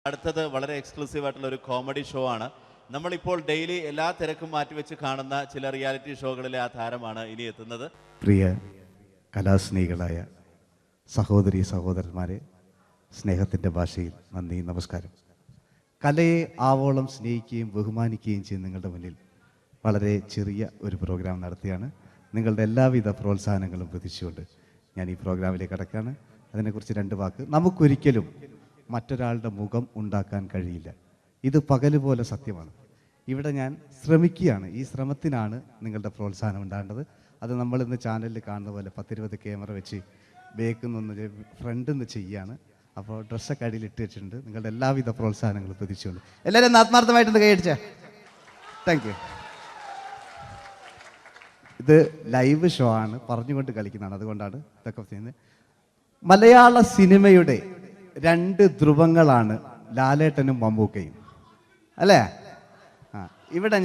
അടുത്തത് വളരെ എക്സ്ക്ലൂസീവ് ആയിട്ടുള്ള ഒരു കോമഡി ഷോ ആണ്. നമ്മളിപ്പോൾ ഡെയിലി എല്ലാ തിരക്കും മാറ്റിവെച്ച് കാണുന്ന ചില റിയാലിറ്റി ഷോകളിലെ ആ താരമാണ് ഇനി എത്തുന്നത്. പ്രിയ കലാസ്നേഹികളായ സഹോദരി സഹോദരന്മാരെ, സ്നേഹത്തിൻ്റെ ഭാഷയിൽ നന്ദി, നമസ്കാരം. കലയെ ആവോളം സ്നേഹിക്കുകയും ബഹുമാനിക്കുകയും ചെയ്യുന്ന നിങ്ങളുടെ മുന്നിൽ വളരെ ചെറിയ ഒരു പ്രോഗ്രാം നടത്തിയാണ്. നിങ്ങളുടെ എല്ലാവിധ പ്രോത്സാഹനങ്ങളും പ്രതീക്ഷിച്ചുകൊണ്ട് ഞാൻ ഈ പ്രോഗ്രാമിലേക്ക് കടക്കുകയാണ്. അതിനെക്കുറിച്ച് രണ്ട് വാക്ക്. നമുക്കൊരിക്കലും മറ്റൊരാളുടെ മുഖം ഉണ്ടാക്കാൻ കഴിയില്ല. ഇത് പകല് പോലെ സത്യമാണ്. ഇവിടെ ഞാൻ ശ്രമിക്കുകയാണ്. ഈ ശ്രമത്തിനാണ് നിങ്ങളുടെ പ്രോത്സാഹനം ഉണ്ടാകേണ്ടത്. അത് നമ്മളിന്ന് ചാനലിൽ കാണുന്ന പോലെ 10-20 ക്യാമറ വെച്ച് ബേക്കുന്നൊന്ന് ഫ്രണ്ടിൽ നിന്ന് ചെയ്യുകയാണ്. അപ്പോൾ ഡ്രസ്സൊക്കെ അടിയിൽ ഇട്ട് വെച്ചിട്ടുണ്ട്. നിങ്ങളുടെ എല്ലാവിധ പ്രോത്സാഹനങ്ങളും പ്രതീക്ഷിച്ചുകൊണ്ട് എല്ലാവരും ആത്മാർത്ഥമായിട്ടൊന്ന് കൈയടിച്ചേ. Thank you. ഇത് ലൈവ് ഷോ ആണ്, പറഞ്ഞുകൊണ്ട് കളിക്കുന്നതാണ്. അതുകൊണ്ടാണ് ഇതൊക്കെ ചെയ്യുന്നത്. മലയാള സിനിമയുടെ 2 ധ്രുവങ്ങളാണ് ലാലേട്ടനും മമ്മൂക്കയും, അല്ലേ? ഇവിടെ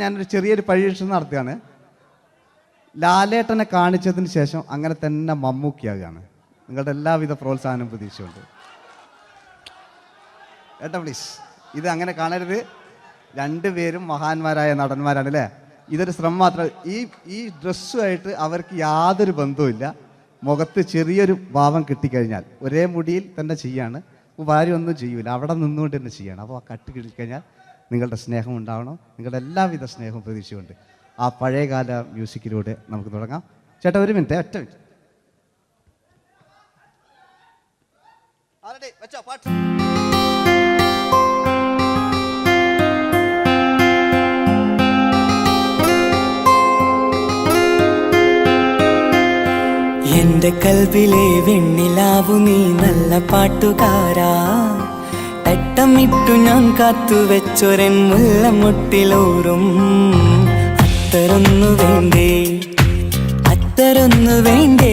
ഞാനൊരു ചെറിയൊരു പരീക്ഷണം നടത്തുകയാണ്. ലാലേട്ടനെ കാണിച്ചതിന് ശേഷം അങ്ങനെ തന്നെ മമ്മൂക്കയാകുകയാണ്. നിങ്ങളുടെ എല്ലാവിധ പ്രോത്സാഹനം പ്രതീക്ഷിച്ചുകൊണ്ട് ഏട്ടാ പ്ലീസ്, ഇത് അങ്ങനെ കാണരുത്. 2 പേരും മഹാന്മാരായ നടന്മാരാണ്, അല്ലേ? ഇതൊരു ശ്രമം മാത്രം. ഈ ഡ്രസ്സുമായിട്ട് അവർക്ക് യാതൊരു ബന്ധവുമില്ല. മുഖത്ത് ചെറിയൊരു ഭാവം കിട്ടിക്കഴിഞ്ഞാൽ ഒരേ മുടിയിൽ തന്നെ ചെയ്യാണ്. ഭാര്യ ഒന്നും ചെയ്യൂല, അവിടെ നിന്നുകൊണ്ട് തന്നെ ചെയ്യണം. അപ്പോൾ ആ കട്ട് കിട്ടിക്കഴിഞ്ഞാൽ നിങ്ങളുടെ സ്നേഹം ഉണ്ടാവണം. നിങ്ങളുടെ എല്ലാവിധ സ്നേഹവും പ്രതീക്ഷിച്ചുകൊണ്ട് ആ പഴയകാല മ്യൂസിക്കിലൂടെ നമുക്ക് തുടങ്ങാം. ചേട്ടാ ഒരു മിനിറ്റ്, ഒറ്റ മിനിറ്റ്. എന്റെ കൽവിലെ വെണ്ണിലാവു നീ നല്ല പാട്ടുകാരാ, തട്ടമിട്ടു ഞാൻ കാത്തുവെച്ചൊരൻ മുല്ലമൊട്ടിലോറും. അത്തരൊന്നു വേണ്ടേ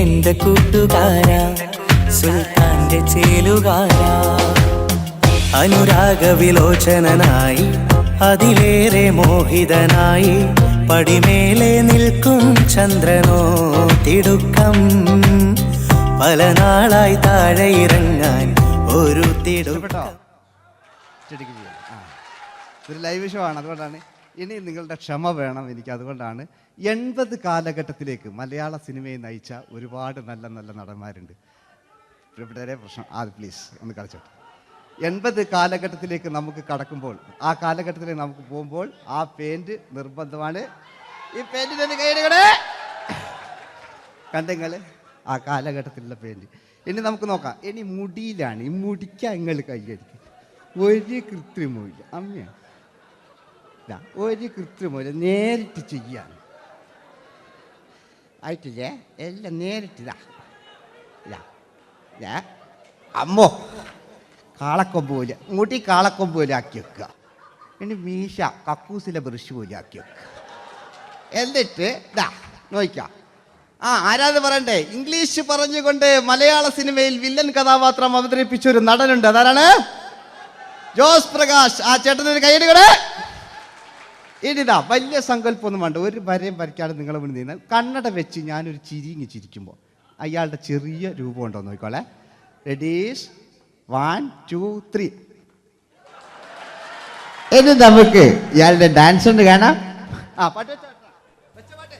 എന്റെ കൂട്ടുകാരാ, സുൽത്താന്റെ ചേലുകാരാ. അനുരാഗവിലോചനായി അതിലേറെ മോഹിതനായി പടിമേലെ നിൽക്കും ചന്ദ്രനോ തിടുക്കം. പല നാളായി താഴെ ഇറങ്ങാൻ ഒരു തിടുക്കം. ഒരു ലൈവ് ഷോ ആണ്, അതുകൊണ്ടാണ്. ഇനി നിങ്ങളുടെ ക്ഷമ വേണം എനിക്ക്. അതുകൊണ്ടാണ് 80 കാലഘട്ടത്തിലേക്ക് മലയാള സിനിമയെ നയിച്ച ഒരുപാട് നല്ല നല്ല നടന്മാരുണ്ട്. ഇവിടെ പ്രശ്നം പ്ലീസ് ഒന്ന് കളിച്ചോട്ടെ. 80 കാലഘട്ടത്തിലേക്ക് നമുക്ക് കടക്കുമ്പോൾ, ആ കാലഘട്ടത്തിലേക്ക് നമുക്ക് പോകുമ്പോൾ ആ പെയിന്റ് നിർബന്ധമാണ്. ഈ പെയിന്റിന് കൈയ്യടികളെ കണ്ടെങ്കിൽ ആ കാലഘട്ടത്തിലുള്ള പെയിന്റ്. ഇനി നമുക്ക് നോക്കാം. ഇനി മുടിയിലാണ്. ഈ മുടിക്കാൻ നിങ്ങൾ കൈയ്യടിക്കും. ഒരു കൃത്രിമില്ല അമ്മയാണ്, ഒരു കൃത്രിമില്ല. നേരിട്ട് ചെയ്യാൻ ആയിട്ടില്ലേ? എല്ലാം നേരിട്ടിതാ. അമ്മോ കാളക്കൊമ്പ് പോലെ, മുടി കാളക്കൊമ്പ് പോലെ ആക്കി വെക്കുക. ഇനി മീശ കക്കൂസിലെ ബ്രഷ് പോലെ ആക്കി വെക്കുക. എന്നിട്ട് നോക്കാം. ആരാത് പറയണ്ടേ? ഇംഗ്ലീഷ് പറഞ്ഞുകൊണ്ട് മലയാള സിനിമയിൽ വില്ലൻ കഥാപാത്രം അവതരിപ്പിച്ച ഒരു നടനുണ്ട്. അതാരാണ്? ജോസ് പ്രകാശ്. ആ ചേട്ടനൊരു കൈയ്യടികളെ. ഇനിതാ വലിയ സങ്കല്പമൊന്നും വേണ്ട, ഒരു വരയും വരയ്ക്കാതെ നിങ്ങളെ മുന്നിൽ നിന്ന് കണ്ണട വെച്ച് ഞാനൊരു ചിരിക്കുമ്പോൾ അയാളുടെ ചെറിയ രൂപം ഉണ്ടോ നോക്കിക്കോളെ. റെഡീസ് 1 2 3. ഇനി നമുക്ക് ഇയാളുടെ ഡാൻസ് ഉണ്ട് കാണാം. പാട്ട് വെച്ച പാട്ട്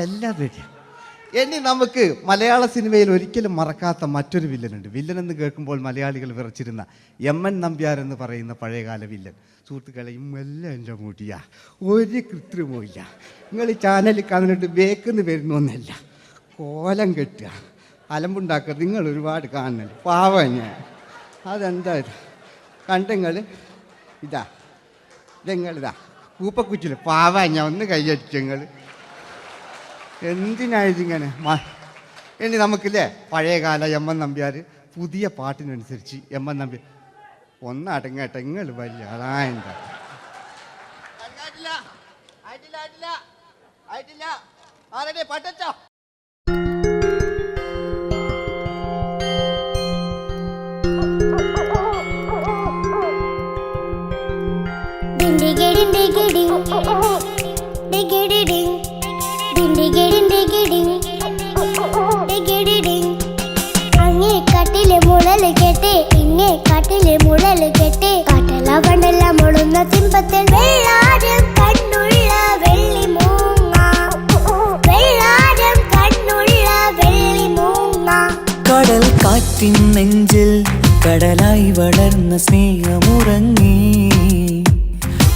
എല്ലാം റെഡി. ഇനി നമുക്ക് മലയാള സിനിമയിൽ ഒരിക്കലും മറക്കാത്ത മറ്റൊരു വില്ലനുണ്ട്. വില്ലൻ എന്ന് കേൾക്കുമ്പോൾ മലയാളികൾ വിറച്ചിരുന്ന MN നമ്പ്യാർ എന്ന് പറയുന്ന പഴയകാല വില്ലൻ. സുഹൃത്തുക്കളെയും എല്ലാം എൻ്റെ കൂട്ടിയാ, ഒരു കൃത്രിമവും ഇല്ല. നിങ്ങൾ ഈ ചാനലിൽ കാണുന്നുണ്ട്, ബേക്കെന്ന് വരുന്നൊന്നല്ല, കോലം കെട്ടുക, അലമ്പുണ്ടാക്കുക. നിങ്ങൾ ഒരുപാട് കാണുന്നുണ്ട്. പാവം ഞാൻ. അതെന്താ ഇത് കണ്ടെങ്കിൽ ഇതാ ഇതെങ്ങളിതാ കൂപ്പക്കുച്ചില് പാവ ഞാൻ ഒന്ന് കൈയടിച്ചു നിങ്ങൾ എന്തിനായതിങ്ങനെ ഇനി നമുക്കില്ലേ പഴയകാല എം എൻ നമ്പ്യാർ പുതിയ പാട്ടിനനുസരിച്ച് എം എൻ നമ്പ്യാർ ഒന്നടങ്ങട്ടെ നിങ്ങൾ വലിയ ആളായിട്ടാ പറ്റോ അങ്ങേ കാട്ടിലെ മുളല് കേട്ടേ ഇങ്ങേ കാട്ടിലെ മുളല് കേട്ടേ കാട്ടലവണ്ണെല്ലാം മുളുന്ന തിമ്പത്തിൽ വെള്ളാരം കണ്ണുള്ള വെള്ളി മൂങ്ങ വെള്ളാരം കണ്ണുള്ള വെള്ളി മൂങ്ങ കടൽ കാറ്റിൻ നെഞ്ചിൽ കടലായി വളർന്ന സ്നേഹമുറങ്ങി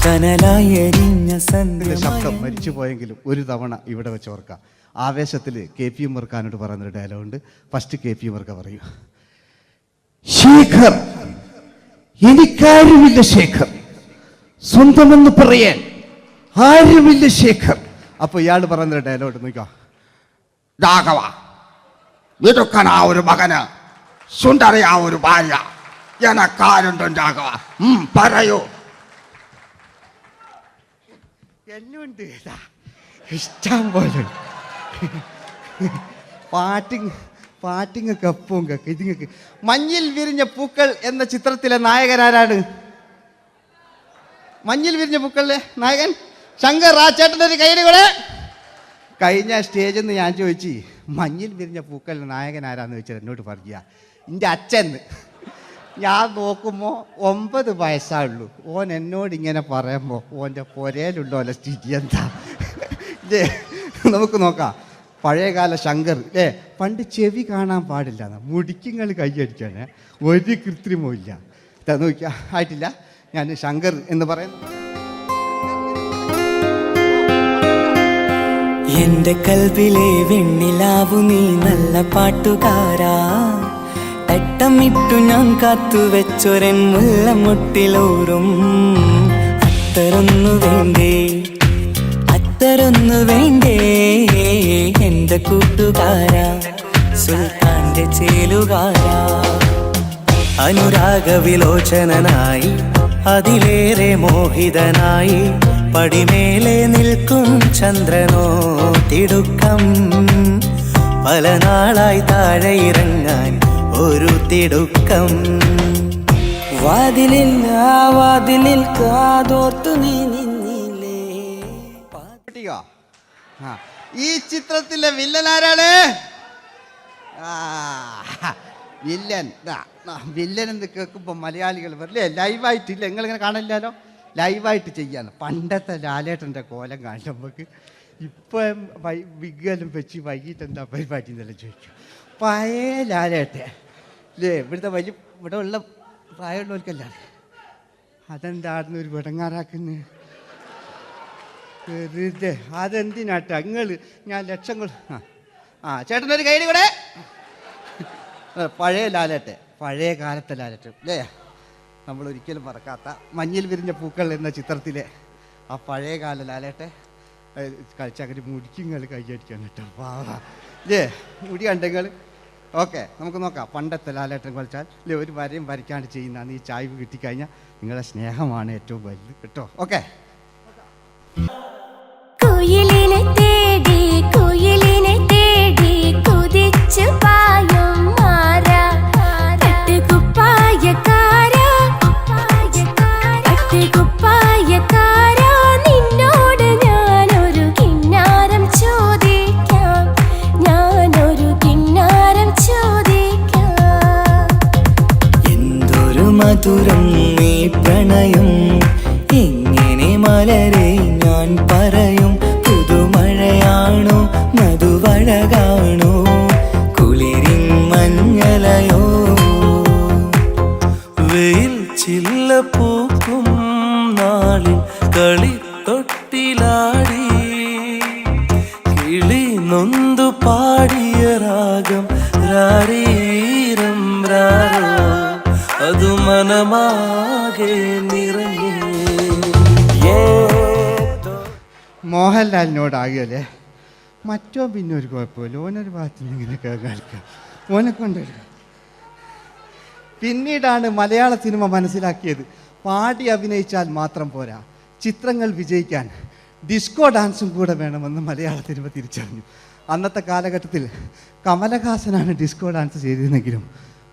കനലായി എരിഞ്ഞ ഇതിലെ ശബ്ദം മരിച്ചു പോയെങ്കിലും ഒരു തവണ ഇവിടെ വെച്ച് ഓർക്കാം. ആവേശത്തിൽ KP ഉമ്മർഖാനോട് പറയുന്നൊരു ഡയലോഗുണ്ട്. ഫസ്റ്റ് KP ഉമ്മർഖ പറയൂ. ശേഖർ, എനിക്കാരുമില്ല ശേഖർ, സ്വന്തമെന്ന് പറയാൻ ആരുമില്ല ശേഖർ. അപ്പൊ ഇയാൾ പറയുന്നൊരു ഡയലോഗ് നോക്കാം. രാഘവ, ഇതൊക്കെ ഒരു മകന് സുന്ദരയാ ഒരു ഭാര്യ എനക്കാരുണ്ടോ രാഘവ? പറയൂ. എന്നുണ്ട് ഇഷ്ടം പോലെ പാട്ടിങ്ങൊക്കെ എപ്പവും കേക്ക് ഇതിങ്ങക്ക്. മഞ്ഞിൽ വിരിഞ്ഞ പൂക്കൾ എന്ന ചിത്രത്തിലെ നായകനാരാണ്? മഞ്ഞിൽ വിരിഞ്ഞ പൂക്കളിലെ നായകൻ ശങ്കർ. ആ ചേട്ടൻ്റെ ഒരു കയ്യിൽ കൂടെ. കഴിഞ്ഞ സ്റ്റേജിൽ നിന്ന് ഞാൻ ചോദിച്ചു മഞ്ഞിൽ വിരിഞ്ഞ പൂക്കളിലെ നായകൻ ആരാന്ന് ചോദിച്ചാൽ എന്നോട് പറയുക എൻ്റെ അച്ഛൻ. ഞാൻ നോക്കുമ്പോൾ 9 വയസ്സായുള്ളൂ. ഓൻ എന്നോട് ഇങ്ങനെ പറയുമ്പോൾ ഓൻ്റെ പുരയിലുണ്ടോ അല്ല സ്ഥിതി എന്താ? നമുക്ക് നോക്കാം. പഴയകാല ശങ്കർ അല്ലേ, പണ്ട് ചെവി കാണാൻ പാടില്ല, മുടിക്കുങ്ങൾ കൈയടിക്കാണ്, ഒരു കൃത്രിമവും ഇല്ല. നോക്കിയാ ആയിട്ടില്ല. ഞാൻ ശങ്കർ എന്ന് പറയുന്നു. എന്റെ കൽവിലെ വെണ്ണിലാവു നീ നല്ല പാട്ടുകാരാ, തട്ടമിട്ടു ഞാൻ കാത്തു വെച്ചൊരൻ മുല്ലമുട്ടിലോറും. അത്തരൊന്നു വേണ്ടേ, അത്തരൊന്നു വേണ്ടേ എന്റെ കൂട്ടുകാരാ, സുൽത്താന്റെ ചേലുകാരാ. അനുരാഗവിലോചനായി അതിലേറെ മോഹിതനായി പടിമേലെ നിൽക്കും ചന്ദ്രനോ തിടുക്കം. പല നാളായി താഴെ ഇറങ്ങാൻ ഒരു തിടുക്കം. വാതിലിൽ കാതോർത്തു നീ നിന്നില്ലേ. ഈ ചിത്രത്തിലെ വില്ലൻ ആരാണ്? വില്ലൻ എന്ന് കേൾക്കുമ്പോൾ മലയാളികൾ വരില്ലേ ലൈവായിട്ടില്ല, നിങ്ങളിങ്ങനെ കാണില്ലല്ലോ, ലൈവായിട്ട് ചെയ്യാന്ന്. പണ്ടത്തെ ലാലേട്ടൻ്റെ കോലം കാണും നമുക്ക്. ഇപ്പം വിഗലും വെച്ച് വൈകിട്ട് എന്താ പരിപാടി എന്നെല്ലാം ചോദിക്കും. പഴയ ലാലേട്ടൻ അല്ലേ, ഇവിടുത്തെ വലിയ ഇവിടെ ഉള്ള പ്രായമുള്ളവർക്കല്ല. അതെന്തായിരുന്നു ഒരു വിടങ്ങാറാക്കുന്നത്? വെറുതെ അതെന്തിനാട്ട നിങ്ങൾ? ഞാൻ ലക്ഷങ്ങൾ ചേട്ടനൊരു കയ്യിൽ കൂടെ. പഴയ ലാലേട്ടൻ, പഴയ കാലത്തെ ലാലേട്ടൻ അല്ലേ, നമ്മളൊരിക്കലും മറക്കാത്ത മഞ്ഞിൽ വിരിഞ്ഞ പൂക്കൾ എന്ന ചിത്രത്തിലെ ആ പഴയ കാല ലാലേട്ടെ കളിച്ചങ്ങനെ മുടിക്കുങ്ങൾ കൈയടിക്കാൻ കേട്ടോ. അല്ലേ മുടി കണ്ടെങ്കിൽ ഓക്കെ. നമുക്ക് നോക്കാം. പണ്ടത്തെ ലാലേട്ടൻ കളിച്ചാൽ അല്ലേ ഒരു വരയും വരയ്ക്കാണ്ട് ചെയ്യുന്നതാണ്. ഈ ചായ്വ് കിട്ടിക്കഴിഞ്ഞാൽ നിങ്ങളുടെ സ്നേഹമാണ് ഏറ്റവും വലുത് കേട്ടോ. ഓക്കെ. കുയിലിനെ തേടി കുയിലിനെ തേടി കുതിച്ചു പായും മാറാ തട്ടുകുപ്പായക്കാരാ തട്ടുകുപ്പായക്കാരാ, നിന്നോട് ഞാനൊരു കിന്നാരം ചോദിക്കാം, ഞാനൊരു കിന്നാരം ചോദിക്കാം. എന്തൊരു മധുരം നീ പ്രണയം, എങ്ങനെ മലരെ ഞാൻ പറയും. പുതുമഴയാണോ മധുവഴകാണോ കുളിരിൻ മഞ്ഞലയോ. വെയിൽ ചില്ല പൂക്കും നാളിൽ കളിത്തൊട്ടിലാടി കിളി നൊന്തു പാടിയ രാഗം രാരീരം രാരോ, അത് മനമാകെ നിറഞ്ഞേ. മോഹൻലാലിനോടാകുകയല്ലേ. മറ്റോ പിന്നെ ഒരു കുഴപ്പമില്ല, ഓനൊരു ഭാഗത്ത് നിന്ന് ഇങ്ങനെയൊക്കെ കളിക്കുക, ഓനെ കൊണ്ടുവരിക. പിന്നീടാണ് മലയാള സിനിമ മനസ്സിലാക്കിയത് പാടി അഭിനയിച്ചാൽ മാത്രം പോരാ, ചിത്രങ്ങൾ വിജയിക്കാൻ ഡിസ്കോ ഡാൻസും കൂടെ വേണമെന്ന് മലയാള സിനിമ തിരിച്ചറിഞ്ഞു. അന്നത്തെ കാലഘട്ടത്തിൽ കമലഹാസനാണ് ഡിസ്കോ ഡാൻസ് ചെയ്തിരുന്നെങ്കിലും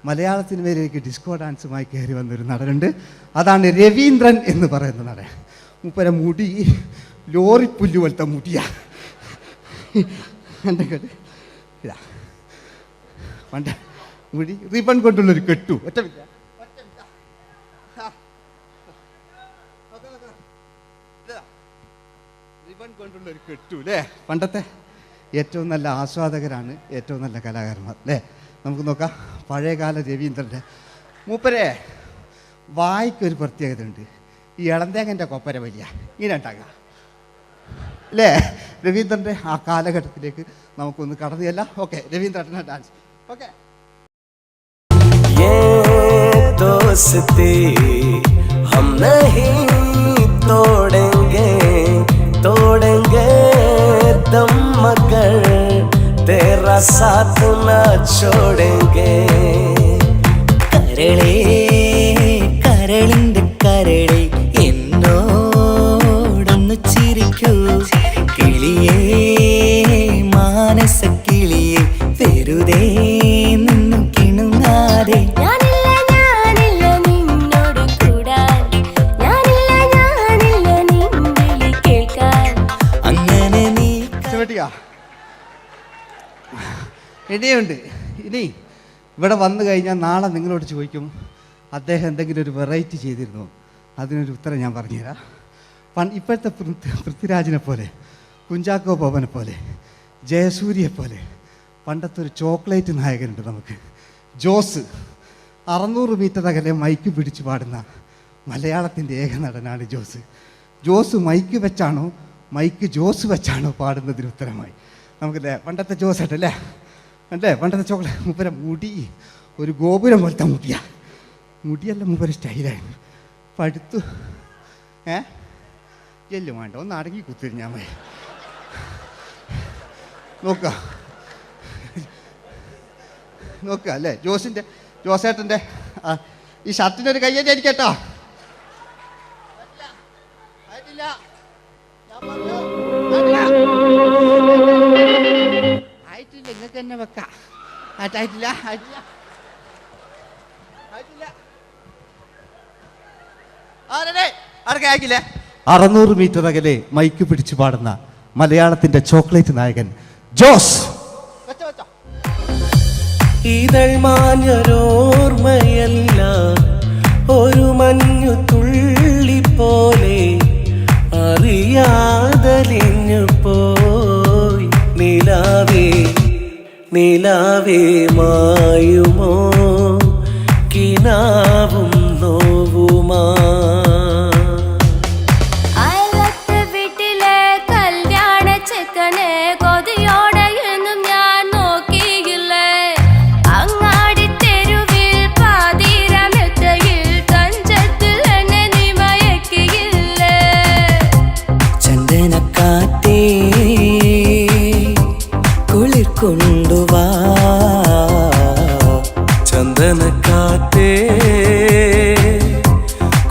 മലയാള സിനിമയിലേക്ക് ഡിസ്കോ ഡാൻസുമായി കയറി വന്നൊരു നടനുണ്ട്. അതാണ് രവീന്ദ്രൻ എന്ന് പറയുന്ന നടൻ. മൂപ്പര മുടി ലോറിപ്പുല്ല് പോലത്തെ മുടിയാ. എൻ്റെ കേട്ട് ഇതാ പണ്ട് മുടി റിബൺ കൊണ്ടുള്ളൊരു കെട്ടു. ഒറ്റ റിബൺ കൊണ്ടുള്ളൊരു കെട്ടു അല്ലേ. പണ്ടത്തെ ഏറ്റവും നല്ല ആസ്വാദകരാണ് ഏറ്റവും നല്ല കലാകാരന്മാർ അല്ലേ. നമുക്ക് നോക്കാം പഴയകാല രവീന്ദ്രൻ്റെ. മൂപ്പരെ വായിക്കൊരു പ്രത്യേകത ഉണ്ട്, ഈ ഇളന്തേങ്ങൻ്റെ കൊപ്പര വലിയ ഇങ്ങനെ ഉണ്ടാകുക അല്ലേ. രവീന്ദ്രൻ്റെ ആ കാലഘട്ടത്തിലേക്ക് നമുക്കൊന്ന് കടന്നു ചെല്ലാം. ഓക്കെ, രവീന്ദ്രൻ്റെ ഡാൻസ്. ഓക്കെ. दोस्ती हम नहीं तोड़ेंगे तोड़ेंगे दम मगर तेरा साथ ना छोड़ेंगे കരളേ കരളിന്റെ കരളേ എന്നോടൊന്ന് ചിരിക്കൂ കിളിയേ മാനസ കിളിയേ വെറുതെ നിന്നു കിണുങ്ങാതെ ഇനിയുണ്ട്. ഇനി ഇവിടെ വന്നു കഴിഞ്ഞാൽ നാളെ നിങ്ങളോട് ചോദിക്കും അദ്ദേഹം എന്തെങ്കിലും ഒരു വെറൈറ്റി ചെയ്തിരുന്നു. അതിനൊരു ഉത്തരം ഞാൻ പറഞ്ഞുതരാം. ഇപ്പോഴത്തെ പൃഥ്വിരാജിനെ പോലെ, കുഞ്ചാക്കോ ബോബനെ പോലെ, ജയസൂര്യയെ പോലെ പണ്ടത്തെ ഒരു ചോക്ലേറ്റ് നായകനുണ്ട് നമുക്ക്, ജോസ്. 600 മീറ്റർ അകലെ മൈക്ക് പിടിച്ച് പാടുന്ന മലയാളത്തിൻ്റെ ഏക നടനാണ് ജോസ്. ജോസ് മൈക്ക് വെച്ചാണോ മൈക്ക് ജോസ് വെച്ചാണോ പാടുന്നതിന് ഉത്തരമായി നമുക്കല്ലേ പണ്ടത്തെ ജോസ് ആയിട്ടല്ലേ അല്ലേ. പണ്ടത്തെ ചോക്ലേറ്റ് മൂപ്പര മുടി ഒരു ഗോപുരം പോലത്തെ മുടിയാ. മുടിയല്ല മൂപ്പര സ്റ്റൈലായിരുന്നു. പടുത്തു എല്ലും വേണ്ട, ഒന്ന് അടങ്ങി കുത്തിരിഞ്ഞാൽ മതി. നോക്കുക അല്ലേ ജോസേട്ടൻ്റെ ഈ ഷർട്ടിനൊരു കയ്യടി അടിക്കട്ടോ. ആയിട്ടില്ല, നിങ്ങൾക്ക് തന്നെ വെക്കാം. ആയിട്ടില്ല. 600 മീറ്റർ അകലെ മൈക്ക് പിടിച്ചു പാടുന്ന മലയാളത്തിന്റെ ചോക്ലേറ്റ് നായകൻ ജോസ്. ഇതൾ മാഞ്ഞൊരോർമ്മയല്ല ഒരു മഞ്ഞു തുള്ളി പോലെ അറിയാതലിഞ്ഞു പോയി നിലാവേ നിലാവേ മായുമോ കിനാവും നോവുമാ കൊണ്ടുവാ ചന്ദനക്കാറ്റേ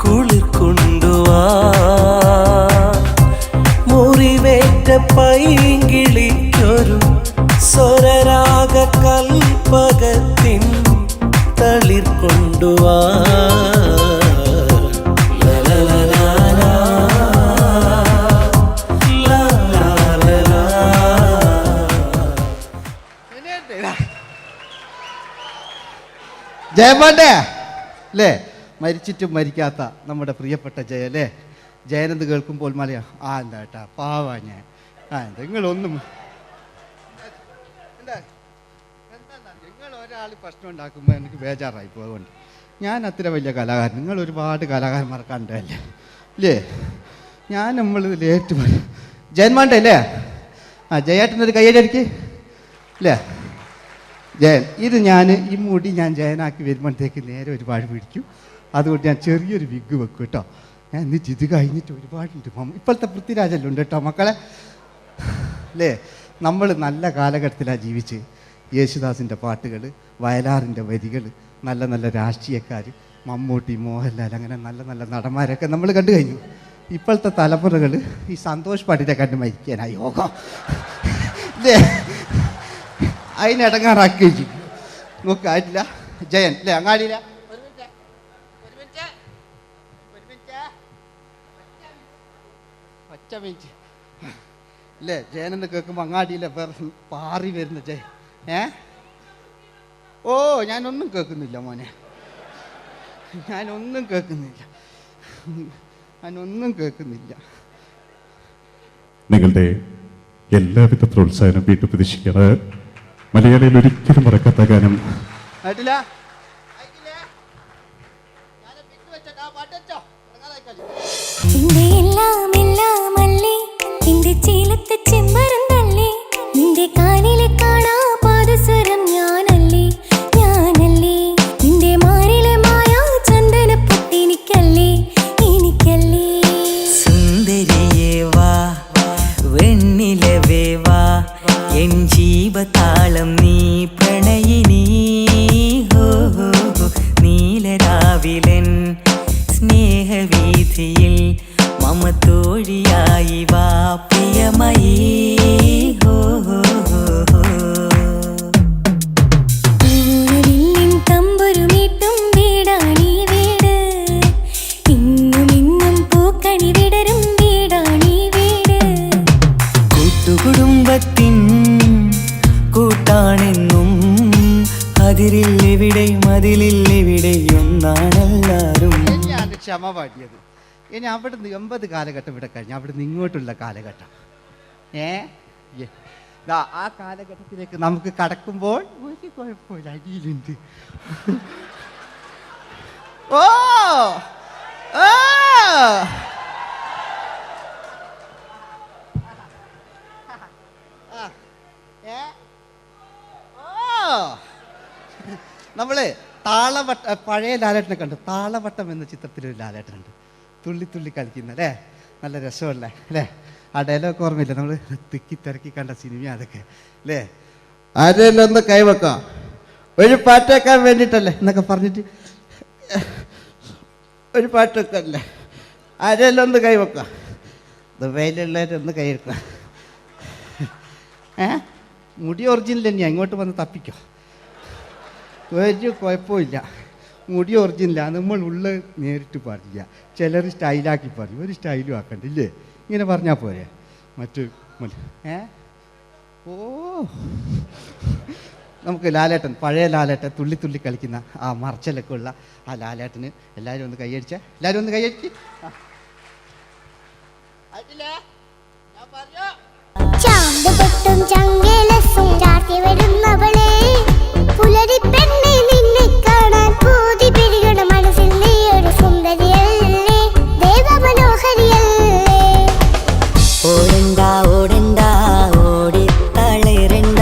കുളിർ കൊണ്ടുവാ മുറിവേറ്റ പൈങ്കിളിക്കൊരു സ്വരരാഗ കൽപ്പകത്തിൻ തളിർ കൊണ്ടുവാ ജയമാൻ്റെ അല്ലേ, മരിച്ചിട്ടും മരിക്കാത്ത നമ്മുടെ പ്രിയപ്പെട്ട ജയ അല്ലേ. ജയനെന്ന് കേൾക്കുമ്പോൾ മലയാ എന്താ കേട്ടാ പാവാ ഞാൻ. നിങ്ങളൊന്നും നിങ്ങൾ ഒരാൾ പ്രശ്നം ഉണ്ടാക്കുമ്പോൾ എനിക്ക് ബേജാറായി പോകുന്നുണ്ട്. ഞാൻ അത്ര വലിയ കലാകാരൻ, നിങ്ങൾ ഒരുപാട് കലാകാരന്മാർ കണ്ടല്ലേ അല്ലേ. ഞാൻ നമ്മൾ ലേറ്റ് ജയന്മാൻ്റെ അല്ലേ. ജയേട്ടനൊരു കയ്യടിക്ക് അല്ലേ. ജയൻ ഇത് ഈ മുടി ഞാൻ ജയനാക്കി വരുമ്പോഴത്തേക്ക് നേരെ ഒരുപാട് പിടിക്കും. അതുകൊണ്ട് ഞാൻ ചെറിയൊരു വിഗ് വെക്കും കേട്ടോ. ഞാൻ എന്നിട്ട് ഇത് കഴിഞ്ഞിട്ട് ഒരുപാടുണ്ട് ഇപ്പോഴത്തെ പൃഥ്വിരാജെല്ലാം ഉണ്ട് കേട്ടോ മക്കളെ അല്ലേ. നമ്മൾ നല്ല കാലഘട്ടത്തിലാണ് ജീവിച്ച്. യേശുദാസിൻ്റെ പാട്ടുകൾ, വയലാറിൻ്റെ വരികൾ, നല്ല നല്ല രാഷ്ട്രീയക്കാർ, മമ്മൂട്ടി, മോഹൻലാൽ, അങ്ങനെ നല്ല നല്ല നടന്മാരൊക്കെ നമ്മൾ കണ്ടു കഴിഞ്ഞു. ഇപ്പോഴത്തെ തലമുറകൾ ഈ സന്തോഷ് പാട്ടിനെ കണ്ട് മരിക്കാനായി യോഗം അല്ലേ, അതിനിടങ്ങാറാക്കി വെച്ചു നോക്കായിട്ടില്ല. ജയൻ അല്ലേ അങ്ങാടിയില്ല ഒറ്റ മിനിറ്റ് അല്ലേ. ജയനെന്ന് കേൾക്കുമ്പോൾ അങ്ങാടിയിലെ പാറി വരുന്ന ജയൻ. ഓ ഞാനൊന്നും കേൾക്കുന്നില്ല മോനെ, ഞാനൊന്നും കേൾക്കുന്നില്ല. നിങ്ങളുടെ എല്ലാവിധ പ്രോത്സാഹനം വീട്ടു പ്രതീക്ഷിക്കാറ്. മലയാളിയിൽ ഒരിക്കലും മറക്കാത്ത ഗാനം നിന്റെ എല്ലാം എല്ലാം അല്ലേ, നിന്റെ ചീലത്തെ ചെമ്മരം തള്ളി, നിന്റെ കാലിലെ കാണാ പാദസരം ഞാനല്ലേ, ഞാനല്ലേ, നിന്റെ മാറിലെ മായാ ചന്ദന പൊട്ടിനിക്കല്ലേ, എനിക്കല്ലേ. സുന്ദരിയേ വാ, വെണ്ണിലവേ വാ, എൻ ജീവതാളം നീ പ്രണയിനി. ഹോ ഹോ ഹോ, നീലരാവിലൻ സ്നേഹവീഥിയിൽ മമ തോഴിയായി വാ പ്രിയമയീ. ഹോ ഹോ ഹോ ഹോ. പൂവില്ലിൻ തമ്പുരുമീട്ടും വീടാണീ വീട്, ഇന്നും ഇന്നും പൂക്കണി വിടരും വീടാണീ വീട്. കൂട്ടുകുടുംബത്തിൻ കൂട്ടാണെന്നും അതിരില്ലെവിടെയും അതിലില്ലെവിടെയും ഒന്നാണെല്ലാരും. തന്നെയാണ് ക്ഷമ പാടിയത്. ഇനി അവിടുന്ന് 80 കാലഘട്ടം ഇവിടെ കഴിഞ്ഞു, അവിടുന്ന് ഇങ്ങോട്ടുള്ള കാലഘട്ടം ആ കാലഘട്ടത്തിലേക്ക് നമുക്ക് കടക്കുമ്പോൾ ഒരു കുഴപ്പമില്ല, അടിയിലുണ്ട്. ഓ ഓ നമ്മള് താളവട്ട പഴയ ലാലേട്ടനെ കണ്ടു. താളവട്ടം എന്ന ചിത്രത്തിലൊരു ലാലേട്ടനുണ്ട്, തുള്ളി തുള്ളി കളിക്കുന്ന അല്ലേ, നല്ല രസമല്ലേ അല്ലേ. ആ ഡയലോഗ് ഓർമ്മയില്ല, നമ്മൾ തിക്കി തിരക്കി കണ്ട സിനിമ അതൊക്കെ അല്ലേ. ആരെല്ലാം ഒന്ന് കൈവെക്കാം, ഒരു പാട്ടേക്കാൻ വേണ്ടിയിട്ടല്ലേ എന്നൊക്കെ പറഞ്ഞിട്ട് ഒരു പാട്ടൊക്കെ അല്ലേ. ആരെല്ലാം ഒന്ന് കൈവെക്കാം, ദുബൈയിലുള്ളവരൊന്ന് കൈവെക്കാം. മുടി ഒറിജിനൽ തന്നെയാണ്, ഇങ്ങോട്ട് വന്ന് തപ്പിക്കോ, ഒരു കുഴപ്പമില്ല. മുടി ഒറിജിനലാണ്, നമ്മൾ ഉള്ള നേരിട്ട് പാടില്ല. ചിലർ സ്റ്റൈലാക്കി പറയും, ഒരു സ്റ്റൈലും ആക്കണ്ടില്ലേ, ഇങ്ങനെ പറഞ്ഞാൽ പോരെ. മറ്റു ഓ നമുക്ക് ലാലേട്ടൻ, പഴയ ലാലേട്ടൻ, തുള്ളി തുള്ളി കളിക്കുന്ന ആ മറച്ചലൊക്കെ ഉള്ള ആ ലാലേട്ടന് എല്ലാവരും ഒന്ന് കൈയടിച്ചേ, എല്ലാവരും ഒന്ന് കൈയടിച്ച്. ചാന്തുപൊട്ടും ചങ്കേലസും ചാർത്തി വരുന്നവളെ, പുലരി പെണ്ണെ നിന്നെ കാണാൻ പൂതി പെരുകണ മനസ്സിൽ നീ ഒരു സുന്ദരിയല്ലേ, ദേവമനോഹരിയല്ലേ. ഓടണ്ട ഓടണ്ട ഓടിത്തളരണ്ട,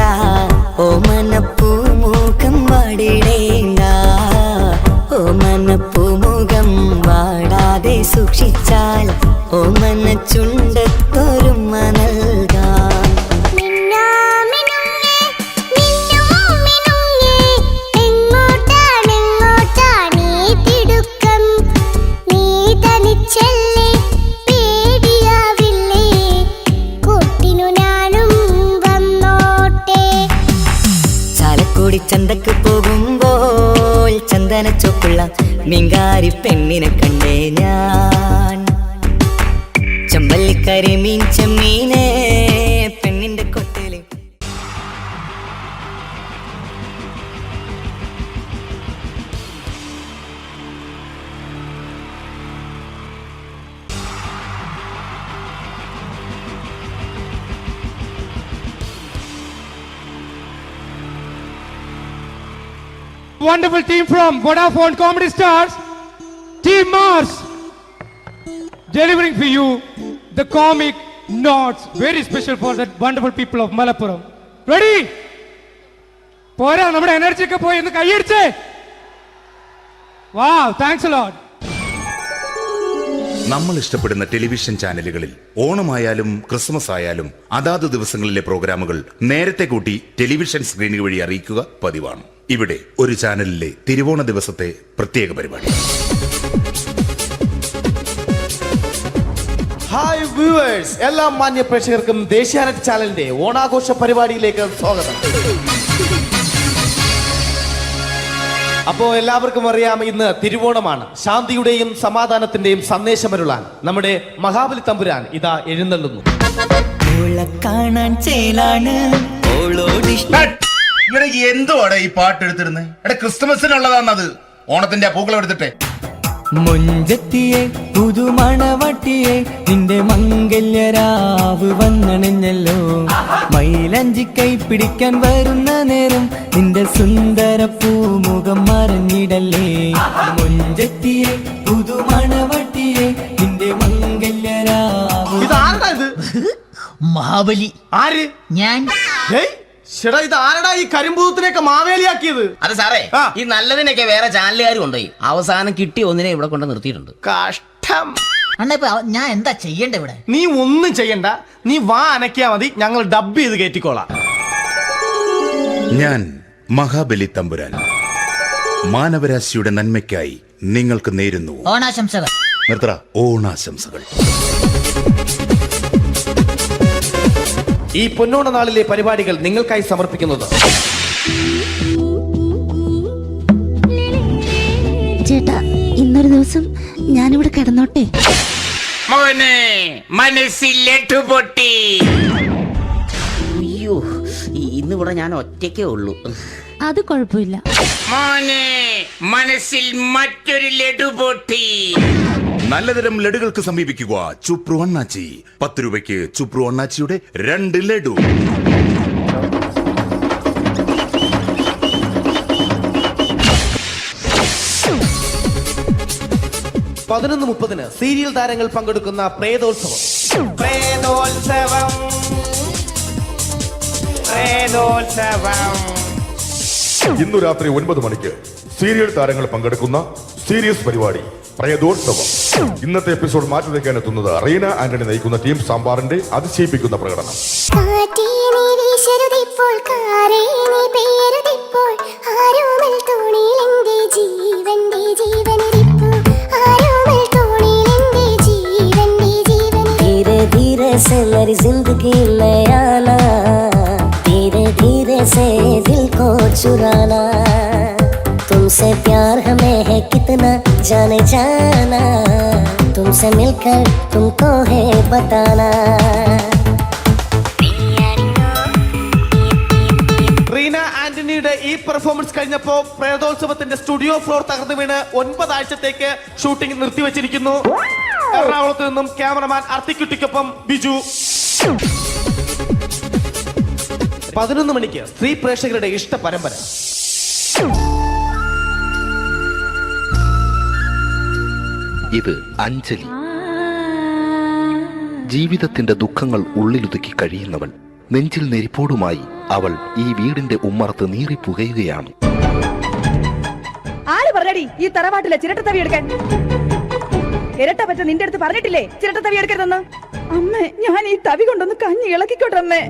ഓമനപ്പൂമുഖം വാടിടേണ്ട, ഓമനപ്പൂമുഖം വാടാതെ സൂക്ഷിച്ചാൽ ഓമന ചുണ്ടത്തൊരുമ നൽകാം. ചന്തക്ക് പോകുമ്പോൾ ചന്ദനച്ചൊപ്പുള്ള മീൻകാരി പെണ്ണിനെ കണ്ടേ ഞാൻ. ചമ്പല്ലിക്കരി മീൻ ചെമ്മീനെ പെണ്ണിന്റെ കൊട്ടയില്. Wonderful team from Vodafone Comedy Stars, Team Mars, delivering for you the comic notes, very special for the wonderful people of Malappuram. Ready? Pora, nammade energy ke poi endu kaiyediche. Wow, thanks a lot. നമ്മൾ ഇഷ്ടപ്പെടുന്ന television ചാനലുകളിൽ ഓണമായാലും Christmas ആയാലും അതാത് ദിവസങ്ങളിലെ പ്രോഗ്രാമുകൾ നേരത്തെ കൂട്ടി television സ്ക്രീനുകൾ വഴി അറിയിക്കുക പതിവാണ്. ഇവിടെ ഒരു ചാനലിലെ തിരുവോണ ദിവസത്തെ പ്രത്യേക പരിപാടി. ഹായ് വ്യൂവേഴ്സ്, എല്ലാ മാന്യ പ്രേക്ഷകർക്കും ദേശീയാനെറ്റ് ചാനലിന്റെ ഓണാഘോഷ പരിപാടിയിലേക്ക് സ്വാഗതം. അപ്പോ എല്ലാവർക്കും അറിയാം, ഇന്ന് തിരുവോണമാണ്. ശാന്തിയുടെയും സമാധാനത്തിന്റെയും സന്ദേശമരുളാൻ നമ്മുടെ മഹാബലി തമ്പുരാൻ ഇതാ എഴുന്നള്ളുന്നു. കാണാൻ ചേലാണ് എന്തുവാടാ ഈ പാട്ട് എടുത്തിരുന്നത്? എടാ, ക്രിസ്മസിനുള്ളതാണത്. ഓണത്തിന്റെ പൂക്കളം എടുത്തിട്ടെ. മുഞ്ചത്തിയെ പുതുമണവട്ടിയെ നിന്റെ മംഗല്യരാവ് വന്നണഞ്ഞല്ലോ. മൈലഞ്ചി കൈ പിടിക്കാൻ വരുന്ന നേരം നിന്റെ സുന്ദര പൂമുഖം മറഞ്ഞിടല്ലേ. മുഞ്ചത്തിയെ പുതുമണവട്ടിയെ നിന്റെ മംഗല്യരാവ്. ഇതാരടാ ഇത്? മഹാബലി. ആര്? ഞാൻ. ചേട്ടാ, ഇത് ആരടാ ഈ കരിമ്പൂത്തിനെയൊക്കെ മാവേലിയാക്കിയത്? അത് സാറേ, ഈ നല്ലതിനൊക്കെ വേറെ ചാനലുകാരും കൊണ്ടുപോയി അവസാനം കിട്ടി ഒന്നിനെ ഇവിടെ കൊണ്ട് നിർത്തിയിട്ടുണ്ട്. കഷ്ടം. അണ്ണ ഇപ്പൊ ഞാൻ എന്താ ചെയ്യണ്ട ഇവിടെ? നീ ഒന്നും ചെയ്യണ്ട, നീ വാ അനക്കിയാ മതി, ഞങ്ങൾ ഡബ് ചെയ്ത് കയറ്റിക്കോളാം. ഞാൻ മഹാബലി തമ്പുരാൻ മാനവരാശിയുടെ നന്മയ്ക്കായി നിങ്ങൾക്ക് നേരുന്നു ഓണാശംസകൾ. നിർത്തറ. ഓണാശംസകൾ. ഈ പൊന്നോണ നാളിലെ പരിപാടികൾ നിങ്ങൾക്കായി സമർപ്പിക്കുന്നത് ചേട്ടാ, ഇന്നൊരു ദിവസം ഞാനിവിടെ കിടന്നോട്ടെ? അയ്യോ, ഇന്നിവിടെ ഞാൻ ഒറ്റയ്ക്കേ ഉള്ളൂ. അത് കുഴപ്പമില്ല. മനസ്സിൽ മറ്റൊരു ലഡു പൊട്ടി. നല്ലതരം ലഡുകൾക്ക് സമീപിക്കുക ചുപ്രു അണ്ണാച്ചി. 10 രൂപയ്ക്ക് ചുപ്രു അണ്ണാച്ചിയുടെ 2 ലഡു. (11:30) സീരിയൽ താരങ്ങൾ പങ്കെടുക്കുന്ന പ്രേതോത്സവം. ഇന്നു രാത്രി 9 മണിക്ക് സീരിയൽ താരങ്ങൾ പങ്കെടുക്കുന്ന സീരിയസ് പരിപാടി പ്രേതോത്സവം. ഇന്നത്തെ എപ്പിസോഡ് മാറ്റി വയ്ക്കാൻ എത്തുന്നത് റീന ആന്റണി നയിക്കുന്ന ടീം സാമ്പാറിന്റെ അതിശയിപ്പിക്കുന്ന പ്രകടനം. तुमसे प्यार हमें है कितना जाने जाना, तुमसे मिलकर तुमको है बताना. റീന ആന്റണിയുടെ ഈ പെർഫോമൻസ് കഴിഞ്ഞപ്പോ പ്രേതോത്സവത്തിന്റെ സ്റ്റുഡിയോ ഫ്ലോർ തകർന്നു വീണ് 9 ആഴ്ചത്തേക്ക് ഷൂട്ടിംഗ് നിർത്തിവെച്ചിരിക്കുന്നു. എറണാകുളത്ത് നിന്നും ക്യാമറമാൻ അർത്തിക്കുട്ടിക്കൊപ്പം ബിജു. 11 മണിക്ക് സ്ത്രീ പ്രേക്ഷകരുടെ ഇഷ്ട പരമ്പര. ഇത് അഞ്ജലി. ജീവിതത്തിന്റെ ദുഃഖങ്ങൾ ഉള്ളിലൊതുക്കി കഴിയുന്നവൾ. നെഞ്ചിൽ നെരിപ്പോടുമായി അവൾ ഈ വീടിന്റെ ഉമ്മറത്ത് നീറിപ്പുകയുകയാണ്. ആര് പറഞ്ഞടി ഈ തറവാട്ടിലെ ചിരട്ടത്തവി എടുക്കാൻ? ഇരട്ട പറ്റ നിന്റെ അടുത്ത് പറഞ്ഞിട്ടില്ലേ ചിരട്ടത്തവി എടുക്കരുതെന്ന്? അമ്മേ, ഞാൻ ഈ തവി കൊണ്ടൊന്ന് കഞ്ഞി ഇളക്കിക്കോട്ടെ അമ്മേ.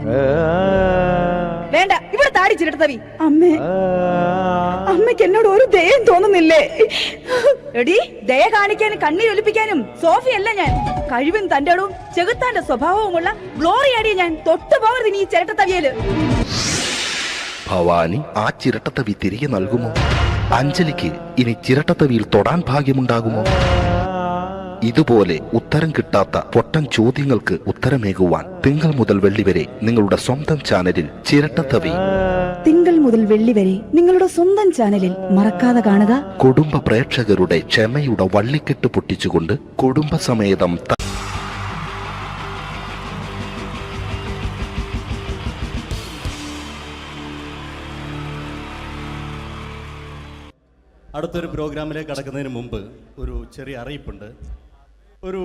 വേണ്ട, ഇവിടെ താടി ചിരട്ടത്തവി. അമ്മേ, അമ്മയ്ക്ക് എന്നോട് ഒരു ദയം തോന്നുന്നില്ലേ? എടി, ദയ കാണിക്കാനും കണ്ണീരൊലിപ്പിക്കാനും സോഫിയല്ല ഞാൻ. കഴിവും തന്റെ ഇടവും ചെകുത്താന്റെ സ്വഭാവവുമുള്ള ഗ്ലോറിയാടി ഞാൻ. തൊട്ടുപോകരുത് നീ ചിരട്ടത്തവിയല്. ഭവാനി ആ ചിരട്ടത്തവി തിരികെ നൽകുമോ? അഞ്ജലിക്ക് ഇനി ചിരട്ടത്തവിയിൽ തൊടാൻ ഭാഗ്യമുണ്ടാകുമോ? ഇതുപോലെ ഉത്തരം കിട്ടാത്ത പൊട്ടൻ ചോദ്യങ്ങൾക്ക് ഉത്തരമേകുവാൻ തിങ്കൾ മുതൽ വെള്ളി വരെ നിങ്ങളുടെ സ്വന്തം ചാനലിൽ ചിരട്ടത്തവി. തിങ്കൾ മുതൽ വെള്ളി വരെ നിങ്ങളുടെ സ്വന്തം ചാനലിൽ മറക്കാതെ കാണുക. കുടുംബ പ്രേക്ഷകരുടെ ക്ഷമയുടെ വള്ളിക്കെട്ട് പൊട്ടിച്ചുകൊണ്ട് കുടുംബസമേതം അടുത്തൊരു പ്രോഗ്രാമിലേക്ക് കടക്കുന്നതിന് മുമ്പ് ഒരു ചെറിയ അറിയിപ്പുണ്ട്. ഒരു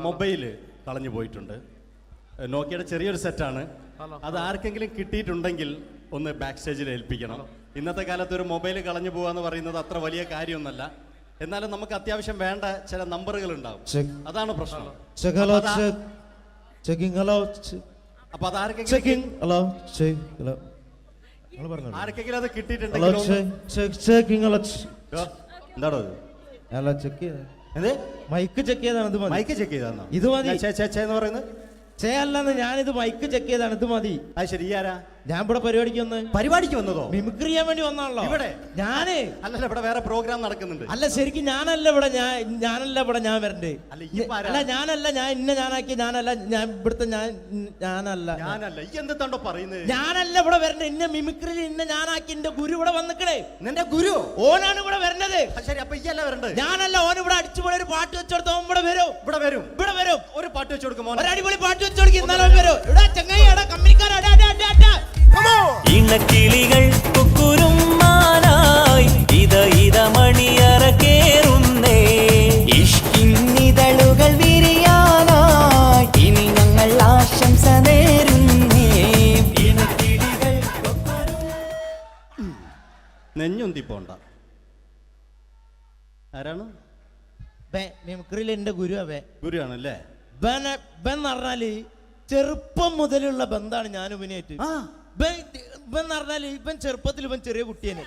മൊബൈൽ കളഞ്ഞു പോയിട്ടുണ്ട്. നോക്കിയുടെ ചെറിയൊരു സെറ്റാണ്. അത് ആർക്കെങ്കിലും കിട്ടിയിട്ടുണ്ടെങ്കിൽ ഒന്ന് ബാക്ക് സ്റ്റേജിൽ ഏൽപ്പിക്കണം. ഇന്നത്തെ കാലത്ത് ഒരു മൊബൈൽ കളഞ്ഞു പോകുക എന്ന് പറയുന്നത് അത്ര വലിയ കാര്യമൊന്നുമല്ല. എന്നാലും നമുക്ക് അത്യാവശ്യം വേണ്ട ചില നമ്പറുകൾ ഉണ്ടാവും. അതാണ് പ്രശ്നം. അപ്പൊ അതാർക്കെങ്കിലും ആർക്കെങ്കിലും അത് കിട്ടിയിട്ടുണ്ടെങ്കിൽ എന്താണോ മൈക്ക് ചെക്ക് ചെയ്താണ്. മൈക്ക് ചെക്ക് ചെയ്താണോ? ഇത് മതി എന്ന് പറയുന്നത് ചെയ്യല്ലെന്ന്. ഞാനിത് മൈക്ക് ചെക്ക് ചെയ്താണ്. ഇത് മതി. അത് ശരി. ആരാ? ഞാൻ ഇവിടെ പരിപാടിക്ക് വന്നതോ? മിമിക്രി ചെയ്യാൻ വേണ്ടി വന്നാണല്ലോ ഇവിടെ. ഞാന് അല്ലല്ല, ഇവിടെ വേറെ പ്രോഗ്രാം നടക്കുന്നുണ്ട്. അല്ല ശരിക്കും ഞാനല്ല ഇവിടെ. ഞാൻ വരണ്ടേ? അല്ല ഞാനല്ല. ഞാനാക്കി ഞാനല്ല. ഞാൻ ഇവിടുത്തെ ഞാനല്ല. ഈ എന്താണ്ടോ പറയുന്നത്? ഞാനല്ല ഇവിടെ വരണ്ടേ. ഇന്ന മിമിക്രി ഞാനാക്കി. എന്റെ ഗുരു ഇവിടെ വന്നിക്കണേ. നിന്റെ ഗുരു ഓനാണ് ഇവിടെ വരണത്. ശരി. അപ്പൊ ഈ അല്ല വരണ്ടത്? ഞാനല്ല. ഓൻ ഇവിടെ അടിച്ചുപൊളി ഒരു പാട്ട് വെച്ചെടുത്ത ഇവിടെ വരും. ഒരു പാട്ട് വെച്ചു കൊടുക്കും. ഒരു അടിപൊളി പാട്ട് വെച്ചു കൊടുക്കും. എന്നാലും വരും. ഇവിടെ ചങ്ങായി കമ്പനിക്കാരാ. ഇണക്കിളികൾ കുക്കുരുമാനായി ഇത മണിയറ കേറുന്നേ. ഇഷ്കിന്നിതളുകൾ വിരിയാനായി ഇനി ഞങ്ങൾ ആശംസ നേരുന്നേ. ഇണക്കിളികൾ നെഞ്ഞുന്തി പോണ്ട. ആരാണ്? മിമിക്രിയിൽ എന്റെ ഗുരുവാണല്ലേ? ബൻ പറഞ്ഞാല് ചെറുപ്പം മുതലുള്ള ബന്ധാണ് ഞാൻ ഇവനായിട്ട്. ഇവൻ പറഞ്ഞാല് ഇവൻ ചെറുപ്പത്തിൽ ഇവൻ ചെറിയ കുട്ടിയാണ്.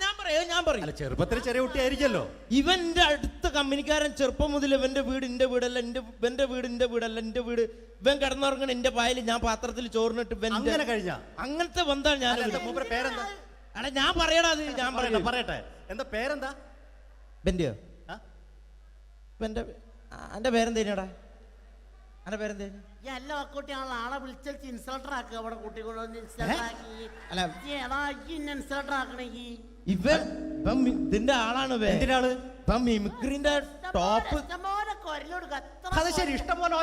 ഞാൻ പറയും ചെറുപ്പത്തിൽ ചെറിയ കുട്ടിയായിരിക്കല്ലോ. ഇവന്റെ അടുത്ത കമ്പനിക്കാരൻ ചെറുപ്പം മുതൽ ഇവന്റെ വീട് എന്റെ വീടല്ല, ഇവന്റെ വീട് ഇവൻ കിടന്നുറങ്ങണ എന്റെ പായൽ ഞാൻ പാത്രത്തിൽ ചോറിനിട്ട് അങ്ങനത്തെ ബന്ധാണ് ഞാൻ. പേരെന്താ? അല്ല ഞാൻ പറയടാ. അത് ഞാൻ പറയട്ടെ. എന്താ പേരെന്താ? ബെന്റെയോ? എന്റെ പേരെന്തേനാടാ? എന്റെ പേരെന്തേന്? എല്ലാ കുട്ടിയാണല്ലോ ആളെ വിളിച്ചു ഇൻസൾട്ടർ ആക്കുക. അവിടെ കുട്ടികളൊന്ന് ഇൻസൾട്ടർ ആക്കണെങ്കിൽ ഇതിന്റെ ആളാണ്. മിമിക്രിന്റെ ടോപ്പ്. അത് ശരി. ഇഷ്ടംപോലെ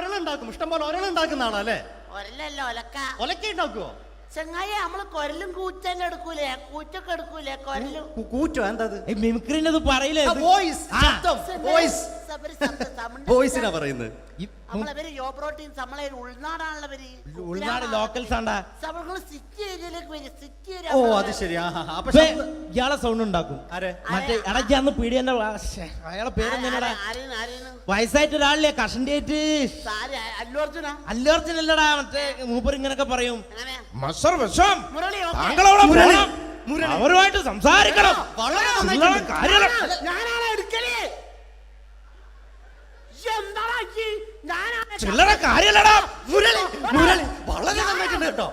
ഒരളുണ്ടാക്കുന്ന ആളല്ലേ? ഒരലല്ലോ ഒലക്ക ഉണ്ടാക്കുവോ? ചെങ്ങായി നമ്മള് കൊരലും കൂറ്റെല്ലാം എടുക്കൂലേ? കൂറ്റൊക്കെ എടുക്കൂലേ? കൊരലും കൂറ്റോ? എന്താ മിമിക്രിന്റെ പറയില്ലേ? വോയിസിനാ പറയുന്നത്. നമ്മളെ യോപ്രോട്ടീൻ നമ്മളെ ഉൾനാടാണല്ലോ. ഉൾനാട് ലോക്കൽസ് ആണ്ടാ. സിറ്റി ഏരിയയിലേക്ക് വരും. City area. ഓ അത് ശരി. ഇയാളെ സൗണ്ട് ഉണ്ടാക്കും. മറ്റേ ഇടയ്ക്കാന്ന് പീഡിയന്റെ അയാളെ പേരെന്താ? വയസ്സായിട്ട് ഒരാളില്ലേ? കഷണ്ടിയായിട്ട്. അല്ലു അർജുൻ അല്ലടാ. മറ്റേ മൂപ്പർ ഇങ്ങനൊക്കെ പറയും. അവരുമായിട്ട് സംസാരിക്കണം. ചില്ലറ കാര്യല്ലടാ. വളരെ നന്നായിട്ടുണ്ട് കേട്ടോ.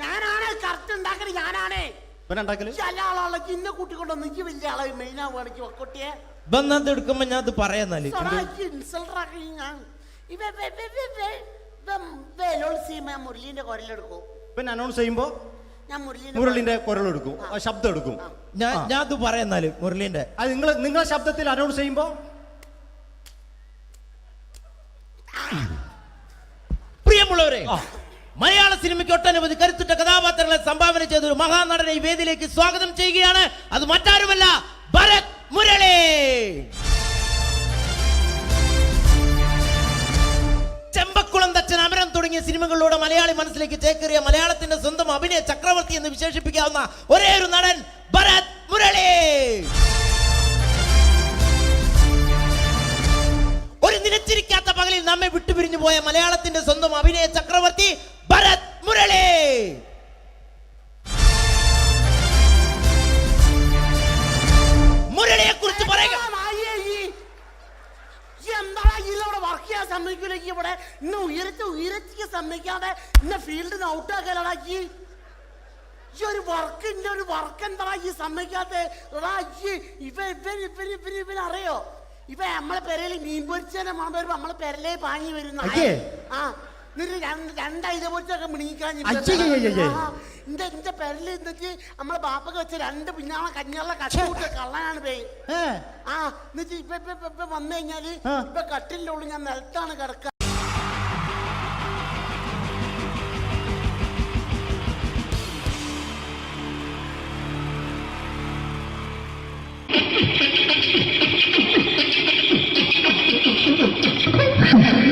ഞാനാണ് കറക്റ്റ് ഉണ്ടാക്കല്. ഞാനാണ് ഇന്ന കൂട്ടിക്കൊണ്ടോ നീ വലിയ ആളെ മെയിൻ ആവുകയാണെങ്കിൽ കുട്ടിയെ ബന്ധം എടുക്കുമ്പോ ഞാൻ അത് പറയാന്നാല് മുരളീന്റെ കുരലെടുക്കും. പിന്നെ അനൗൺസ് ചെയ്യുമ്പോ ഞാൻ മുരളിന്റെ കുരലെടുക്കും, ശബ്ദം എടുക്കും. ഞാൻ അത് പറയാന്നാല് മുരളീന്റെ അത് നിങ്ങളെ ശബ്ദത്തിൽ അനൗൺസ് ചെയ്യുമ്പോ. പ്രിയമുള്ളവരെ, മലയാള സിനിമയ്ക്ക് ഒട്ടനവധി കരുത്തുറ്റ കഥാപാത്രങ്ങളെ സംഭാവന ചെയ്ത ഒരു മഹാനടനെ ഈ വേദിയിലേക്ക് സ്വാഗതം ചെയ്യുകയാണ്. അത് മറ്റാരുമല്ല, ഭരത് മുരളി. ചെമ്പക്കുളം തച്ചൻ, അമരം തുടങ്ങിയ സിനിമകളിലൂടെ മലയാളി മനസ്സിലേക്ക് ചേക്കേറിയ മലയാളത്തിന്റെ സ്വന്തം അഭിനയ ചക്രവർത്തി എന്ന് വിശേഷിപ്പിക്കാവുന്ന ഒരേ ഒരു നടൻ ഭരത് മുരളി. ഒരു നിലച്ചിരിക്കാത്ത പകലിൽ നമ്മെ വിട്ടുപിരിഞ്ഞു പോയ മലയാളത്തിന്റെ സ്വന്തം അഭിനയ ചക്രവർത്തി ഭരത് മുരളി. മുരളിയെ കുറിച്ച് പറയുക. വർക്ക് ചെയ്യാൻ സമ്മതിക്കൂലേക്ക് ഇവിടെ ഇന്ന് ഉയരത്തിക്ക് സമ്മതിക്കാതെ ഇന്ന ഫീൽഡിൽ നിന്ന് ഔട്ടാക്കലാക്കി ഈ ഒരു വർക്ക് എന്താ ഈ സമ്മതിക്കാത്ത ഇവനറിയോ? ഇവ നമ്മളെ പെരയിൽ മീൻ പൊരിച്ചതിനെ മണം വരുമ്പോ നമ്മളെ പെരലേ പാഞ്ഞു വരുന്ന രണ്ടൈത പൊരിച്ചൊക്കെ മിണിക്കാൻ എന്റെ പെരല് എന്നിട്ട് നമ്മളെ ബാപ്പൊക്കെ വെച്ച രണ്ട് പിന്നാളെ കഞ്ഞാളെ കട്ടുകൂട്ടിയ കള്ളനാണ് പേ. എന്നിട്ട് ഇപ്പൊ വന്നു കഴിഞ്ഞാല് ഇപ്പൊ കട്ടിലിന്റെ ഉള്ളിൽ ഞാൻ നിലത്താണ് കിടക്കുക.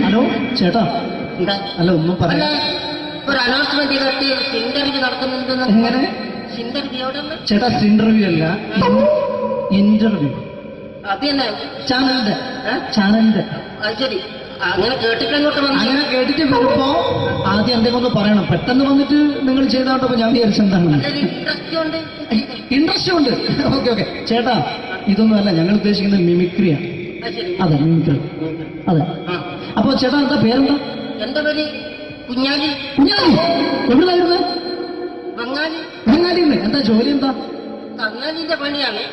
ഹലോ ചേട്ടാ, അല്ല ഒന്നും പറയാ. ഒരു അനൗൺസ്മെന്റ് ഇന്റർവ്യൂ നടത്തുന്നുണ്ട്. എങ്ങനെ ചേട്ടാ? ഇന്റർവ്യൂ അല്ല, ഇന്റർവ്യൂ. അത് തന്നെ ചാനലിന്റെ ചാനലിന്റെ അത് ശരി അങ്ങനെ കേട്ടിട്ട് അങ്ങോട്ട് വന്നു അങ്ങനെ കേട്ടിട്ട് വരുമ്പോ ആദ്യം എന്തെങ്കിലും ഒന്ന് പറയണം. പെട്ടെന്ന് വന്നിട്ട് നിങ്ങൾ ചെയ്താട്ടപ്പോ ഞാൻ വിചാരിച്ചെന്താണ് ഇൻട്രസ്റ്റ് ഉണ്ട്. ഓക്കെ ഓക്കെ ചേട്ടാ, ഇതൊന്നും അല്ല ഞങ്ങൾ ഉദ്ദേശിക്കുന്നത് മിമിക്രിയാണ്. അതെ മിമിക്രി, അതെ. അപ്പൊ ചേട്ടാ എന്താ പേരെന്താ? എന്റെ പേര് കുഞ്ഞാലി. കുഞ്ഞാലി എവിടുന്നായിരുന്നു? ബംഗാളി. ബംഗാളിന്ന്. എന്താ ജോലി എന്താ? കന്നാലിന്റെ പണിയാണ്.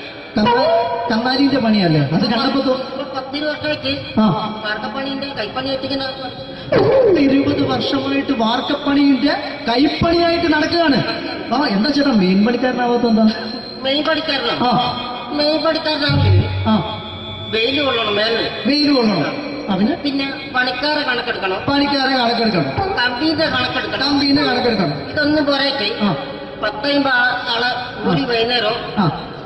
കന്നാലിന്റെ പണിയല്ലേ? അത് കണ്ടപ്പോ 10 വർഷമായിട്ട് വാർക്കപ്പണിന്റെ കൈപ്പണിയായിട്ട് 20 വർഷമായിട്ട് വാർക്കപ്പണിന്റെ കൈപ്പണിയായിട്ട് നടക്കുകയാണ്. ആ എന്താ ചേട്ടാ മെയിൻ പണിക്കാരനാവാത്ത എന്താ? മെയിൻ പണിക്കാരനാ? മെയിൻ പണിക്കാരനാണെങ്കിൽ വെയിൽ കൊള്ളണം, മേലെ വെയിൽ കൊള്ളണം. അതിന് പിന്നെ പണിക്കാരെ കണക്കെടുക്കണം. പണിക്കാരെ കണക്കെടുക്കണം. കമ്പീന്റെ കണക്കെടുക്കണം. കമ്പീന്റെ കണക്കെടുക്കണം. ഇതൊന്നും പോരായിട്ട് 10-50 ആളെ കൂടി വൈകുന്നേരം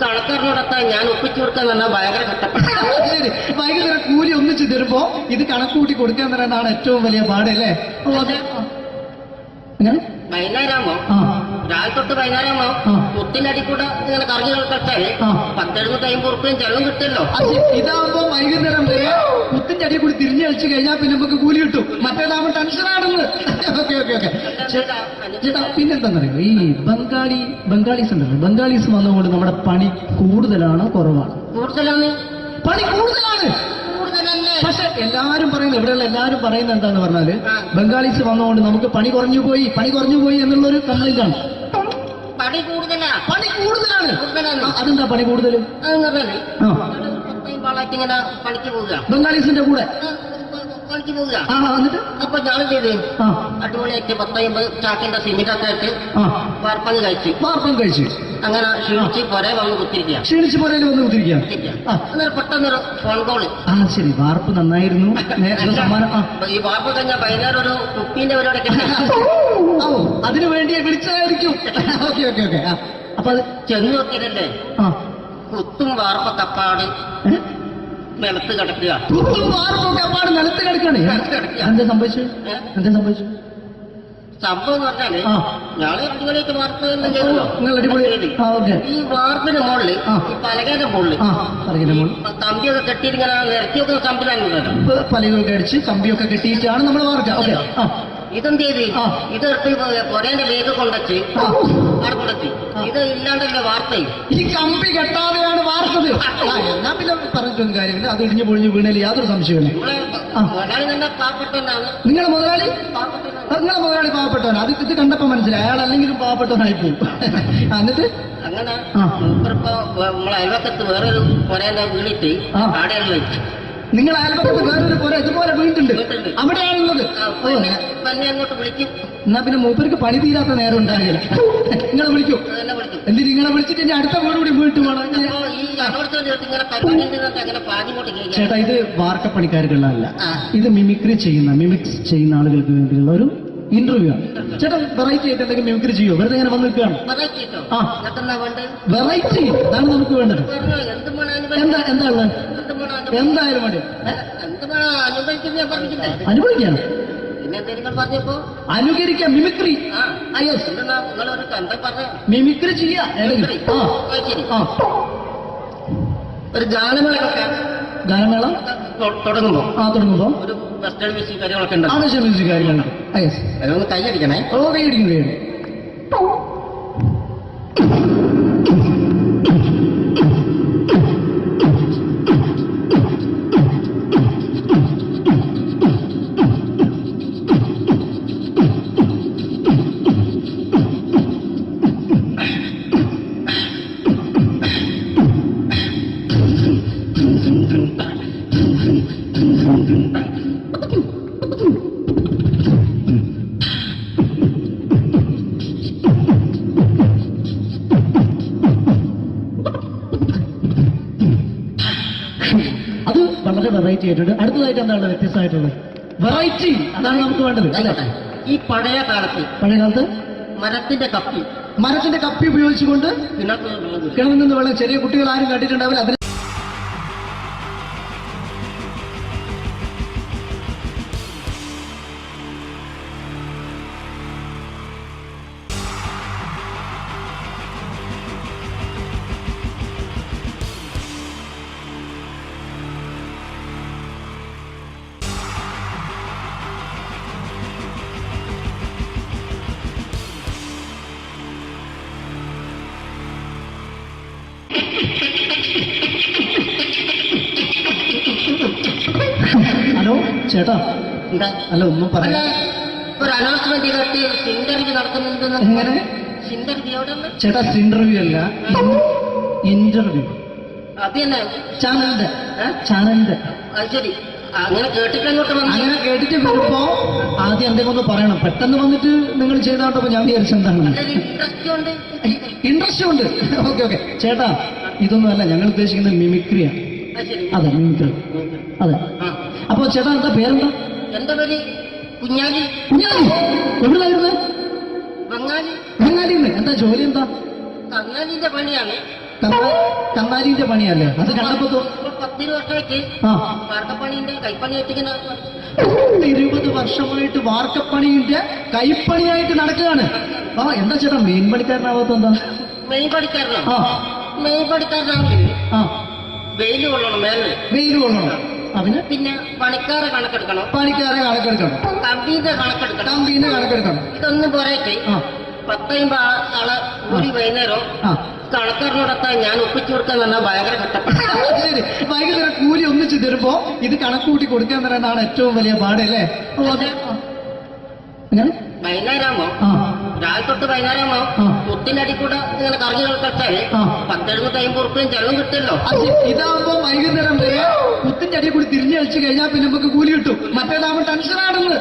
കണക്കാരനോടൊക്കെ ഞാൻ ഒപ്പിച്ചു കൊടുക്കാൻ പറഞ്ഞാൽ ഭയങ്കര കഷ്ടപ്പെട്ടു. ശരി, വൈകുന്നേരം കൂലി ഒന്നിച്ച് തരുമ്പോ ഇത് കണക്ക് കൂട്ടി കൊടുക്കാൻ പറയുന്നതാണ് ഏറ്റവും വലിയ പാട് അല്ലേ? വൈകുന്നേരമാകുമ്പോ രാവിലെ തൊട്ട് വൈകുന്നേരമാകുമ്പോ മുത്തിനടി കൂടെ ഇങ്ങനെ കറങ്ങി കളിച്ചാല് 10-70-50 ഉറുപ്പിയും ചെലവും കിട്ടുമല്ലോ. ഇതാവുമ്പോ വൈകുന്നേരം വരെ മുത്തിന്റെ അടിയിൽ കൂടി തിരിഞ്ഞു കളിച്ചു കഴിഞ്ഞാൽ പിന്നെ നമുക്ക് കൂലി കിട്ടും. മറ്റേതാവുമ്പോ ടെൻഷനാണെന്ന്. ഓക്കെ ഓക്കെ ഓക്കെ ചേട്ടാ, പിന്നെന്താണെന്നറിയോ, ഈ ബംഗാളീസ് ഉണ്ടല്ലോ, ബംഗാളീസ് വന്നുകൊണ്ട് നമ്മുടെ പണി കൂടുതലാണോ കുറവാണ്? കൂടുതലാണ്. പണി കൂടുതലാണ്. പക്ഷെ എല്ലാരും പറയുന്നത്, ഇവിടെയുള്ള എല്ലാരും പറയുന്നത് എന്താന്ന് പറഞ്ഞാല് ബംഗാളീസ് വന്നുകൊണ്ട് നമുക്ക് പണി കുറഞ്ഞു പോയി എന്നുള്ളൊരു കംപ്ലൈന്റ് ആണ്. പണി കൂടുതലാണ്. അതെന്താ പണി കൂടുതൽ? ഇങ്ങനെ പണിക്ക് പോവുക ബംഗാളീസിന്റെ കൂടെ പണിക്ക് പോവുക. എന്നിട്ട് അപ്പൊ ഞാൻ ചെയ്ത് അടിപൊളിയായിട്ട് 10-50 ചാക്കിന്റെ സിമെന്റൊക്കെ ആയിട്ട് വാർപ്പം കഴിച്ചു. അങ്ങനെ ക്ഷീണിച്ച് പുറേ വന്ന് കുത്തിരിക്കുക. അന്നേരം പെട്ടെന്നൊരു ഫോൺ കോള്. ശരി, വാർപ്പ് നന്നായിരുന്നു. ഈ വാർപ്പ് കഴിഞ്ഞാൽ വൈകുന്നേരം ഒരു കുപ്പീന്റെ പരിപാടി അതിനു വേണ്ടി വിളിച്ചതായിരിക്കും. Okay okay okay. അപ്പൊ അത് ചെന്ന് നോക്കിയതല്ലേ കുത്തും വാർപ്പ കപ്പാട് നിലത്ത് കിടക്കുക. നിലത്ത് കിടക്കാണ്. എന്താ സംഭവിച്ചു? സംഭവം എന്ന് പറഞ്ഞാല് ഞങ്ങള് അടിപൊളിയായിട്ട് വാർപ്പ് ചെയ്തല്ലോ. ഈ വാർപ്പിന്റെ മുകളില് ഈ പലകയുടെ മുകളില് കമ്പിയൊക്കെ കെട്ടിയിട്ട് ഇങ്ങനെ നിരത്തി വെക്കുന്ന സംവിധാനം പലകൊക്കെ അടിച്ച് കമ്പിയൊക്കെ കെട്ടിയിട്ടാണ് നമ്മൾ വാർക്കുക. ഇതെന്ത് ചെയ്ത് ഇതെടുത്ത് പൊരേന്റെ വേഗ കൊണ്ടച്ച് അവിടെ കൊണ്ടെത്തി. ഇത് ഇല്ലാണ്ടല്ലേ വാർത്തയും. ഈ കമ്പി കെട്ടാതെയാണ് വാർത്തത്. എന്നാ പിന്നെ പറഞ്ഞിട്ടൊന്നും കാര്യമില്ല. അത് ഇടിഞ്ഞു പൊളിഞ്ഞു വീണേൽ യാതൊരു സംശയമില്ല. മുതലാളി തന്നെ പാവപ്പെട്ടവനാണ്. നിങ്ങളുടെ മുതലാളി പാവപ്പെട്ടവനാണ്. അത് ഇത് കണ്ടപ്പോ മനസ്സിലായി അയാൾ അല്ലെങ്കിലും പാവപ്പെട്ടവനായി പോകും. എന്നിട്ട് അങ്ങനെ ഇപ്പൊ നമ്മളെ അയൽവക്കത്ത് വേറൊരു പൊരേന്റെ വീണിട്ട് ആടെയാണ് വെച്ചു. നിങ്ങൾ അയൽപക്കത്ത് വേറൊരു പോരെ ഇതുപോലെ വീട്ടുണ്ട്, അവിടെയാണുള്ളത്. തന്നെ അങ്ങോട്ട് വിളിക്കും. എന്നാ പിന്നെ മൂപ്പർക്ക് പണി തീരാത്ത നേരം ഉണ്ടാകില്ല. നിങ്ങളെ വിളിക്കും. എന്തിന് നിങ്ങളെ വിളിച്ചിട്ട് ഇനി അടുത്ത വീട് കൂടി വീട്ടു വേണം. ചേട്ടാ, ഇത് വാർക്കപ്പണിക്കാർക്കുള്ളതല്ല. ഇത് മിമിക്സ് ചെയ്യുന്ന ആളുകൾക്ക് വേണ്ടിയുള്ള ഒരു ഇന്റർവ്യൂ ആണ്. ചേട്ടാ, വെറൈറ്റി ആയിട്ട് എന്തെങ്കിലും മിമിക്രി ചെയ്യോ? വെറുതെ ഇങ്ങനെ വന്ന് നിൽക്കുകയാണ്. വെറൈറ്റി അതാണ് നമുക്ക് വേണ്ടത്. എന്താ ഉള്ളത്? എന്തായാലും മതി. അനുഭവിക്കാണ്. അനുകരിക്കാം. മിമിക്രി മിമിക്രി ചെയ്യാ. ഒരു ഗാനമേള തുടങ്ങുമ്പോ ഒരു വെസ്റ്റേൺ മ്യൂസിക് കാര്യങ്ങളൊക്കെ ഉണ്ട്. മ്യൂസിക് കാര്യങ്ങളുണ്ട്. അതൊന്ന് കൈയടിക്കണേ. കൈയടിക്കും. അത് വളരെ വെറൈറ്റി ആയിട്ടുണ്ട്. അടുത്തതായിട്ട് എന്താണ് വ്യത്യസ്തമായിട്ടുള്ളത്? വെറൈറ്റി അതാണ് നമുക്ക് വേണ്ടത്. ഈ പഴയ കാലത്ത് മരത്തിന്റെ കപ്പി ഉപയോഗിച്ചുകൊണ്ട് കിണറിൽ നിന്ന് വെള്ളം, ചെറിയ കുട്ടികൾ ആരും കണ്ടിട്ടുണ്ടാവില്ല. അതിന് ഹലോ ചേട്ടാ, അല്ല ഒന്നും പറയാ. ഒരു അനൗൺസ്മെന്റ് ചെയ്തിട്ട് ഇന്റർവ്യൂ നടത്തുന്നുണ്ടെന്ന്. എങ്ങനെ ചേട്ടാ? ഇന്റർവ്യൂ അല്ല, ഇന്റർവ്യൂ. അത് തന്നെ ചാനലിന്റെ. അത് ശരി. അങ്ങനെ കേട്ടിട്ട് അങ്ങോട്ട് വന്നു. അങ്ങനെ കേട്ടിട്ട് വരുമ്പോ ആദ്യം എന്തെങ്കിലും ഒന്ന് പറയണം. പെട്ടെന്ന് വന്നിട്ട് നിങ്ങൾ ചെയ്താട്ടപ്പോ ഞാൻ വിചാരിച്ചു എന്താണ് ഇൻട്രസ്റ്റ് ഉണ്ട്. ഓക്കെ ചേട്ടാ, ഇതൊന്നും അല്ല ഞങ്ങൾ ഉദ്ദേശിക്കുന്നത് മിമിക്രിയാണ്. അതെ, മിമിക്രി. അതെ. അപ്പൊ ചേട്ടാ എന്താ പേരെന്താ? എന്റെ പേര് കുഞ്ഞാലി. എവിടെയായിരുന്നു? ബംഗാളിന്ന്. എന്താ ജോലി? എന്താ? കങ്ങാലിന്റെ പണിയാണ്. കന്നാലിന്റെ പണിയല്ലേ? അത് കണ്ടപ്പോ 10 വർഷമായിട്ട് വാർക്കപ്പണിന്റെ കൈപ്പണിയായിട്ട് 20 വർഷമായിട്ട് വാർക്കപ്പണിന്റെ കൈപ്പണിയായിട്ട് നടക്കുകയാണ്. എന്താ ചേട്ടാ മെയിൻ പണിക്കാരനാവാത്ത? എന്താ മെയിൻ പണിക്കാരനാണെങ്കിൽ വെയിൽ കൊള്ളണം. വെയിൽ കൊള്ളണം. പിന്നെ പണിക്കാരെ കണക്കെടുക്കണം. കമ്പീന്റെ കണക്കെടുക്കണം. ഇതൊന്നും പോരായിട്ട് 10-50 ആളെ കൂടി വൈകുന്നേരം കണക്കാരനോടൊപ്പം ഞാൻ ഒപ്പിച്ചു കൊടുക്കാൻ പറഞ്ഞാൽ ഭയങ്കര കഷ്ടപ്പെട്ടു. വൈകുന്നേരം കൂലി ഒന്നിച്ച് തരുമ്പോ ഇത് കണക്കൂട്ടി കൊടുക്കാൻ തരാനാണ് ഏറ്റവും വലിയ പാടല്ലേ? വൈകുന്നേരമോ രാവിലെ തൊട്ട് വൈകുന്നേരമോ മുത്തിനടി കൂടെ ഇങ്ങനെ കറങ്ങി കളിച്ചാല് 10-70-50 ഉറുപ്പിയും ചെലവും കിട്ടുമല്ലോ. ഇതാവുമ്പോ വൈകുന്നേരം വരെ മുത്തിന്റെ അടി കൂടി തിരിഞ്ഞു കളിച്ചു കഴിഞ്ഞാൽ പിന്നെ നമുക്ക് കൂലി കിട്ടും. മറ്റേതാവുമ്പോ ടെൻഷനാണെന്ന്.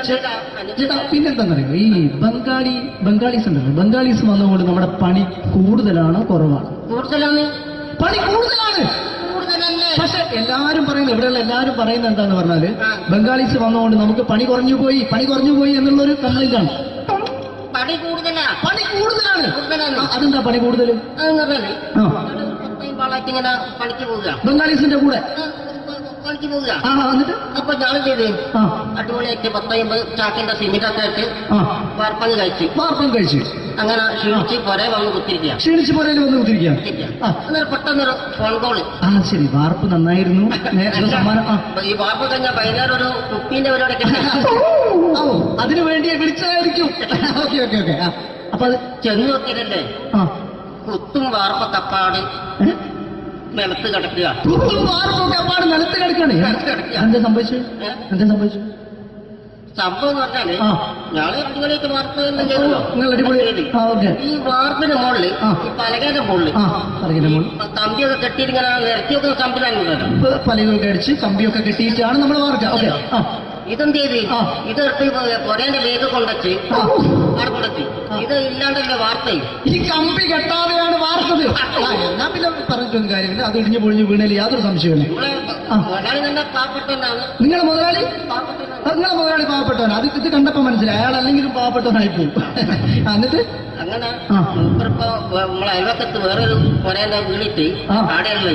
ചേട്ടാ പിന്നെന്താന്നറിയോ, ഈ ബംഗാളീസ് ഉണ്ടല്ലോ, ബംഗാളീസ് വന്നുകൊണ്ട് നമ്മുടെ പണി കൂടുതലാണോ കുറവാണ്? പണി കൂടുതലാണ്. പക്ഷെ എല്ലാരും പറയുന്നത്, ഇവിടെയുള്ള എല്ലാരും പറയുന്നത് എന്താന്ന് പറഞ്ഞാല് ബംഗാളീസ് വന്നുകൊണ്ട് നമുക്ക് പണി കുറഞ്ഞു പോയി എന്നുള്ളൊരു കംപ്ലൈന്റ് ആണ്. പണി കൂടുതലാണ്. അതെന്താ പണി കൂടുതൽ? ഇങ്ങനെ പണിക്ക് പോവുക ബംഗാളീസിന്റെ കൂടെ പണിക്ക് പോവുക. എന്നിട്ട് അപ്പൊ ഞാൻ ചെയ്ത് അടിപൊളിയായിട്ട് 10-50 ചാക്കിന്റെ സിമെന്റൊക്കെ ആയിട്ട് വാർപ്പം കഴിച്ചു. അങ്ങനെ ക്ഷീണിച്ച് പുറേ വന്ന് കുത്തിരിക്കുക. അന്നേരം പെട്ടെന്നൊരു ഫോൺ കോള്. ശരി, വാർപ്പ് നന്നായിരുന്നു. ഈ വാർപ്പ് കഴിഞ്ഞാൽ വൈകുന്നേരം ഒരു കുപ്പീന്റെ പരിപാടി അതിനു വേണ്ടി വിളിച്ചതായിരിക്കും. അപ്പൊ അത് ചെന്ന് നോക്കിയതല്ലേ കുത്തും വാർപ്പ തപ്പാട് നിലത്ത് കിടക്കുക. നിലത്ത് കിടക്കാണ്. എന്താ സംഭവിച്ചു? സംഭവം എന്ന് പറഞ്ഞാല് ഞങ്ങള് അടിപൊളിയായിട്ട് വാർപ്പ് ചെയ്തല്ലോ. ഈ വാർപ്പിന് മുകളില് ഈ പലകയുടെ മുകളില് കമ്പിയൊക്കെ കെട്ടിയിട്ട് ഇങ്ങനെ നിരത്തി വെക്കുന്ന സംവിധാനം പലകൊക്കെ അടിച്ച് കമ്പിയൊക്കെ കെട്ടിയിട്ടാണ് നമ്മൾ വാർക്കുക. ഇതെന്ത് ചെയ്ത് ഇതെടുത്ത് പൊരേന്റെ വേഗം കൊണ്ടുവച്ച് അവിടെ കൊണ്ടെത്തി. ഇത് ഇല്ലാണ്ടല്ലേ വാർത്ത. ഈ കമ്പി കെട്ടാതെയാണ് വാർത്തത്. എന്നാ പിന്നെ പറഞ്ഞിട്ടൊന്നും കാര്യമില്ല. അത് ഇടിഞ്ഞു പൊളിഞ്ഞു വീണേൽ യാതൊരു സംശയമില്ല. മുതലാളി തന്നെ പാവപ്പെട്ടവനാണ്. നിങ്ങളെ മുതലാളി പാവപ്പെട്ടവനാണ്. അത് ഇത് കണ്ടപ്പോ മനസ്സിലായി അയാൾ അല്ലെങ്കിലും പാവപ്പെട്ടവനായി പോകും. എന്നിട്ട് അങ്ങനെ ഇപ്പൊ നമ്മളെ അയൽവക്കത്ത് വേറൊരു പൊരേന്റെ വീണിട്ട് ആടെയുള്ള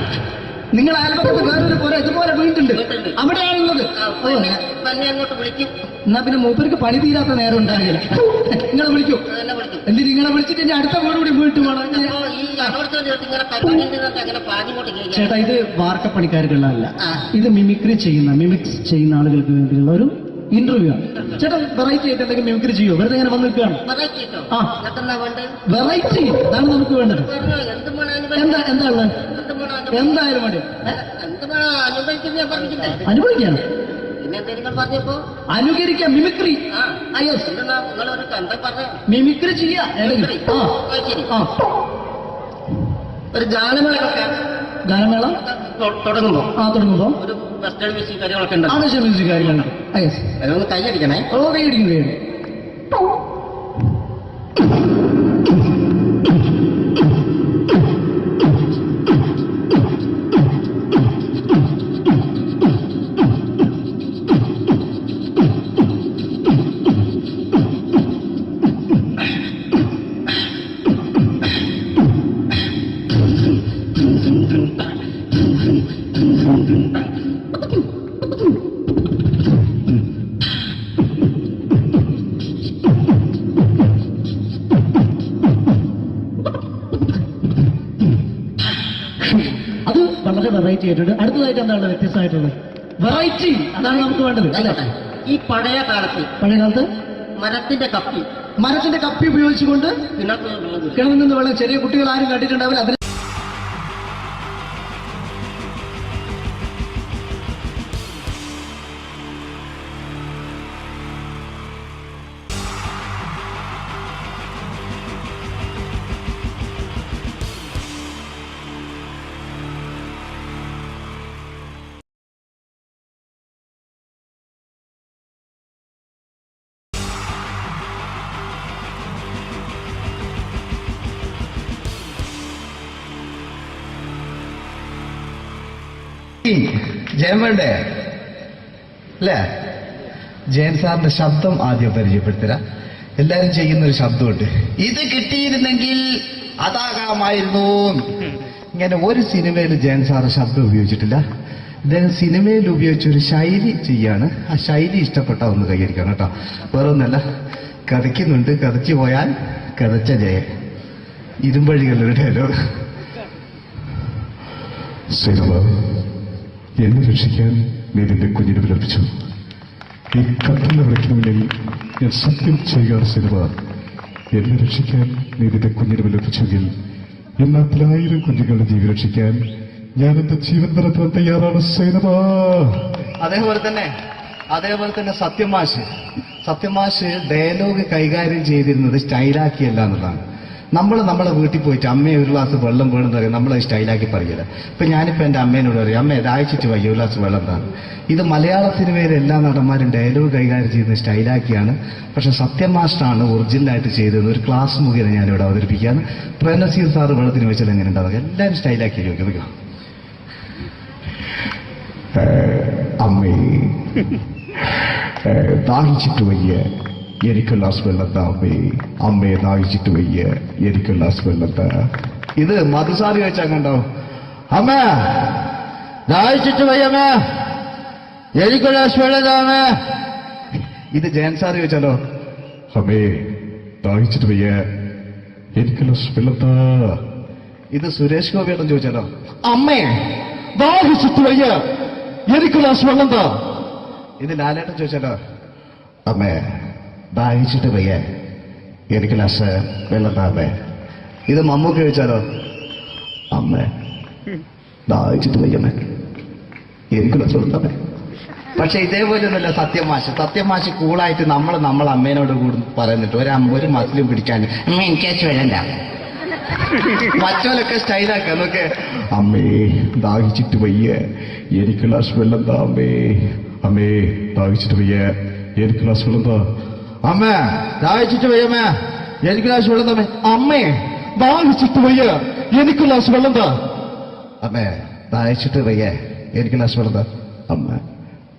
നിങ്ങൾ അയൽപക്കത്ത് വേറൊരു പുര ഇതുപോലെ വീട്ടുണ്ട്, അവിടെയാണുള്ളത്. തന്നെ അങ്ങോട്ട് വിളിക്കും. എന്നാ പിന്നെ മൂപ്പർക്ക് പണി തീരാത്ത നേരം ഉണ്ടാകില്ല. നിങ്ങളെ വിളിക്കും. എന്തിന് നിങ്ങളെ വിളിച്ചിട്ട് ഇനി അടുത്ത വീട് കൂടി വീട്ടു വേണം. ചേട്ടാ, ഇത് വാർക്കപ്പണിക്കാർക്കുള്ളതല്ല. ഇത് മിമിക്സ് ചെയ്യുന്ന ആളുകൾക്ക് വേണ്ടിയുള്ള ഒരു ഇന്റർവ്യൂ ആണ്. ചേട്ടാ വെറൈറ്റി ആയിട്ട് എന്തെങ്കിലും മിമിക്രി ചെയ്യോ? വെറുതെ ഇങ്ങനെ വന്ന് നിൽക്കുകയാണ്. വെറൈറ്റി അതാണ് നമുക്ക് വേണ്ടത്. എന്താ ഉള്ളത്? എന്തായാലും വേണ്ടി അനുഭവിക്കാണ്. അനുകരിക്കാം. മിമിക്രി മിമിക്രി ചെയ്യാ. ഒരു ഗാനമേള തുടങ്ങുമ്പോ ഒരു വെസ്റ്റേൺ മ്യൂസിക് കാര്യങ്ങളൊക്കെ ഉണ്ട്. മ്യൂസിക് കാര്യങ്ങളുണ്ട്. അതൊന്ന് കൈയടിക്കണേ. കൈയടിക്കും. വെറൈറ്റി ആയിട്ടുണ്ട്. അടുത്തതായിട്ട് എന്താണ് വ്യത്യസ്തമായിട്ടുള്ളത്? വെറൈറ്റി അതാണ് നമുക്ക് വേണ്ടത്. ഈ പഴയ കാലത്ത് മരത്തിന്റെ കപ്പി ഉപയോഗിച്ചുകൊണ്ട് കിണറിൽ നിന്ന് വെള്ളം ചെറിയ കുട്ടികൾ ആരും കണ്ടിട്ടുണ്ടാവില്ല. അതിന് കിട്ടി. ജയൻ വേണ്ടേ അല്ലേ? ജയൻ സാറിന്റെ ശബ്ദം ആദ്യം പരിചയപ്പെടുത്തരാ. എല്ലാരും ചെയ്യുന്ന ഒരു ശബ്ദമുണ്ട്, ഇത് കിട്ടിയിരുന്നെങ്കിൽ അതാകാമായിരുന്നു. ഇങ്ങനെ ഒരു സിനിമയിൽ ജയൻ സാറ് ശബ്ദം ഉപയോഗിച്ചിട്ടില്ല. അദ്ദേഹം സിനിമയിൽ ഉപയോഗിച്ച ഒരു ശൈലി ചെയ്യാണ്. ആ ശൈലി ഇഷ്ടപ്പെട്ട ഒന്ന് കൈകരിക്കണം കേട്ടോ. വേറെ ഒന്നല്ല, കഥയ്ക്കുന്നുണ്ട്, കഥച്ചു പോയാൽ കഥച്ച ജയൻ. ഇരുമ്പഴികളുടെ ഡയലോഗ്. സേനബ, എന്നെ രക്ഷിക്കാൻ നീ നിന്റെ കുഞ്ഞിനെ വിലപിച്ചു. ഈ കത്തുന്ന വിളക്കിന് മുന്നിൽ ഞാൻ സത്യം ചെയ്യുകയാണ് സേനബ. എന്നെ രക്ഷിക്കാൻ നീ നിന്റെ കുഞ്ഞിനെ വിലപിച്ചെങ്കിൽ എന്നാൽ 1000 കുഞ്ഞുങ്ങളുടെ ജീവൻ രക്ഷിക്കാൻ ഞാൻ എന്റെ ജീവൻ നടത്താൻ തയ്യാറാണ് സേനബ. അതേപോലെ തന്നെ സത്യമാഷ് ഡയലോഗ് കൈകാര്യം ചെയ്തിരുന്നത് സ്റ്റൈലാക്കിയല്ല എന്നുള്ളതാണ്. നമ്മളെ വീട്ടിൽ പോയിട്ട് അമ്മയെ ഒരു ഗ്ലാസ് വെള്ളം വേണമെന്ന് പറയും, നമ്മളത് സ്റ്റൈലാക്കി പറയില്ല. ഇപ്പൊ ഞാനിപ്പോ എന്റെ അമ്മേനോട് പറയും, അമ്മ ദാഹിച്ചിട്ട് വയ്യ ഒരു ഗ്ലാസ് വെള്ളം എന്താണ്. ഇത് മലയാള സിനിമയിലെ എല്ലാ നടന്മാരും ഡയലോഗ് കൈകാര്യം ചെയ്യുന്നത് സ്റ്റൈലാക്കിയാണ്. പക്ഷെ സത്യം മാസ്റ്ററാണ് ഒറിജിനലായിട്ട് ചെയ്തത്. ഒരു ക്ലാസ് മുഖേന ഞാനിവിടെ അവതരിപ്പിക്കുകയാണ്. പ്രേംനസീർ സാറ് വെള്ളത്തിന് വെച്ചാൽ എങ്ങനെ ഉണ്ടാവുക? എല്ലാവരും സ്റ്റൈലാക്കി ചോദിക്കുക. അമ്മേ, ദാഹിച്ചിട്ട് വയ്യ, എനിക്ക് ഗ്ലാസ് വെള്ളം താ അമ്മേ. അമ്മയെ ദാഹിച്ചിട്ട് വയ്യ, എനിക്ക് ഗ്ലാസ് വെള്ളം താ. ഇത് മധുസാരി വെച്ചാൽ കണ്ടാവും. അമ്മ ദാഹിച്ചിട്ട് വയ്യമ്മ, എനിക്ക് ഗ്ലാസ് വെള്ളം താ അമ്മ. ഇത് ജയൻ സാറി വെച്ചാലോ, അമ്മേ ദാഹിച്ചിട്ട് വയ്യ, എനിക്ക് ഗ്ലാസ് വെള്ളം താ. ഇത് സുരേഷ് ഗോപിയേട്ടൻ ചോദിച്ചാലോ, അമ്മേ ദാഹിച്ചിട്ട് വയ്യ, എനിക്ക് ഗ്ലാസ് വെള്ളം താ. ഇത് ലാലേട്ടൻ ചോദിച്ചാലോ, അമ്മേ ദാഹിച്ചിട്ട് വയ്യ, എനിക്ക് ഗ്ലാസ് വെള്ളം താ അമ്മേ. ഇത് മമ്മൂക്ക് ചോദിച്ചാലോ, അമ്മേ ദാഹിച്ചിട്ട് വയ്യമ്മേ, എനിക്ക് ഗ്ലാസ് വെള്ളം താ അമ്മേ. പക്ഷെ ഇതേപോലെ ഒന്നല്ല സത്യമാഷ് കൂളായിട്ട് നമ്മളെ അമ്മേനോട് കൂടി പറയുന്നിട്ട് ഒരു മസിലും പിടിക്കാൻ അമ്മ എനിക്ക് വേണ്ട. മറ്റോലൊക്കെ സ്റ്റൈലാക്കാം നോക്കെ. അമ്മേ ദാഹിച്ചിട്ട് വയ്യ, എനിക്ക് ഗ്ലാസ് വെള്ളം താ അമ്മേ. അമ്മേ ദാഹിച്ചിട്ട് വയ്യ, എനിക്ക് ഗ്ലാസ് വെള്ളം താ. അമ്മ ദാഹിച്ചിട്ട് വയ്യമ്മ, എനിക്ക് ഗ്ലാസ് വെള്ളം താ. അമ്മേ ദാഹിച്ചിട്ട് വയ്യ, എനിക്ക് ഗ്ലാസ് വെള്ളം താ. അമ്മേ ദാഹിച്ചിട്ട് വയ്യ, എനിക്ക് ഗ്ലാസ് വെള്ളം താ. അമ്മ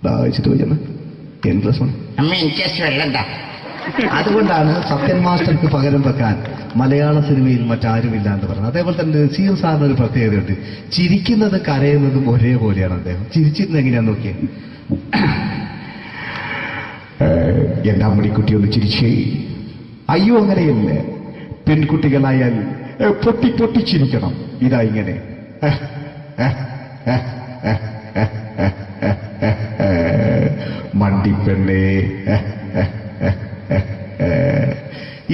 ദാഹിച്ചിട്ട് വയ്യമ്മ, എനിക്ക് ഗ്ലാസ് വെള്ളം. അമ്മ എനിക്ക് വെള്ളം താ. അതുകൊണ്ടാണ് സത്യൻ മാസ്റ്റർക്ക് പകരം വെക്കാൻ മലയാള സിനിമയിൽ മറ്റാരുമില്ല എന്ന് പറഞ്ഞത്. അതേപോലെ തന്നെ നസീർ സാറിന് ഒരു പ്രത്യേകതയുണ്ട്, ചിരിക്കുന്നത് കരയുന്നതും ഒരേപോലെയാണ്. അദ്ദേഹം ചിരിച്ചിരുന്നത് എങ്ങനെയാന്ന് നോക്കിയേ. എന്റെ അമ്മണിക്കുട്ടി ഒന്ന് ചിരിച്ചേ. അയ്യോ അങ്ങനെയല്ല, പെൺകുട്ടികളായാൽ പൊട്ടി പൊട്ടിച്ചിരിക്കണം. ഇതാ ഇങ്ങനെ മണ്ടിപ്പെണ്ണേ.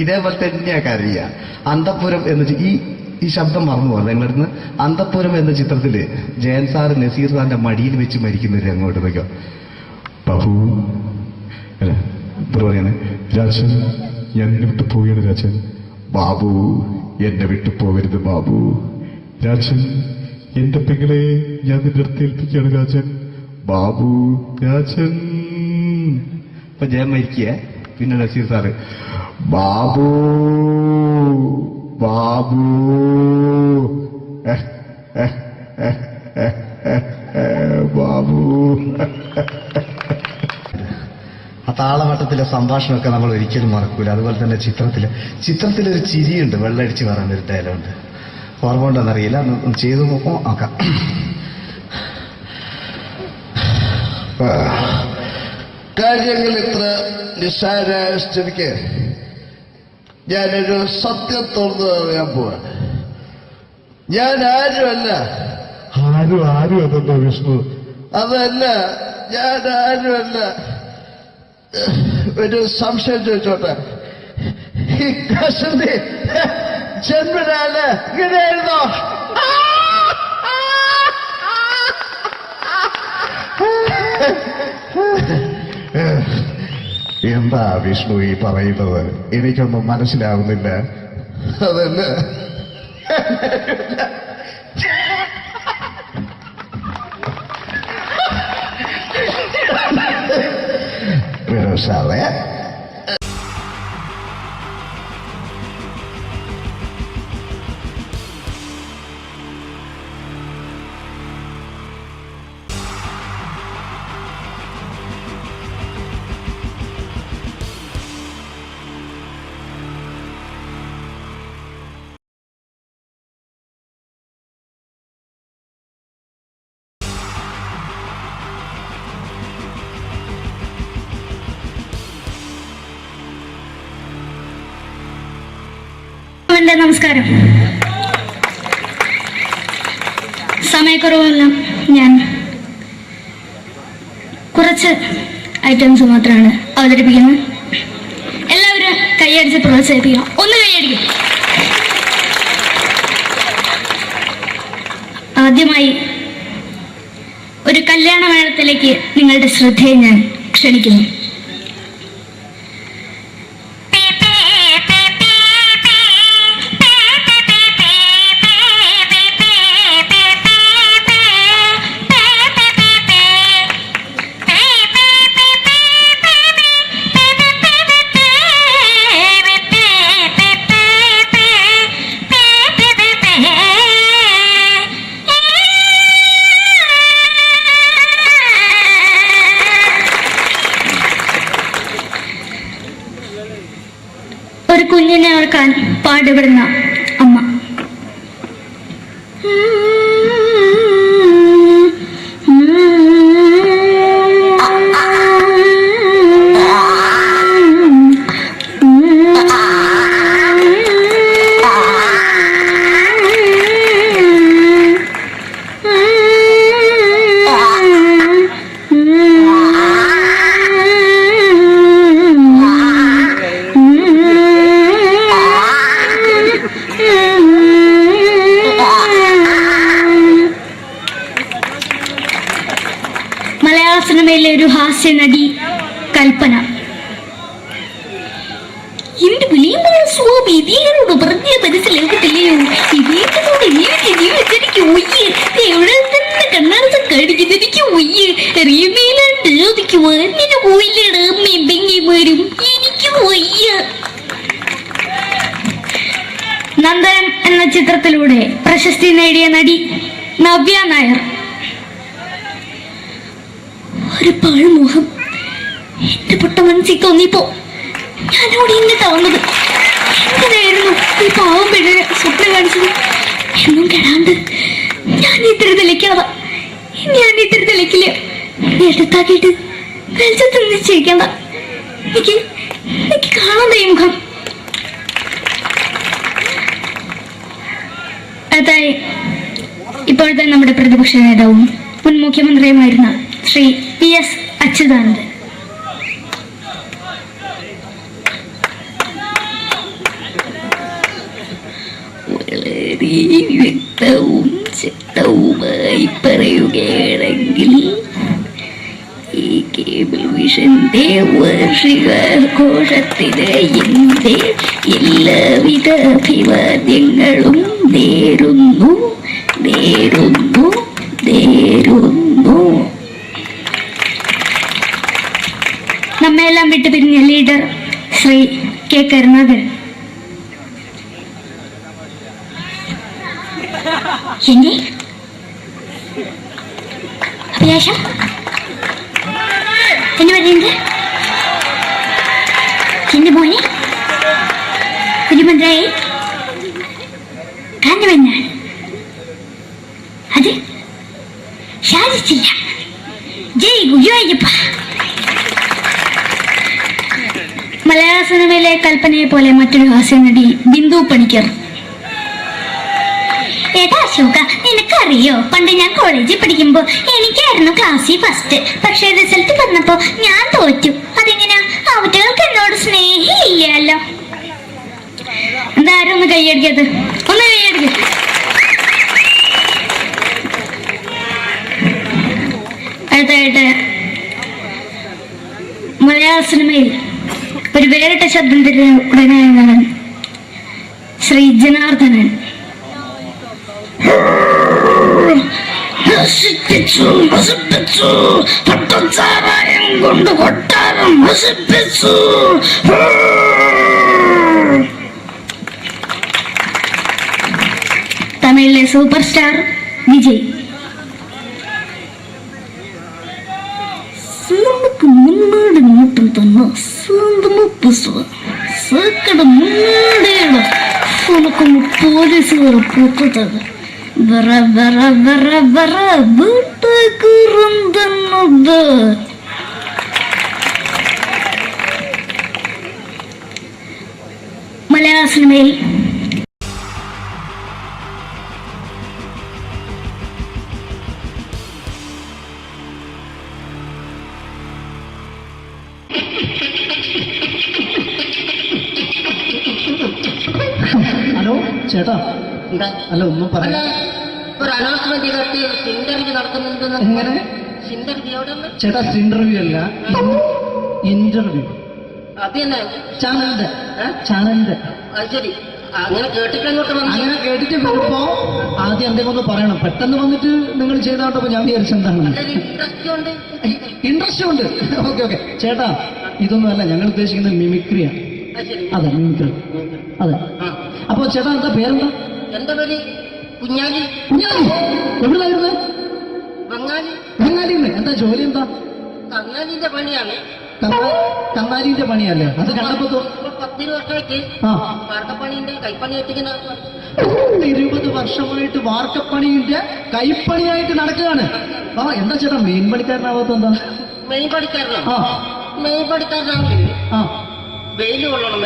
ഇതേപോലെ തന്നെയാ കരയ. അന്തപ്പുരം എന്ന ഈ ശബ്ദം മറന്നു പോകുന്നത് നിങ്ങളിരുന്ന്. അന്തപ്പുരം എന്ന ചിത്രത്തില് ജയൻ സാർ നസീർ സാറിന്റെ മടിയിൽ വെച്ച് മരിക്കുന്നവര് അങ്ങോട്ട് വയ്ക്കോ. ബാബു അല്ല പറയുന്നത്, രാജൻ ഞാൻ എന്നെ വിട്ടു പോവുകയാണ് രാജൻ. ബാബു എന്നെ വിട്ടു പോകരുത് ബാബു. രാജൻ എന്റെ പെങ്ങളെ ഞാൻ നിന്റെ അടുത്ത് ഏൽപ്പിക്കുകയാണ് രാജൻ. ബാബു രാജൻ. ഇപ്പൊ ജയൻ മരിക്കുക. പിന്നെ നസീർ സാറ് ബാബു ബാബു ബാബു. ആ താളവട്ടത്തിലെ സംഭാഷണമൊക്കെ നമ്മൾ ഒരിക്കലും മറക്കൂല. അതുപോലെ തന്നെ ചിത്രത്തിലൊരു ചിരിയുണ്ട്, വെള്ളടിച്ച് പറയുന്നൊരു ഡയലോഗുണ്ട്. ഓർമ്മ ഉണ്ടെന്നറിയില്ല, ചെയ്തു നോക്കാം. കാര്യങ്ങൾ ഇത്ര നിസ്സാരമായ സ്ഥിതിക്ക് ഞാനൊരു സത്യം തുറന്നു പറയാൻ പോവാ. ഞാൻ ആരുമല്ല. ആരും അതല്ലോ വിഷ്ണു. അതല്ല, ഞാൻ ആരുമല്ല. ഒരു സംശയം ചോദിച്ചോട്ടെ, ഈ കസന്തി ജന്മനാണ് ഇങ്ങനെയായിരുന്നോ? എന്താ വിഷ്ണു ഈ പറയുന്നത്? എനിക്കൊന്നും മനസ്സിലാവുന്നില്ല. അതല്ല, സാറേ എൻ്റെ നമസ്കാരം. സമയക്കുറവല്ല, ഞാൻ കുറച്ച് ഐറ്റംസ് മാത്രമാണ് അവതരിപ്പിക്കുന്നത്. എല്ലാവരും കൈയടിച്ച് പ്രോത്സാഹിപ്പിക്കണം. ഒന്ന് കൈയടിക്കും. ആദ്യമായി ഒരു കല്യാണമേളത്തിലേക്ക് നിങ്ങളുടെ ശ്രദ്ധയെ ഞാൻ ക്ഷണിക്കുന്നു. ഒരു കുഞ്ഞിനെ ഓർക്കാൻ പാടുപെടുന്ന അമ്മ. മലയാള സിനിമയിലെ ഒരു ഹാസ്യ നടി കൽപ്പന. എന്റെ വിളിയമ്പല സ്വാമി ഇതിനോട് പറഞ്ഞ മനസ്സിലാക്കത്തില്ലയോ? ഇതിനോട് എനിക്ക് ജീവിച്ചെനിക്ക് ഒയ്യ്, എവിടെ തന്നെ കണ്ണാടത്ത് കാണിക്കുന്നത് എനിക്ക് ഒയ്യ്, അറിയുന്നതിലാണ്ട് ചോദിക്കുവാൻ നിന്നെ പോയില്ലേടാ മെമ്പെങ്കിമാരും, എനിക്ക് ഒയ്യ. നന്ദനം എന്ന ചിത്രത്തിലൂടെ പ്രശസ്തി നേടിയ നടി നവ്യ നായർ. ഒരു പാഴ്മോഹം എന്റെ പൊട്ട മനസ്സിൽ തോന്നിയപ്പോ ഞാനോട് ഇങ്ങോട്ടാ വന്നത്. എങ്ങനെയായിരുന്നു ഈ പാവം പിഴയെ സ്വപ്നം കാണിച്ചത്? എന്നും കെടാണ്ട് ഞാൻ ഇത്തിരി തെളിക്കാതെ എടുത്താക്കിയിട്ട് വെളിച്ചത്ത് നിശ്ചയിക്കണ്ട. എനിക്ക് കാണാൻ ഈ മുഖം. അതായി ഇപ്പോഴത്തെ നമ്മുടെ പ്രതിപക്ഷ നേതാവും മുൻ മുഖ്യമന്ത്രിയുമായിരുന്ന ശ്രീ PS അച്യുതാനന്ദൻ. വളരെ വ്യക്തവും ശക്തവുമായി പറയുകയാണെങ്കിൽ ഈ കേബിൾ വിഷന്റെ വാർഷികാഘോഷത്തിന് എന്റെ എല്ലാവിധ അഭിവാദ്യങ്ങളും നേരുന്നു. നമ്മെല്ലാം വിട്ടുപിരിഞ്ഞ ലീഡർ ശ്രീ കെ കരുണാകരൻ. എന്റെ അഭിലാഷം എന്ന് പറയുന്നത് എന്റെ മോനെ കുരുമന്ത്രായി കാരണവെന്നാണ്. അത് സാധിച്ചില്ല. ജയ് ഗുരുവായൂരപ്പ. മലയാള സിനിമയിലെ കൽപ്പനയെ പോലെ മറ്റൊരു ഹാസ്യ നടി ബിന്ദു പണിക്കർ. ഏട്ടാ അശോക, നിനക്കറിയോ, പണ്ട് ഞാൻ കോളേജിൽ പഠിക്കുമ്പോ എനിക്കായിരുന്നു ക്ലാസ്സിൽ ഫസ്റ്റ്. പക്ഷെ റിസൾട്ട് വന്നപ്പോ ഞാൻ തോറ്റു. അതെങ്ങനെയാ? അവറ്റകൾക്ക് എന്നോട് സ്നേഹമില്ലല്ലോ. എന്താരും ഒന്ന് കൈയടിക്കത്? ഒന്ന് കൈയടിക്ക. അടുത്തായിട്ട് മലയാള സിനിമയിൽ ഒരു വേറിട്ട ശബ്ദം ഉടനെയാണ് ശ്രീ ജനാർദ്ദനൻ. പട്ടച്ചാരായം കൊണ്ട് കൊട്ടാരം നശിപ്പിച്ചു. തമിഴിലെ സൂപ്പർ സ്റ്റാർ വിജയ്. നമുക്ക് മുന്നാടി നോട്ടം തന്ന സ്വന്തം സക്കട മുന്നാടിയാണ് ഉനക്കൊന്ന് പോലീസുകാരെ പൂത്തത്. മലയാള സിനിമയിൽ ഹലോ ചേട്ടാ അല്ല ഒന്നും പറയാ ഒരു അനൗൺസ്മെന്റ് ചെയ്തിട്ട് ഇന്റർവ്യൂ നടത്തുന്നുണ്ടെന്ന്. എങ്ങനെ ഇന്റർവ്യൂ എവിടെ? ചേട്ടാ ഇന്റർവ്യൂ അല്ല, ഇന്റർവ്യൂ. അത് തന്നെ ചാനലിന്റെ. അത് ശരി, അങ്ങനെ കേട്ടിട്ട് അങ്ങോട്ട് വന്നു. അങ്ങനെ കേട്ടിട്ട് വരുമ്പോ ആദ്യം എന്തെങ്കിലും ഒന്ന് പറയണം. പെട്ടെന്ന് വന്നിട്ട് നിങ്ങൾ ചെയ്താണ്ടപ്പോ ഞാൻ വിചാരിച്ചെന്താണ് ഇൻട്രസ്റ്റ് ഉണ്ട്. ഓക്കെ ഓക്കെ ചേട്ടാ, ഇതൊന്നും അല്ല ഞങ്ങൾ ഉദ്ദേശിക്കുന്നത് മിമിക്രിയാണ്. അതെ മിമിക്രി. അതെ. അപ്പൊ ചേട്ടാ എന്താ പേരെന്താ? എന്റെ പേര് കുഞ്ഞാലി. കുഞ്ഞാലി എവിടുന്നായിരുന്നു? ബംഗാളി. ബംഗാളിന്ന്. എന്താ ജോലി എന്താ? കങ്ങാലിന്റെ പണിയാണ്. കന്നാലിന്റെ പണിയല്ലേ? അത് കണ്ടപ്പോ 10 വർഷമായിട്ട് വാർക്കപ്പണിന്റെ കൈപ്പണിയായിട്ട് 20 വർഷമായിട്ട് വാർക്കപ്പണിന്റെ കൈപ്പണിയായിട്ട് നടക്കുകയാണ്. ആ എന്താ ചേട്ടാ മെയിൻ പണിക്കാരനാവാത്ത എന്താ? മെയിൻ പണിക്കാരനാണ്. മെയിൻ പണിക്കാരനാണെങ്കിൽ വെയിൽ കൊള്ളണം.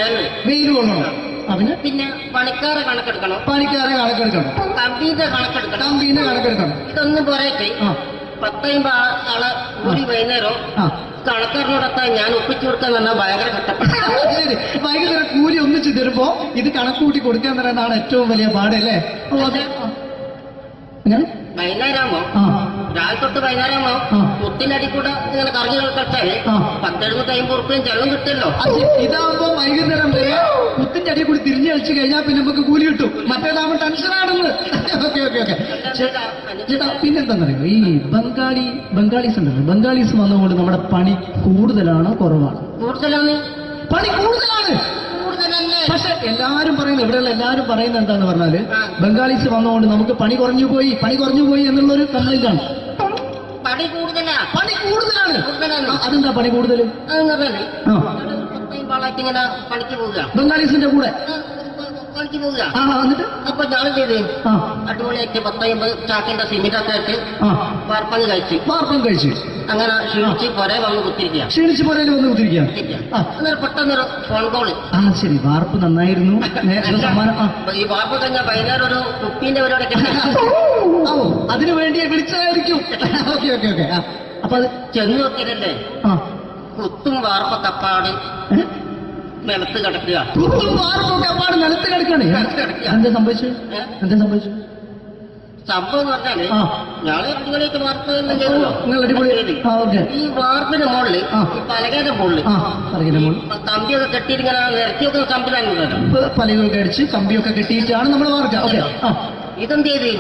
വെയിൽ കൊള്ളണം. അതിന് പിന്നെ പണിക്കാരെ കണക്കെടുക്കണം. കമ്പീന്റെ കണക്കെടുക്കണം. ഇതൊന്നും പറയട്ടെ 10-50 ആളെ കൂടി വൈകുന്നേരം കണക്കാരനോടൊക്കെ ഞാൻ ഒപ്പിച്ചു കൊടുക്കാൻ പറഞ്ഞാൽ ഭയങ്കര കഷ്ടപ്പെട്ടു. വൈകുന്നേരം കൂലി ഒന്നിച്ച് തരുമ്പോ ഇത് കണക്കൂട്ടി കൊടുക്കാൻ തരാനാണ് ഏറ്റവും വലിയ പാടല്ലേ? വൈകുന്നേരമാകുമ്പോ രാവിലെ തൊട്ട് വൈകുന്നേരമാകുമ്പോ മുത്തിനടി കൂടെ ഇങ്ങനെ കറങ്ങി കളിച്ചാല് 10-70-50 ഉറുപ്പിയും ചെലവും കിട്ടുമല്ലോ. ഇതാവുമ്പോ വൈകുന്നേരം വരെ മുത്തിന്റെ അടി കൂടി തിരിഞ്ഞു കളിച്ചു കഴിഞ്ഞാൽ പിന്നെ നമുക്ക് കൂലി കിട്ടും. മറ്റേതാവുമ്പോ ടെൻഷനാണെന്ന്. ഓക്കെ ഓക്കെ ഓക്കെ ചേട്ടാ, പിന്നെന്താണെന്നറിയോ, ഈ ബംഗാളീസ് ഉണ്ടല്ലോ, ബംഗാളീസ് വന്നതുകൊണ്ട് നമ്മുടെ പണി കൂടുതലാണോ കുറവാണ്? കൂടുതലാണ്. പണി കൂടുതലാണ്. പക്ഷെ എല്ലാരും പറയുന്നത്, ഇവിടെയുള്ള എല്ലാരും പറയുന്നത് എന്താന്ന് പറഞ്ഞാല് ബംഗാളീസ് വന്നതുകൊണ്ട് നമുക്ക് പണി കുറഞ്ഞു പോയി എന്നുള്ളൊരു കംപ്ലൈന്റ് ആണ്. പണി കൂടുതലാണ്. അതെന്താ പണി കൂടുതൽ? ഇങ്ങനെ പണിക്ക് പോവുക ബംഗാളീസിന്റെ കൂടെ പണിക്ക് പോവുക. എന്നിട്ട് അപ്പൊ ഞാൻ ചെയ്ത് അടിപൊളിയായിട്ട് 10-50 ചാക്കിന്റെ സിമെന്റ് ഒക്കെ ആയിട്ട് വാർപ്പം കഴിച്ച് അങ്ങനെ ക്ഷീണിച്ച് പുറേ വന്ന് കുത്തിരിക്കുക. അന്നേരം പെട്ടെന്നൊരു ഫോൺ കോള്. ശരി, വാർപ്പ് നന്നായിരുന്നു. ഈ വാർപ്പ് കഴിഞ്ഞാൽ വൈകുന്നേരം ഒരു കുപ്പീന്റെ പരിപാടി അതിനു വേണ്ടി വിളിച്ചതായിരിക്കും. Okay okay okay. അപ്പൊ അത് ചെന്ന് നോക്കിയതല്ലേ, കുത്തും വാർപ്പ കപ്പാട് നിലത്ത് കിടക്കുക. നിലത്ത് കിടക്കാണ്. എന്താ സംഭവിച്ചു? സംഭവം എന്ന് പറഞ്ഞാല് ഞങ്ങള് അടിപൊളിയായിട്ട് വാർപ്പ് ഈ വാർപ്പിന്റെ മുകളില് പലകയുടെ മുകളില് കമ്പിയൊക്കെ കെട്ടിയിട്ട് ഇങ്ങനെ നിരത്തിയൊക്കെ കമ്പിലാണ് പലകൊക്കെ അടിച്ച് കമ്പിയൊക്കെ കെട്ടിയിട്ടാണ് നമ്മൾ വാർക്കുക. ഇതെന്ത് ചെയ്ത്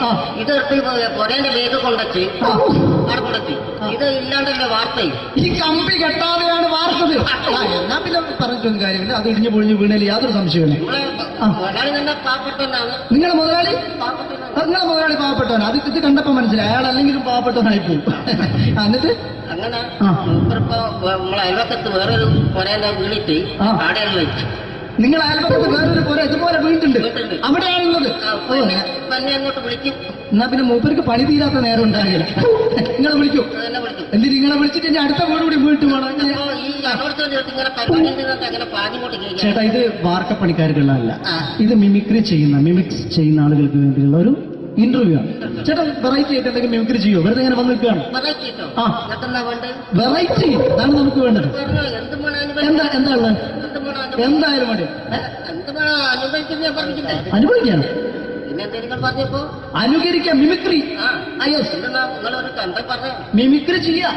ഇതെടുത്ത് പൊരേന്റെ വേഗം കൊണ്ടച്ച് അവിടെ കൊണ്ടച്ച് ഇത് ഇല്ലാണ്ടല്ലേ വാർത്തയും. ഈ കമ്പി കെട്ടാതെയാണ് വാർത്തത്. എന്നാ പിന്നെ പറഞ്ഞിട്ടൊന്നും കാര്യമില്ല. അത് ഇടിഞ്ഞു പൊളിഞ്ഞു വീണേൽ യാതൊരു സംശയമില്ല. മുതലാളി തന്നെ പാവപ്പെട്ടവനാണ്. നിങ്ങളെ മുതലാളി പാവപ്പെട്ടവനാണ്. അത് ഇത് കണ്ടപ്പോ മനസ്സിലായി അയാൾ അല്ലെങ്കിലും പാവപ്പെട്ടവനായി പോകും. എന്നിട്ട് അങ്ങനെ ഇപ്പൊ നമ്മളെ അയൽവക്കത്ത് വേറൊരു പൊരേന്റെ വീണിട്ട് ആടെയാണ് വെച്ചു. നിങ്ങൾ അയൽപക്കത്ത് വേറൊരു പുര ഇതുപോലെ വീട്ടുണ്ട്, അവിടെയാണുള്ളത്. അങ്ങോട്ട് വിളിക്കും. എന്നാ പിന്നെ മൂപ്പർക്ക് പണി തീരാത്ത നേരം ഉണ്ടാകില്ല. നിങ്ങളെ വിളിക്കും. എന്നിട്ട് നിങ്ങളെ വിളിച്ചിട്ട് ഇനി അടുത്ത വീട് കൂടി വീട്ടു പോകണം. ചേട്ടാ, ഇത് വാർക്കപ്പണിക്കാർക്കുള്ളതല്ല. ഇത് മിമിക്സ് ചെയ്യുന്ന ആളുകൾക്ക് വേണ്ടിയുള്ള ഒരു ഇന്റർവ്യൂ ആണ്. ചേട്ടാ, വെറൈറ്റി ആയിട്ട് എന്തെങ്കിലും മിമിക്രി ചെയ്യോ? വെറുതെ ഇങ്ങനെ വന്ന് നിൽക്കുകയാണ്. വെറൈറ്റി അതാണ് നമുക്ക് വേണ്ടത്. എന്താ ഉള്ളത്? എന്തായാലും മതി. അനുഭവിക്കാണ്. അനുകരിക്കാം. മിമിക്രി. മിമിക്രി ചെയ്യാ.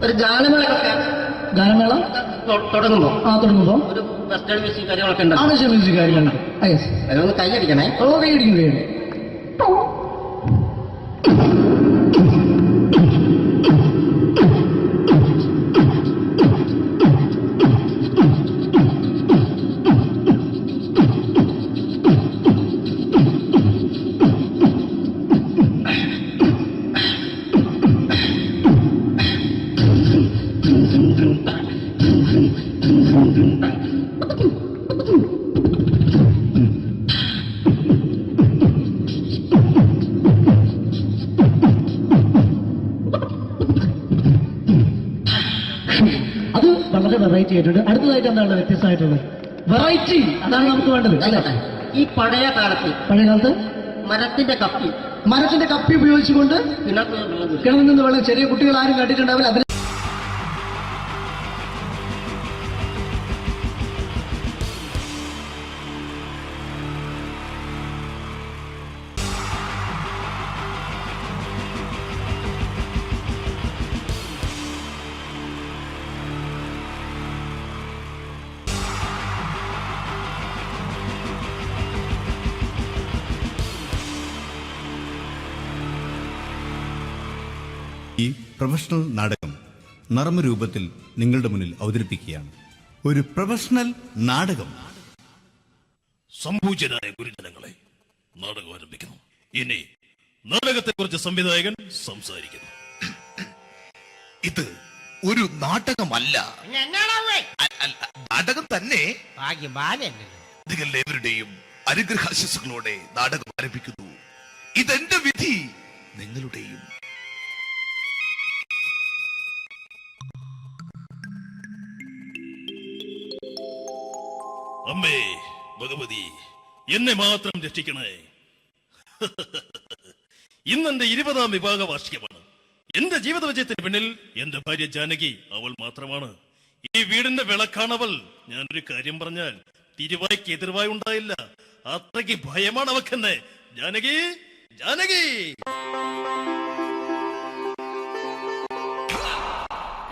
ഒരു ഗാനമേള തുടങ്ങുമ്പോ ഒരു വെസ്റ്റേൺ മ്യൂസിക് കാര്യങ്ങളൊക്കെ ഉണ്ട്. മ്യൂസിക് കാര്യങ്ങളുണ്ട്. അതൊന്ന് കൈയടിക്കണേ. കൈയടിക്കും. വെറൈറ്റി ആയിട്ടുണ്ട്. അടുത്തതായിട്ട് എന്താണ് വ്യത്യസ്തമായിട്ടുള്ളത്? വെറൈറ്റി. അതാണ് നമുക്ക് വേണ്ടത് അല്ലേ? ഈ പഴയ കാലത്ത് മരത്തിന്റെ കപ്പി ഉപയോഗിച്ചുകൊണ്ട് കിണറിൽ നിന്ന് വെള്ളം ചെറിയ കുട്ടികൾ ആരും കണ്ടിട്ടുണ്ടാവില്ല. അതിന് പ്രൊഫഷണൽ നാടകം നർമ്മരൂപത്തിൽ നിങ്ങളുടെ മുന്നിൽ അവതരിപ്പിക്കുകയാണ്. ഒരു പ്രൊഫഷണൽ നാടകം. സംപൂജ്യനായ ഗുരുജനങ്ങളെ, നാടകം ആരംഭിക്കുന്നു. ഇനി നാടകത്തെക്കുറിച്ച് സംവിധായകൻ സംസാരിക്കുന്നു. ഇത് ഒരു നാടകമല്ല, നാടകം തന്നെ. നിങ്ങളെവരുടെയും അനുഗ്രഹാശിസുകളോടെ നാടകം ആരംഭിക്കുന്നു. ഇതെന്റെ വിധി, നിങ്ങളുടെയും. അമ്മേ ഭഗവതി, എന്നെ മാത്രം രക്ഷിക്കണേ. ഇന്നെന്റെ 20ാം വിവാഹ വാർഷികമാണ്. എന്റെ ജീവിത വിജയത്തിന് പിന്നിൽ എന്റെ ഭാര്യ ജാനകി, അവൾ മാത്രമാണ്. ഈ വീടിന്റെ വിളക്കാണവൾ. ഞാനൊരു കാര്യം പറഞ്ഞാൽ തിരുവായ്ക്ക് എതിർവായി ഉണ്ടായില്ല. അത്രയ്ക്ക് ഭയമാണ് അവക്കെന്നെ. ജാനകി, ജാനകി.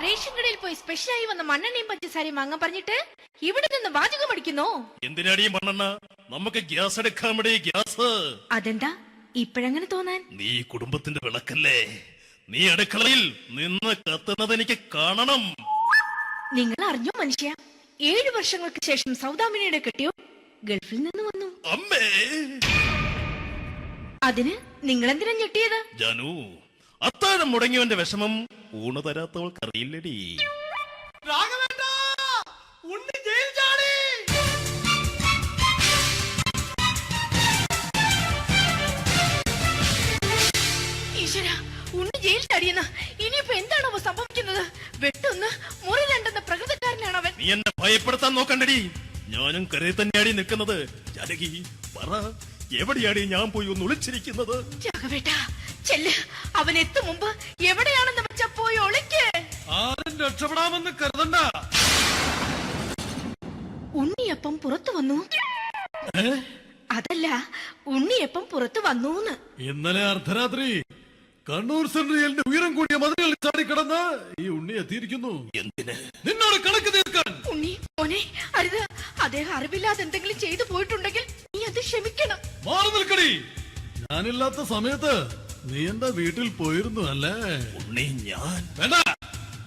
റേഷൻ കടയിൽ പോയി സ്പെഷ്യലായി വന്ന മണ്ണെണ്ണയും പഞ്ചസാരയും വാങ്ങാൻ പറഞ്ഞിട്ട് ഇവിടെ നിന്ന് വാചകം അടിക്കുന്നോ? എന്തിനാടി മണ്ണെണ്ണ? നമുക്ക് ഗ്യാസ് എടുക്കാൻ വേണ്ടി ഗ്യാസ്. അതെന്താ ഇപ്പഴങ്ങനെ തോന്നാൻ? നീ കുടുംബത്തിന്റെ വിളക്കല്ലേ. നീ അടുക്കളയിൽ നിന്ന് കത്തുന്നത് എനിക്ക് കാണണം. നിങ്ങൾ അറിഞ്ഞോ മനുഷ്യ, 7 വർഷങ്ങൾക്ക് ശേഷം സൗദാമിനിയുടെ കെട്ടിയോ ഗൾഫിൽ നിന്ന് വന്നു. അമ്മേ, അതിന് നിങ്ങൾ എന്തിനാ ഞെട്ടിയത്? ജാനു, അത്താഴം മുടങ്ങിയവന്റെ വിഷമം ഊണ് തരാത്തവൾക്ക് അറിയില്ലടി. ഈശ്വര, ഉണ്ണി ജയിൽ ചാടിയെന്ന്. ഇനിയിപ്പോ എന്താണോ സംഭവിക്കുന്നത്? വെട്ടൊന്ന് മുറി രണ്ടെന്ന പ്രകൃതക്കാരനാണ് അവൻ. നീ എന്നെ ഭയപ്പെടുത്താൻ നോക്കണ്ടടി. ഞാനും കരയിൽ തന്നെയാടി നിൽക്കുന്നത്. ജാനകി, പറ, എവിടെയാടി ഞാൻ പോയി ഒന്ന് ഒളിച്ചിരിക്കുന്നത്? രാഘവേട്ടാ, ചെല്ല്. അവൻ എത്തും മുമ്പ് എവിടെയാണെന്ന് വെച്ചാ പോയി ഒളിക്ക്. ആരും രക്ഷപ്പെടാമെന്ന് കരുതണ്ട. ഉണ്ണിയപ്പം പുറത്തു വന്നു. അതല്ല, ഉണ്ണിയപ്പം പുറത്തു വന്നൂന്ന്. ഇന്നലെ അർദ്ധരാത്രി കണ്ണൂർ സെൻട്രലിന്റെ ഉയരം കൂടിയ മതിലുകളിൽ ചാടിക്കിടന്ന് ഈ ഉണ്ണി എത്തിയിരിക്കുന്നു. എന്തിന്? നിന്നോട് കണക്ക് തീർക്കാൻ. ഉണ്ണി മോനെ, അരുത്. അദ്ദേഹം അറിവില്ലാതെ എന്തെങ്കിലും ചെയ്തു പോയിട്ടുണ്ടെങ്കിൽ നീ അത് ക്ഷമിക്കണം. മാറി നിൽക്കടി. ഞാനില്ലാത്ത സമയത്ത് നീ എന്താ വീട്ടിൽ പോയിരുന്നു അല്ലേ? ഉണ്ണി, ഞാൻ വേണ്ട.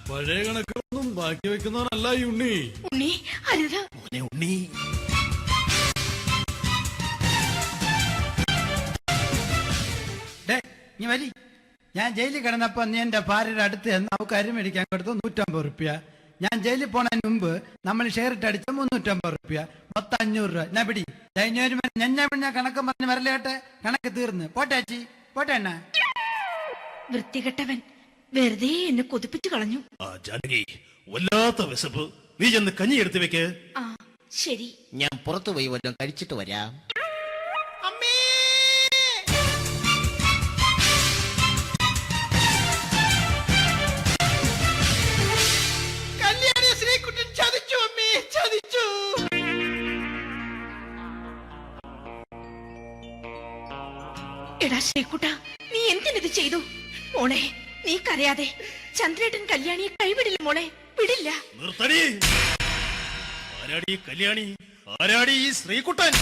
പഴയ കണക്കൊന്നും ബാക്കി വെക്കുന്നവനല്ല ഈ ഉണ്ണി. ഉണ്ണി, അരുത്. മോനെ ഉണ്ണി. നീ വലി. ഞാൻ ജയിലിൽ കിടന്നപ്പോ നീ എന്റെ ഭാര്യയുടെ അടുത്ത് നമുക്ക് അരി മേടിക്കാൻ കൊടുത്തു 150 റുപ്യ. ഞാൻ ജയിലിൽ പോണതിന് മുമ്പ് നമ്മൾ ഷെയർ ഇട്ട് അടിച്ച 350 റുപ്യ, മൊത്തം 500 രൂപ. ഞാൻ പിടി ഞാൻ കണക്ക് പറഞ്ഞ് വരലേട്ടെ. കണക്ക് തീർന്ന് പോട്ടെ അച്ചി, പോട്ടെ അണ്ണ. വൃത്തികെട്ടവൻ വെറുതെ എന്നെ കൊതിപ്പിച്ചു കളഞ്ഞു. ജാനകി, വല്ലാത്ത വിശപ്പ്. നീ ചെന്ന് കഞ്ഞി എടുത്തു വെക്ക്. ആ ശരി. ഞാൻ പുറത്തു പോയി വല്ലതും കഴിച്ചിട്ട് വരാം. എടാ ശ്രീകുട്ടാ, നീ എന്തിനിത് ചെയ്തു? മോളെ, നീ കരയാതെ. ചന്ദ്രേട്ടൻ കല്യാണിയെ കൈവിടില്ല മോളെ, വിടില്ല. നിർത്തടി. ആരാടി കല്യാണി? ആരാടി ഈ ശ്രീകുട്ടൻ?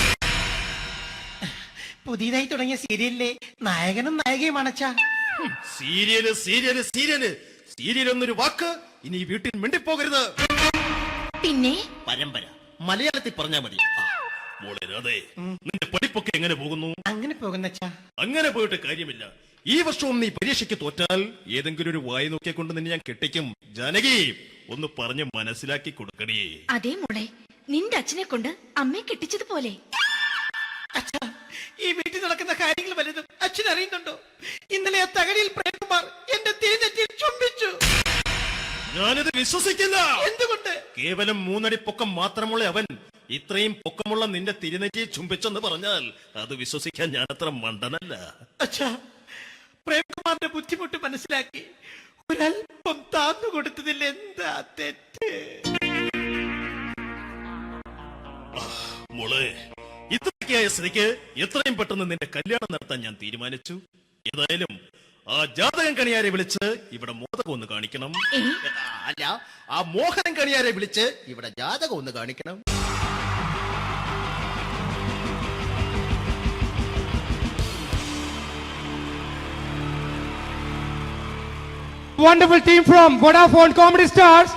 പുതിയതായി തുടങ്ങിയ സീരിയലിലെ നായകനും നായികയും അണച്ചാ. സീരിയല് സീരിയല് സീരിയല് സീരിയൽ എന്നൊരു വാക്ക് ഇനി ഈ വീട്ടിൽ മിണ്ടിപ്പോകരുത്. പിന്നെ പരമ്പര മലയാളത്തിൽ പറഞ്ഞാ മതി. മോളെ രാധേ, നിന്റെ പഠിപ്പൊക്കെ എങ്ങനെ പോകുന്നു? അങ്ങനെ പോകുന്നച്ചാ. അങ്ങനെ പോയിട്ട് കാര്യമില്ല. ഈ വർഷവും നീ പരീക്ഷയ്ക്ക് തോറ്റാൽ ഏതെങ്കിലും ഒരു വായി നോക്കിയെ കൊണ്ട് നിന്നെ ഞാൻ കെട്ടിക്കും. ജാനകി, ഒന്ന് പറഞ്ഞ് മനസ്സിലാക്കി കൊടുക്കണേ. അതേ മോളെ, നിന്റെ അച്ഛനെ കൊണ്ട് അമ്മയെ കെട്ടിച്ചതുപോലെ. ഈ വീട്ടിൽ നടക്കുന്ന കാര്യങ്ങൾ വലുതും അച്ഛൻ അറിയുന്നുണ്ടോ? ഇന്നലെ ആ തകഴിയിൽ പ്രേംകുമാർ എന്റെ തിരിഞ്ഞെറ്റിൽ ചുംബിച്ചു. ഞാനിത് വിശ്വസിക്കില്ല. എന്തുകൊണ്ട്? കേവലം 3 അടി പൊക്കം മാത്രമുള്ള അവൻ ഇത്രയും പൊക്കമുള്ള നിന്റെ തിരുനെറ്റിയെ ചുംബിച്ചെന്ന് പറഞ്ഞാൽ അത് വിശ്വസിക്കാൻ ഞാൻ അത്ര മണ്ടനല്ല. അച്ഛാ, പ്രേംകുമാറിന്റെ ബുദ്ധിമുട്ട് മനസ്സിലാക്കി ഒരല്പം താന്നു കൊടുത്തതിൽ എന്താ തെറ്റ്? മോളെ, ഇത്രയ്ക്കായ സ്ഥിതിക്ക് എത്രയും പെട്ടെന്ന് നിന്റെ കല്യാണം നടത്താൻ ഞാൻ തീരുമാനിച്ചു. ഏതായാലും ആ ജാതകം കണിയാരെ വിളിച്ച് ഇവിടെ മോദകം ഒന്ന് കാണിക്കണം. അല്ല, ആ മോഹനം കണിയാരെ വിളിച്ച് ഇവിടെ ജാതകം ഒന്ന് കാണിക്കണം. wonderful team from Vodafone Comedy Stars,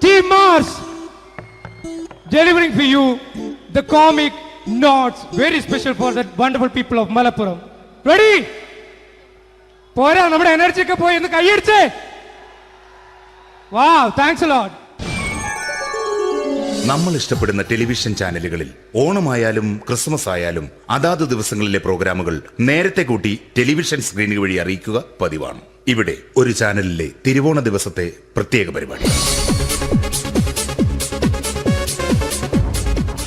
Team Mars, delivering for you the comic notes, very special for the wonderful people of Malappuram. Ready? പോരാ, നമ്മുടെ എനർജി ഒക്കെ പോയി ഒന്ന് കൈയടിച്ചേ. Wow, thanks a lot. നമ്മൾ ഇഷ്ടപ്പെടുന്ന ടെലിവിഷൻ ചാനലുകളിൽ ഓണമായാലും ക്രിസ്മസ് ആയാലും അതാത് ദിവസങ്ങളിലെ പ്രോഗ്രാമുകൾ നേരത്തെ കൂട്ടി ടെലിവിഷൻ സ്ക്രീനുകൾ വഴി അറിയിക്കുക പതിവാണ്. ഇവിടെ ഒരു ചാനലിലെ തിരുവോണ ദിവസത്തെ പ്രത്യേക പരിപാടി.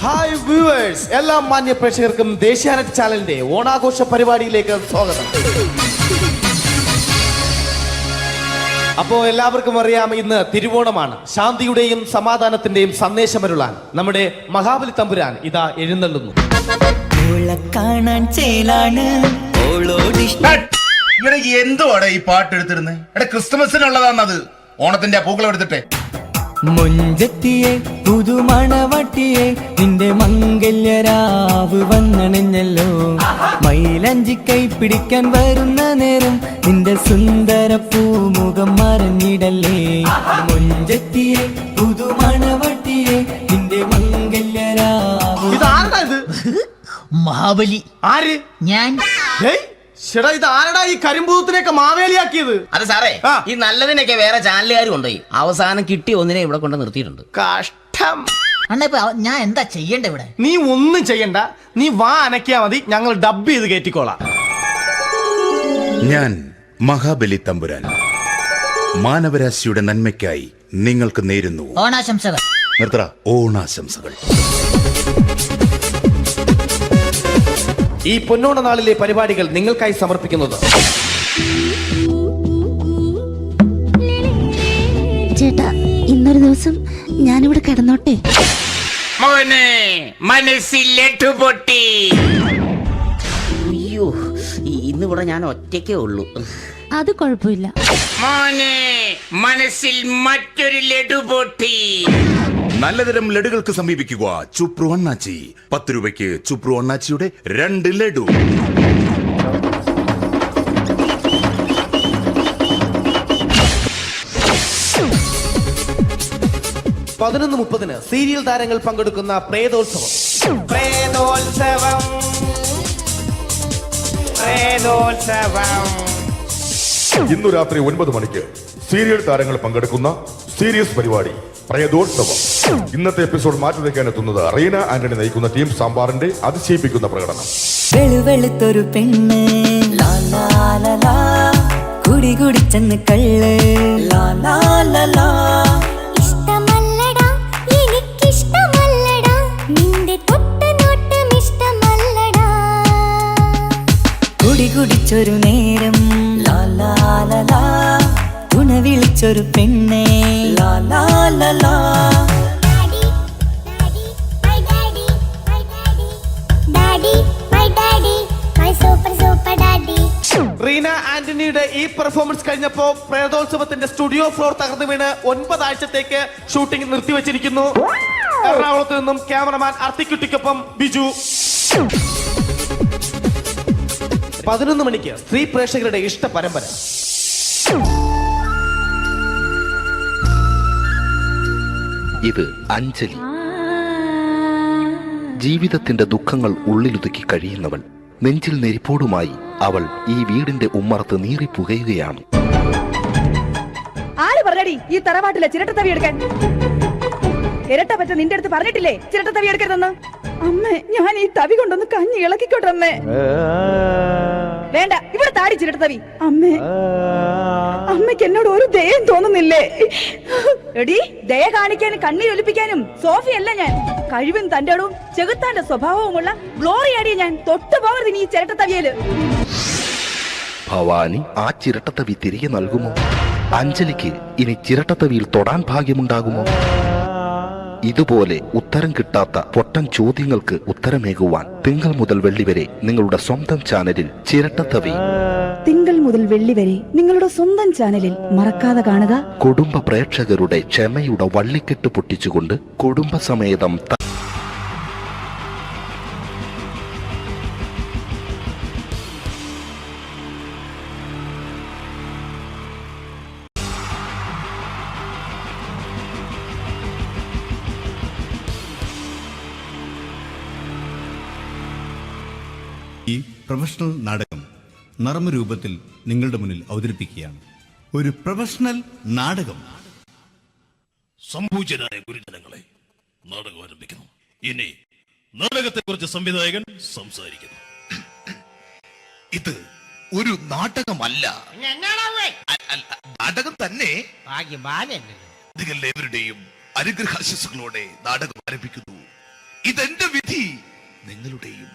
ഹായ് വ്യൂവേഴ്സ്, എല്ലാ മാന്യ പ്രേക്ഷകർക്കും ദേശീയാനെറ്റ് ചാനലിന്റെ ഓണാഘോഷ പരിപാടിയിലേക്ക് സ്വാഗതം. അപ്പോ എല്ലാവർക്കും അറിയാം, ഇന്ന് തിരുവോണമാണ്. ശാന്തിയുടെയും സമാധാനത്തിന്റെയും സന്ദേശമരുളാൻ നമ്മുടെ മഹാബലി തമ്പുരാൻ ഇതാ എഴുന്നള്ളുന്നു. കാണാൻ ചേലാണ് എന്തുവാടെ ഈ പാട്ട് എടുത്തിരുന്നത്? ക്രിസ്മസിനുള്ളതാണത്. ഓണത്തിന്റെ പൂക്കളം എടുത്തിട്ടെ. മുഞ്ചത്തിയെ പുതുമണവട്ടിയെ നിന്റെ മംഗല്യരാവ് വന്നണിഞ്ഞല്ലോ. മൈലഞ്ചി കൈ പിടിക്കാൻ വരുന്ന നേരം നിന്റെ സുന്ദര പൂമുഖം മറിഞ്ഞിടല്ലേ. മുഞ്ചത്തിയെ പുതുമണവട്ടിയെ നിന്റെ മംഗല്യരാവ്. ഇതാരടാ ഇത്? മഹാബലി. ആര്? ഞാൻ. ചേട്ടാ, ഇത് ആരടാ ഈ കരിമ്പൂത്തിനെയൊക്കെ മാവേലിയാക്കിയത്? അത് സാറേ, ഈ നല്ലതിനൊക്കെ വേറെ ചാനലുകാർ കൊണ്ടുപോയി അവസാനം കിട്ടി ഒന്നിനെ ഇവിടെ കൊണ്ട് നിർത്തിയിട്ടുണ്ട്. കഷ്ടം. അണ്ണ ഇപ്പൊ ഞാൻ എന്താ ചെയ്യണ്ട ഇവിടെ? നീ ഒന്നും ചെയ്യണ്ട, നീ വാ അനക്കിയാ മതി, ഞങ്ങൾ ഡബ് ചെയ്ത് കയറ്റിക്കോളാം. ഞാൻ മഹാബലി തമ്പുരാൻ മാനവരാശിയുടെ നന്മയ്ക്കായി നിങ്ങൾക്ക് നേരുന്നു ഓണാശംസകൾ. നിർത്തറ. ഓണാശംസകൾ. ഈ പൊന്നോണ നാളിലെ പരിപാടികൾ നിങ്ങൾക്കായി സമർപ്പിക്കുന്നത് ചേട്ടാ, ഇന്നൊരു ദിവസം ഞാനിവിടെ കിടന്നോട്ടെ. മനസ്സിലെട്ടുപൊട്ടി. അയ്യോ, ഇന്നിവിടെ ഞാൻ ഒറ്റയ്ക്കേ ഉള്ളൂ. അത് കുഴപ്പമില്ല. മോനെ, മനസ്സിൽ മറ്റൊരു ലഡു പൊട്ടി. നല്ലതരം ലഡുകൾക്ക് സമീപിക്കുക ചുപ്രു അണ്ണാച്ചി. 10 രൂപയ്ക്ക് ചുപ്രു അണ്ണാച്ചിയുടെ 2 ലഡു. പതിനൊന്ന് 30 സീരിയൽ താരങ്ങൾ പങ്കെടുക്കുന്ന പ്രേതോത്സവം. പ്രേതോത്സവം, പ്രേതോത്സവം. ഇന്നു രാത്രി 9 മണിക്ക് സീരിയൽ താരങ്ങൾ പങ്കെടുക്കുന്ന സീരിയസ് പരിപാടി പ്രേതോത്സവം. ഇന്നത്തെ എപ്പിസോഡ് മാറ്റി വയ്ക്കാൻ എത്തുന്നത് റീന ആന്റണി നയിക്കുന്ന ടീം സാമ്പാറിന്റെ അതിശയിപ്പിക്കുന്ന പ്രകടനം. വെളുവെളുത്തൊരു പെണ്ണ് കുടി കുടിച്ചെന്ന് കള്ള്. ഇഷ്ടമല്ലടാ, എനിക്കിഷ്ടമല്ലടാ, നിന്റെ തൊട്ടനോട്ടം ഇഷ്ടമല്ലടാ. കുടി കുടിച്ചൊരു നേരം തുണ വിളിച്ചൊരു പെണ്ണെ. റീന ആന്റണിയുടെ ഈ പെർഫോമൻസ് കഴിഞ്ഞപ്പോ പ്രേതോത്സവത്തിന്റെ സ്റ്റുഡിയോ ഫ്ലോർ തകർന്നു വീണ് 9 ആഴ്ചത്തേക്ക് ഷൂട്ടിംഗ് നിർത്തിവെച്ചിരിക്കുന്നു. എറണാകുളത്ത് നിന്നും ക്യാമറമാൻ അർത്തിക്കുട്ടിക്കൊപ്പം ബിജു. 11 മണിക്ക് സ്ത്രീ പ്രേക്ഷകരുടെ ഇഷ്ട പരമ്പര. ഇത് അഞ്ജലി. ജീവിതത്തിന്റെ ദുഃഖങ്ങൾ ഉള്ളിലുതുക്കി കഴിയുന്നവൾ. നെഞ്ചിൽ നെരിപ്പോടുമായി അവൾ ഈ വീടിന്റെ ഉമ്മറത്ത് നീറിപ്പുകയുകയാണ്. ആര് പറഞ്ഞടി ഈ തറവാട്ടിലെ ചിരട്ടത്തവി എടുക്കാൻ? ഇരട്ട പറ്റ നിന്റെ അടുത്ത് പറഞ്ഞിട്ടില്ലേ ചിരട്ടത്തവി എടുക്കരുതെന്ന്? അമ്മേ, ഞാൻ ഈ തവി കൊണ്ടൊന്ന് കഞ്ഞി ഇളക്കിക്കോട്ടെ അമ്മേ. വേണ്ട, ഇവിടെ താടി ചിരട്ടത്തവി. അമ്മേ, അമ്മയ്ക്ക് എന്നോട് ഒരു ദയം തോന്നുന്നില്ലേ? എടി, ദയ കാണിക്കാനും കണ്ണീരൊലിപ്പിക്കാനും സോഫിയല്ല ഞാൻ. കഴിവും തന്റെ ഇടവും ചെകുത്താന്റെ സ്വഭാവവുമുള്ള ഗ്ലോറിയാടിയ ഞാൻ. തൊട്ടുപോകരുത് നീ ഈ ചിരട്ടത്തവിയല്. ഭവാനി ആ ചിരട്ടത്തവി തിരികെ നൽകുമോ? അഞ്ജലിക്ക് ഇനി ചിരട്ടത്തവിയിൽ തൊടാൻ ഭാഗ്യമുണ്ടാകുമോ? ഇതുപോലെ ഉത്തരം കിട്ടാത്ത പൊട്ടൻ ചോദ്യങ്ങൾക്ക് ഉത്തരമേകുവാൻ തിങ്കൾ മുതൽ വെള്ളി വരെ നിങ്ങളുടെ സ്വന്തം ചാനലിൽ ചിരട്ടത്തവി. തിങ്കൾ മുതൽ വെള്ളി വരെ നിങ്ങളുടെ സ്വന്തം ചാനലിൽ മറക്കാതെ കാണുക. കുടുംബ പ്രേക്ഷകരുടെ ക്ഷമയുടെ വള്ളിക്കെട്ട് പൊട്ടിച്ചുകൊണ്ട് കുടുംബസമേതം ഈ പ്രൊഫഷണൽ നാടകം നർമ്മരൂപത്തിൽ നിങ്ങളുടെ മുന്നിൽ അവതരിപ്പിക്കുകയാണ്. ഒരു പ്രൊഫഷണൽ നാടകം. സംപൂജ്യരായ ഗുരുജനങ്ങളെ, നാടകം ആരംഭിക്കുന്നു. ഇനി നാടകത്തെ കുറിച്ച് സംവിധായകൻ സംസാരിക്കുന്നു. ഇത് ഒരു നാടകമല്ല, നാടകം തന്നെ. നിങ്ങളെവരുടെയും അനുഗ്രഹാശിസുകളോടെ നാടകം ആരംഭിക്കുന്നു. ഇതെന്റെ വിധി, നിങ്ങളുടെയും.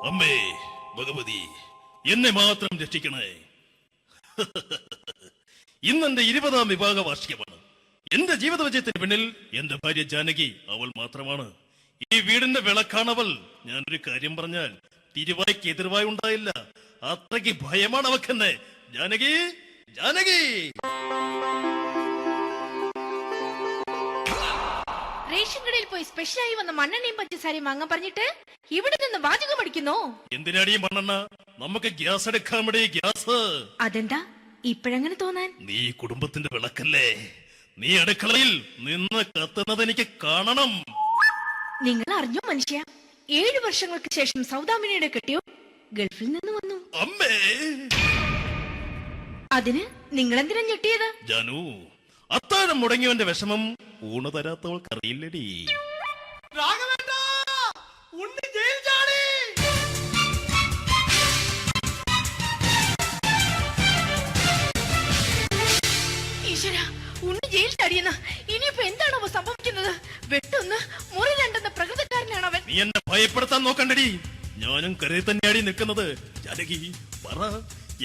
അമ്മേ ഭഗവതി, എന്നെ മാത്രം രക്ഷിക്കണേ. ഇന്നെന്റെ 20ാം വിവാഹ വാർഷികമാണ്. എന്റെ ജീവിത വിജയത്തിന് പിന്നിൽ എന്റെ ഭാര്യ ജാനകി അവൾ മാത്രമാണ്. ഈ വീടിന്റെ വിളക്കാണവൾ. ഞാനൊരു കാര്യം പറഞ്ഞാൽ തിരുവായ്ക്ക് എതിർവായി ഉണ്ടായില്ല. അത്രയ്ക്ക് ഭയമാണ് അവക്കെന്നെ. ജാനകി, ജാനകി. റേഷൻ കടയിൽ പോയി സ്പെഷ്യലായി വന്ന മണ്ണെണ്ണയും പഞ്ചസാരയും വാങ്ങാൻ പറഞ്ഞിട്ട് ഇവിടെ നിന്ന് വാചകം അടിക്കുന്നോ? എന്തിനാടി മണ്ണെണ്ണ? നമുക്ക് ഗ്യാസ് എടുക്കാൻ വേണ്ടി ഗ്യാസ്. അതെന്താ ഇപ്പോഴങ്ങനെ തോന്നാൻ? നീ കുടുംബത്തിന്റെ വിളക്കല്ലേ. നീ അടുക്കളയിൽ നിന്ന് കത്തുന്നത് എനിക്ക് കാണണം. നിങ്ങൾ അറിഞ്ഞോ മനുഷ്യ, 7 വർഷങ്ങൾക്ക് ശേഷം സൗദാമിനിയുടെ കെട്ടിയോ ഗൾഫിൽ നിന്ന് വന്നു. അമ്മേ, അതിന് നിങ്ങൾ എന്തിനാ ഞെട്ടിയത്? ജാനു, അത്താഴം മുടങ്ങിയവന്റെ വിഷമം ഊണ് തരാത്തവൾക്കറിയില്ലടി. ഈശ്വര, ഉണ്ണി ജയിൽ ചാടിയെന്ന. ഇനിയിപ്പോ എന്താണോ സംഭവിക്കുന്നത്? വെട്ടൊന്ന് മുറി രണ്ടെന്ന പ്രകൃതക്കാരനാണ് അവൻ. നീ എന്നെ ഭയപ്പെടുത്താൻ നോക്കണ്ടടി. ഞാനും കരയിൽ തന്നെയാടി നിൽക്കുന്നത്. ജാനകി, പറ,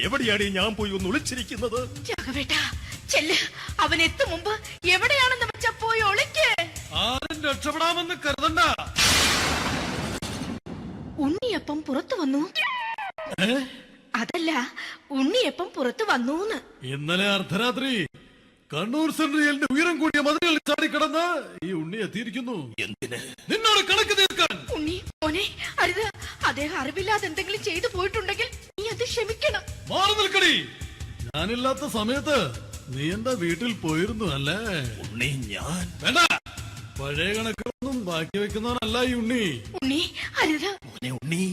എവിടെയാടി ഞാൻ പോയി ഒന്ന് ഒളിച്ചിരിക്കുന്നത്? രാഘവേട്ട, ചെല്ല്. അവൻ എത്തും മുമ്പ് എവിടെയാണെന്ന് വെച്ചാ പോയി ഒളിക്ക്. ആരും രക്ഷപ്പെടാമെന്ന് കരുതണ്ട. ഉണ്ണിയപ്പം പുറത്തു വന്നു. അതല്ല, ഉണ്ണിയപ്പം പുറത്തു വന്നൂന്ന്. ഇന്നലെ അർദ്ധരാത്രി കണ്ണൂർ സെൻട്രലിന്റെ ഉയരം കൂടിയ മതിലുകളിൽ ചാടിക്കിടന്ന് ഈ ഉണ്ണി എത്തിയിരിക്കുന്നു. എന്തിന്? നിന്നോട് കണക്ക് തീർക്കാൻ. ഉണ്ണി മോനെ, അരുത്. അദ്ദേഹം അറിവില്ലാതെ എന്തെങ്കിലും ചെയ്തു പോയിട്ടുണ്ടെങ്കിൽ നീ അത് ക്ഷമിക്കണം. മാറി നിൽക്കടി. ഞാനില്ലാത്ത സമയത്ത് നീ എന്റെ വീട്ടിൽ പോയിരുന്നു അല്ലേ? ഉണ്ണി, ഞാൻ വേണ്ട. പഴയ കണക്കൊന്നും ബാക്കി വെക്കുന്നവനല്ല ഈ ഉണ്ണി. ഉണ്ണി, അരുത്. ഉണ്ണി,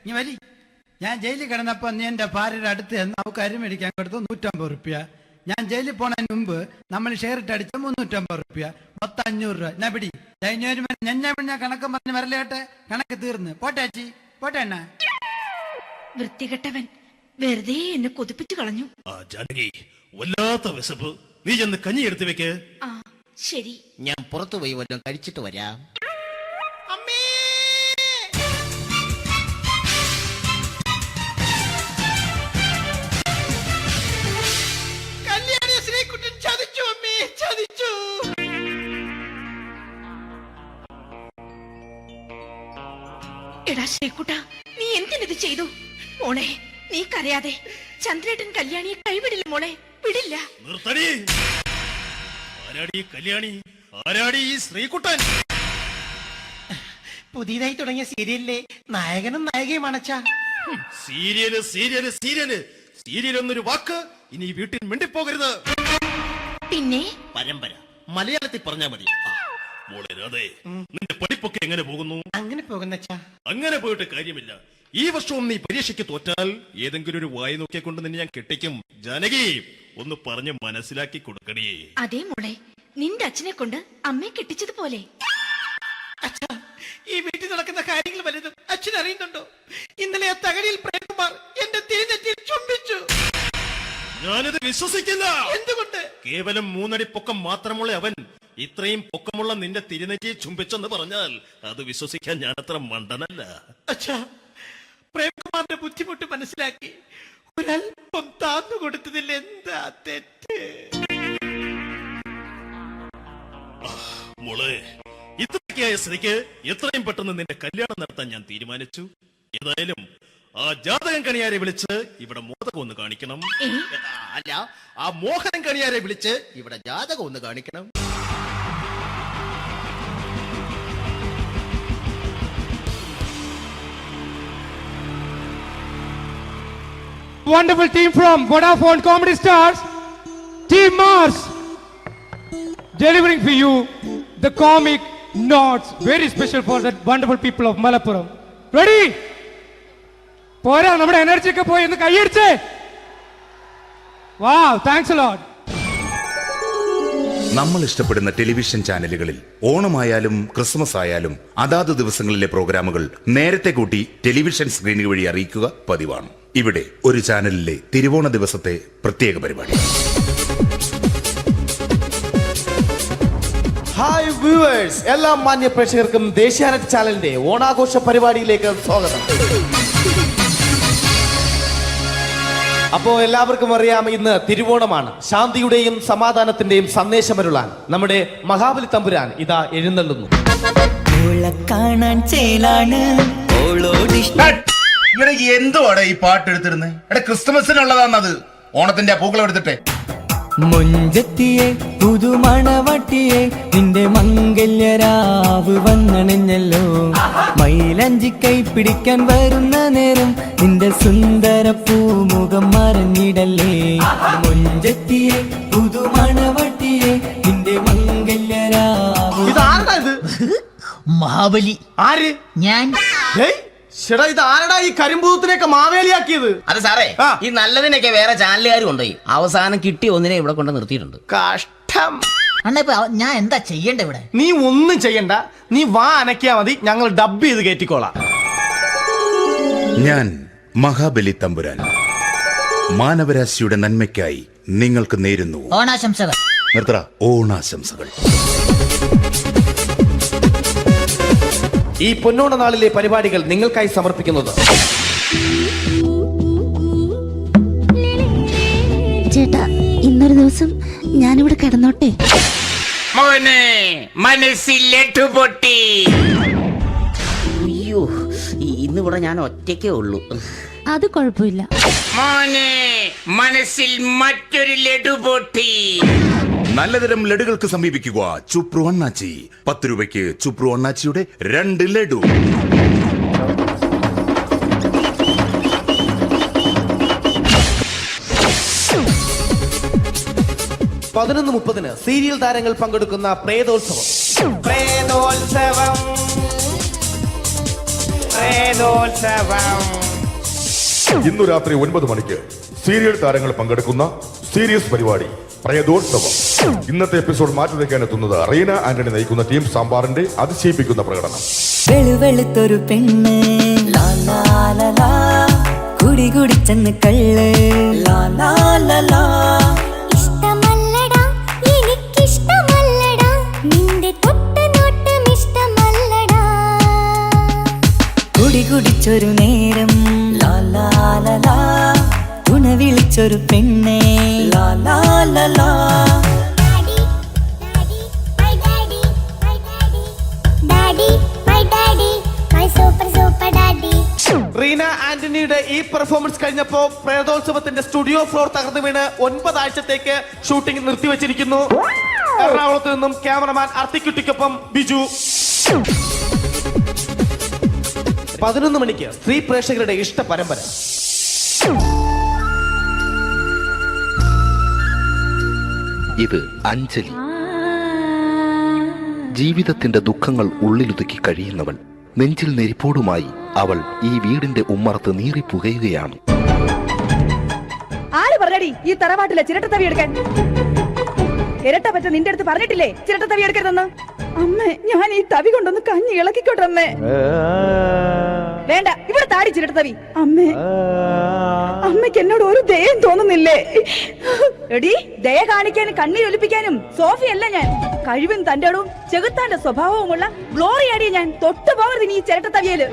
നീ വലി. ഞാൻ ജയിലിൽ കിടന്നപ്പോ നീ എന്റെ ഭാര്യയുടെ അടുത്ത് എന്ന് അവൾക്ക് അരി മേടിക്കാൻ കൊടുത്തു 150 റുപ്യ. ഞാൻ ജയിലിൽ പോണതിന് മുമ്പ് നമ്മൾ ഷെയർ ഇട്ട് അടിച്ച 350 റുപ്യ, മൊത്തം 500 രൂപ. ഞാൻ പിടി. ഞാൻ കണക്കും പറഞ്ഞ് വരലേട്ടെ. കണക്ക് തീർന്ന്. പോട്ടെ അച്ചി, പോട്ടെ അണ്ണ. വൃത്തികെട്ടവൻ വെറുതെ എന്നെ കൊതിപ്പിച്ചു കളഞ്ഞു. ജാനകി, വല്ലാത്ത വിശപ്പ്. നീ ചെന്ന് കഞ്ഞി എടുത്തു വെക്ക്. ആ ശരി. ഞാൻ പുറത്തു പോയി വല്ലതും കഴിച്ചിട്ട് വരാം. എടാ ശ്രീകുട്ട, നീ എന്തിനിത് ചെയ്തു? മോളെ, നീ കരയാതെ. ചന്ദ്രേട്ടൻ കല്യാണിയെ കൈവിടില്ല മോളെ, വിടില്ല. നിർത്തടി. ആരാടി കല്യാണി? ആരാടി ഈ ശ്രീകുട്ടൻ? പുതിയതായി തുടങ്ങിയ സീരിയലിലെ നായകനും നായികയും അണച്ചാ. സീരിയല് സീരിയല് സീരിയല് സീരിയൽ എന്നൊരു വാക്ക് ഇനി ഈ വീട്ടിൽ മിണ്ടിപ്പോകരുത്. പിന്നെ പരമ്പര മലയാളത്തിൽ പറഞ്ഞാ മതി. മോളെ രാധേ, നിന്റെ പഠിപ്പൊക്കെ എങ്ങനെ പോകുന്നു? അങ്ങനെ പോകുന്നച്ചാ. അങ്ങനെ പോയിട്ട് കാര്യമില്ല. ഈ വർഷവും നീ പരീക്ഷയ്ക്ക് തോറ്റാൽ ഏതെങ്കിലും ഒരു വായി നോക്കിക്കൊണ്ട് നിന്നെ ഞാൻ കെട്ടിക്കും. ജാനകി, ഒന്ന് പറഞ്ഞ് മനസ്സിലാക്കി കൊടുക്കണേ. അതേ മോളെ, നിന്റെ അച്ഛനെ കൊണ്ട് അമ്മയെ കെട്ടിച്ചതുപോലെ. അച്ഛാ, ഈ വീട്ടിൽ നടക്കുന്ന കാര്യങ്ങൾ വലുതും അച്ഛൻ അറിയുന്നുണ്ടോ? ഇന്നലെ ആ തകഴിയിൽ പ്രേംകുമാർ എന്റെ തിരിഞ്ഞെറ്റിൽ ചുംബിച്ചു. ഞാനിത് വിശ്വസിക്കില്ല. എന്തുകൊണ്ട്? കേവലം 3 അടി പൊക്കം മാത്രമുള്ള അവൻ ഇത്രയും പൊക്കമുള്ള നിന്റെ തിരുനെറ്റിയെ ചുംബിച്ചെന്ന് പറഞ്ഞാൽ അത് വിശ്വസിക്കാൻ ഞാൻ അത്ര മണ്ടനല്ല. അച്ഛാ, പ്രേംകുമാറിന്റെ ബുദ്ധിമുട്ട് മനസ്സിലാക്കി ഒരല്പം താന്നു കൊടുത്തതിൽ എന്താ തെറ്റ്? മോളെ, ഇത്രയ്ക്കായ സ്ഥിതിക്ക് എത്രയും പെട്ടെന്ന് നിന്റെ കല്യാണം നടത്താൻ ഞാൻ തീരുമാനിച്ചു. ഏതായാലും ആ ജാതകം കണിയാരെ വിളിച്ച് ഇവിടെ മോദകം ഒന്ന് കാണിക്കണം. അല്ല, ആ മോഹനം കണിയാരെ വിളിച്ച് ഇവിടെ ജാതകം ഒന്ന് കാണിക്കണം. Wonderful team from Vodafone Comedy Stars, Team Mars, delivering for you the comic notes, very special for the wonderful people of Malappuram. Ready? പോരാ, നമ്മുടെ എനർജി ഒക്കെ പോയി ഒന്ന് കൈയടിച്ചേ. Wow, thanks a lot. നമ്മൾ ഇഷ്ടപ്പെടുന്ന ടെലിവിഷൻ ചാനലുകളിൽ ഓണമായാലും ക്രിസ്മസ് ആയാലും അതാത് ദിവസങ്ങളിലെ പ്രോഗ്രാമുകൾ നേരത്തെ കൂട്ടി ടെലിവിഷൻ സ്ക്രീനുകൾ വഴി അറിയിക്കുക പതിവാണ്. ഇവിടെ ഒരു ചാനലിലെ തിരുവോണ ദിവസത്തെ പ്രത്യേക പരിപാടി. ഹായ് വ്യൂവേഴ്സ്, എല്ലാ മാന്യ പ്രേക്ഷകർക്കും ദേശീയാനെറ്റ് ചാനലിന്റെ ഓണാഘോഷ പരിപാടിയിലേക്ക് സ്വാഗതം. അപ്പോ എല്ലാവർക്കും അറിയാം, ഇന്ന് തിരുവോണമാണ്. ശാന്തിയുടെയും സമാധാനത്തിന്റെയും സന്ദേശമരുളാൻ നമ്മുടെ മഹാബലി തമ്പുരാൻ ഇതാ എഴുന്നള്ളുന്നു. കാണാൻ ചേലാണ് എന്തുവാടാ ഈ പാട്ട് എടുത്തിരുന്നത്? എടാ, ക്രിസ്മസിനുള്ളതാണത്. ഓണത്തിന്റെ പൂക്കളം എടുത്തിട്ടെ. മൊഞ്ചത്തിയെ പുതുമണവട്ടിയെ നിന്റെ മംഗല്യരാവ് വന്നണിഞ്ഞല്ലോ. മൈലഞ്ചി കൈ പിടിക്കാൻ വരുന്ന നേരം നിന്റെ സുന്ദര പൂമുഖം മറഞ്ഞിടല്ലേ. മൊഞ്ചത്തിയെ പുതുമണവട്ടിയെ നിന്റെ മംഗല്യരാവ്. മഹാബലി ആര്? ഞാൻ. ചേട്ടാ, ഇത് ആരടാ ഈ കരിമ്പൂത്തിനെയൊക്കെ മാവേലിയാക്കിയത്? അത് സാറേ, ഈ നല്ലതിനൊക്കെ വേറെ ചാനലുകാർ കൊണ്ടുപോയി അവസാനം കിട്ടി ഒന്നിനെ ഇവിടെ കൊണ്ട് നിർത്തിയിട്ടുണ്ട്. കഷ്ടം. ഞാൻ എന്താ ചെയ്യണ്ട ഇവിടെ? നീ ഒന്നും ചെയ്യണ്ട, നീ വാ അനക്കിയാ മതി, ഞങ്ങൾ ഡബ് ചെയ്ത് കയറ്റിക്കോളാം. ഞാൻ മഹാബലി തമ്പുരാൻ മാനവരാശിയുടെ നന്മയ്ക്കായി നിങ്ങൾക്ക് നേരുന്നു ഓണാശംസകൾ. നിർത്തറ, ഓണാശംസകൾ. ഈ പൊന്നോണ നാളിലെ പരിപാടികൾ നിങ്ങൾക്കായി സമർപ്പിക്കുന്നത് ചേട്ടാ, ഇന്നൊരു ദിവസം ഞാനിവിടെ കിടന്നോട്ടെ. മോനെ മനസ്സിലെട്ടു പൊട്ടി. അയ്യോ, ഇന്നിവിടെ ഞാൻ ഒറ്റയ്ക്കേ ഉള്ളൂ. അത് കുഴപ്പമില്ല. മോനെ മനസ്സിൽ മറ്റൊരു ലഡു പൊട്ടി. നല്ലതരം ലഡുകൾക്ക് സമീപിക്കുക ചുപ്രു അണ്ണാച്ചി. 10 രൂപയ്ക്ക് ചുപ്രു അണ്ണാച്ചിയുടെ 2 ലഡു. പതിനൊന്ന് 30 സീരിയൽ താരങ്ങൾ പങ്കെടുക്കുന്ന പ്രേതോത്സവം. ഇന്നു രാത്രി 9 മണിക്ക് സീരിയൽ താരങ്ങൾ പങ്കെടുക്കുന്ന സീരിയസ് പരിപാടി പ്രേതോത്സവം. ഇന്നത്തെ എപ്പിസോഡ് മാറ്റി വയ്ക്കാൻ എത്തുന്നത് റീന ആന്റണി നയിക്കുന്ന ടീം സാമ്പാറിന്റെ അതിശയിപ്പിക്കുന്ന പ്രകടനം. വെളുവെളുത്തൊരു പെണ്ണ് കുടി കുടിച്ചെന്ന് കള്ള്. ഇഷ്ടമല്ലടാ, എനിക്കിഷ്ടമല്ലടാ, നിന്റെ തൊട്ടനോട്ടം ഇഷ്ടമല്ലടാ. കുടി കുടിച്ചൊരു നേരം ഉണ വിളിച്ചൊരു പെണ്ണെ. റീന ആന്റണിയുടെ ഈ പെർഫോമൻസ് കഴിഞ്ഞപ്പോ പ്രേതോത്സവത്തിന്റെ സ്റ്റുഡിയോ ഫ്ലോർ തകർന്നു വീണ് 9 ആഴ്ചത്തേക്ക് ഷൂട്ടിംഗ് നിർത്തിവെച്ചിരിക്കുന്നു. എറണാകുളത്ത് നിന്നും ക്യാമറമാൻ അർത്തിക്കുട്ടിക്കൊപ്പം ബിജു. 11 മണിക്ക് സ്ത്രീ പ്രേക്ഷകരുടെ ഇഷ്ട പരമ്പര. ഇത് അഞ്ജലി. ജീവിതത്തിന്റെ ദുഃഖങ്ങൾ ഉള്ളിലൊതുക്കി കഴിയുന്നവൾ. നെഞ്ചിൽ നെരിപ്പോടുമായി അവൾ ഈ വീടിന്റെ ഉമ്മറത്ത് നീറിപ്പുകയുകയാണ്. ആര് പറഞ്ഞടി ഈ തറവാട്ടിലെ ചിരട്ടത്തവി എടുക്കാൻ? ഇരട്ട പറ്റ നിന്റെ അടുത്ത് പറഞ്ഞിട്ടില്ലേ ചിരട്ടത്തവി എടുക്കരുതെന്ന്? അമ്മേ, ഞാൻ ഈ തവി കൊണ്ടൊന്ന് കഞ്ഞി ഇളക്കിക്കോട്ടെ അമ്മേ. വേണ്ട, ഇവിടെ താടി ചിരട്ടത്തവി. അമ്മേ, അമ്മയ്ക്ക് എന്നോട് ഒരു ദയം തോന്നുന്നില്ലേ? എടി, ദയ കാണിക്കാനും കണ്ണീരൊലിപ്പിക്കാനും സോഫിയല്ല ഞാൻ. കഴിവും തന്റെ ഇടവും ചെകുത്താന്റെ സ്വഭാവവുമുള്ള ഗ്ലോറി ആടിയ ഞാൻ. തൊട്ടു പോകരുത് ഈ ചിരട്ടത്തവിയല്.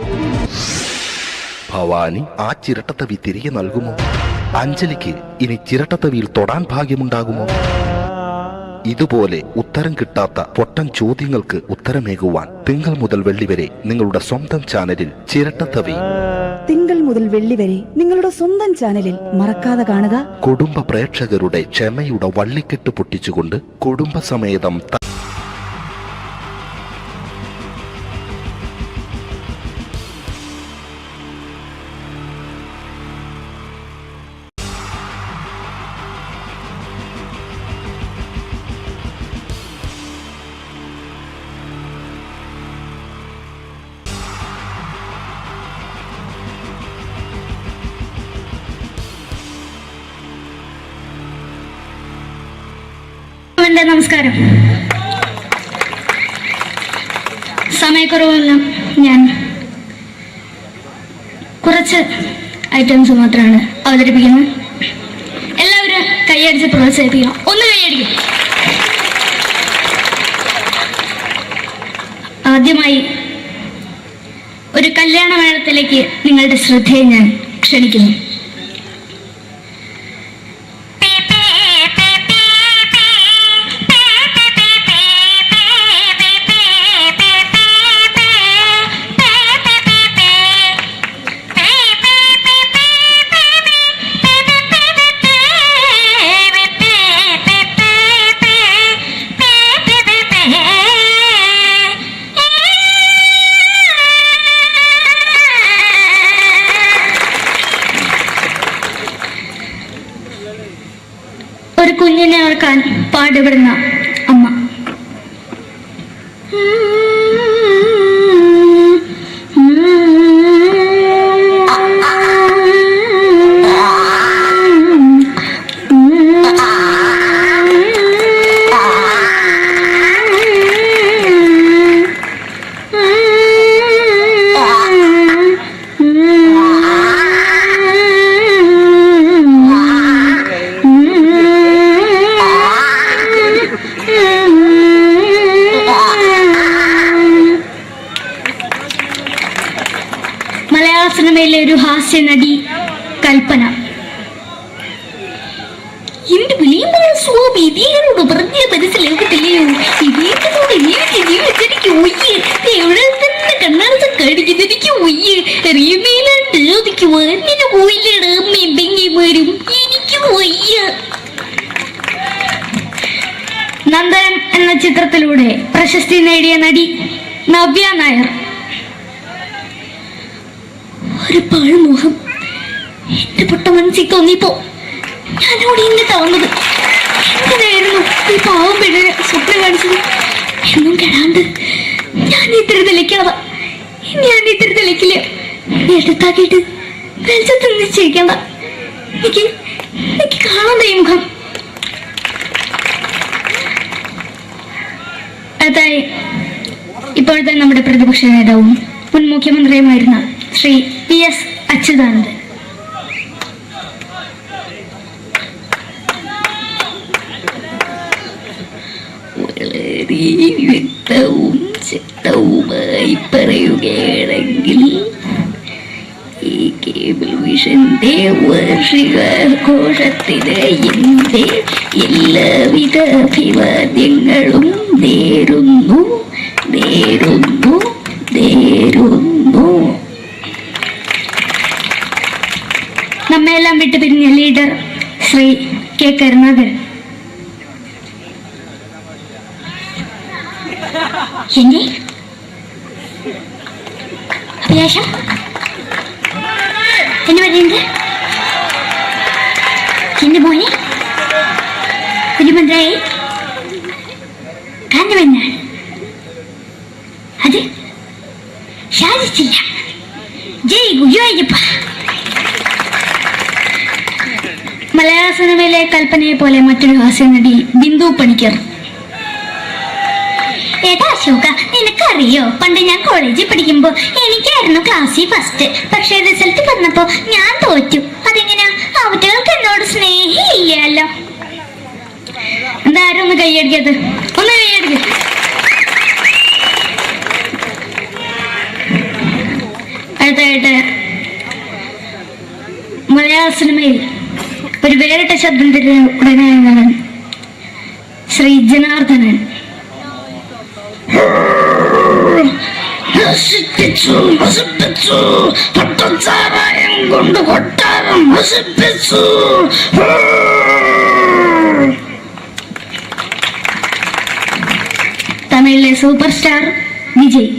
ഭവാനി ആ ചിരട്ടത്തവി തിരികെ നൽകുമോ? അഞ്ജലിക്ക് ഇനി ചിരട്ടത്തവിയിൽ തൊടാൻ ഭാഗ്യമുണ്ടാകുമോ? ഇതുപോലെ ഉത്തരം കിട്ടാത്ത പൊട്ടൻ ചോദ്യങ്ങൾക്ക് ഉത്തരമേകുവാൻ തിങ്കൾ മുതൽ വെള്ളി വരെ നിങ്ങളുടെ സ്വന്തം ചാനലിൽ ചിരട്ടത്തവി. തിങ്കൾ മുതൽ വെള്ളി വരെ നിങ്ങളുടെ സ്വന്തം ചാനലിൽ മറക്കാതെ കാണുക. കുടുംബ പ്രേക്ഷകരുടെ ക്ഷമയുടെ വള്ളിക്കെട്ട് പൊട്ടിച്ചുകൊണ്ട് കുടുംബസമേതം എൻ്റെ നമസ്കാരം. സമയക്കുറവെല്ലാം ഞാൻ കുറച്ച് ഐറ്റംസ് മാത്രമാണ് അവതരിപ്പിക്കുന്നത്. എല്ലാവരും കൈയടിച്ച് പ്രോത്സാഹിപ്പിക്കണം. ഒന്ന് കൈയടിക്കും. ആദ്യമായി ഒരു കല്യാണമേളത്തിലേക്ക് നിങ്ങളുടെ ശ്രദ്ധയെ ഞാൻ ക്ഷണിക്കുന്നു. ഒരു കുഞ്ഞിനെ ഓർക്കാൻ പാടുപെടുന്ന അമ്മ. മലയാള സിനിമയിലെ ഒരു ഹാസ്യ നടി കൽപ്പന. എന്റെ വിളിയുമ്പോൾ സ്വാമി ഇതിനോട് പറഞ്ഞ മനസ്സിലാക്കത്തില്ലയോ? ഇതിനോട് എനിക്ക് ജീവിച്ചെനിക്ക് ഒയ്യ്, എവിടെ തന്നെ കണ്ണാടത്ത് കടിക്കുന്നത് എനിക്ക് ഒയ്യ്, റിയമയിലാണ്ട് എനിക്ക് വന്നിന് പോയില്ലേടാ അമ്മയും പെങ്ങിമാരും, എനിക്ക് ഒയ്യ. നന്ദനം എന്ന ചിത്രത്തിലൂടെ പ്രശസ്തി നേടിയ നടി നവ്യ നായർ. ഒരു പാഴ്മുഖം എന്റെ പൊട്ട മനസ്സിൽ തോന്നിയപ്പോ ഞാനോട് ഇന്നിട്ടാ വന്നത്. എങ്ങനെയായിരുന്നു ഈ പാവം പിഴ സ്വപ്നം കാണിച്ചത്? എന്നും കെടാണ്ട് ഞാൻ ഇത്തിരി തെളിക്കാതെ ഞാൻ ഇത്തിരി തെളിക്കില്ല. എടുത്താക്കിയിട്ട് വെളിച്ചത്തിൽ നിശ്ചയിക്കണ്ട. എനിക്ക് കാണാൻ ഈ മുഖം. അതായി ഇപ്പോഴത്തെ നമ്മുടെ പ്രതിപക്ഷ നേതാവും മുൻ മുഖ്യമന്ത്രിയുമായിരുന്ന ശ്രീ PS അച്യുതാനന്ദൻ. വളരെ വ്യക്തവും ശക്തവുമായി പറയുകയാണെങ്കിൽ ഈ കേബിൾ വിഷന്റെ വാർഷികാഘോഷത്തിന് എന്റെ എല്ലാവിധ അഭിവാദ്യങ്ങളും നേരുന്നു. നമ്മെല്ലാം വിട്ടുപിരിഞ്ഞ ലീഡർ ശ്രീ കെ കരുണാകരൻ. എന്റെ അഭിലാഷം എന്ന് പറയുന്നത് എന്റെ മോനെ കുഞ്ഞുമന്ത്രായി കാണുമെന്നാണ്. അത് സാധിച്ചില്ല. ജയ് ഗുരുവായൂരപ്പ. മലയാള സിനിമയിലെ കൽപ്പനയെ പോലെ മറ്റൊരു ഹാസ്യ നടി ബിന്ദു പണിക്കർ. ഏട്ടാ അശോക, നിനക്കറിയോ പണ്ട് ഞാൻ കോളേജിൽ പഠിക്കുമ്പോ എനിക്കായിരുന്നു ക്ലാസ്സിൽ ഫസ്റ്റ്. പക്ഷെ റിസൾട്ട് വന്നപ്പോ ഞാൻ തോറ്റു. അതെങ്ങനെയാ? അവറ്റകൾക്ക് എന്നോട് സ്നേഹമില്ലല്ലോ. എന്താരും ഒന്ന് കൈയടിക്കത്? ഒന്ന് കൈയടിക്ക. അടുത്തായിട്ട് മലയാള സിനിമയിൽ ഒരു വേറിട്ട ശബ്ദം ഉടനെയാണ് ശ്രീ ജനാർദ്ദനൻ. പട്ടച്ചാരായം കൊണ്ട് കൊട്ടാരം നശിപ്പിച്ചു. തമിഴിലെ സൂപ്പർ സ്റ്റാർ വിജയ്.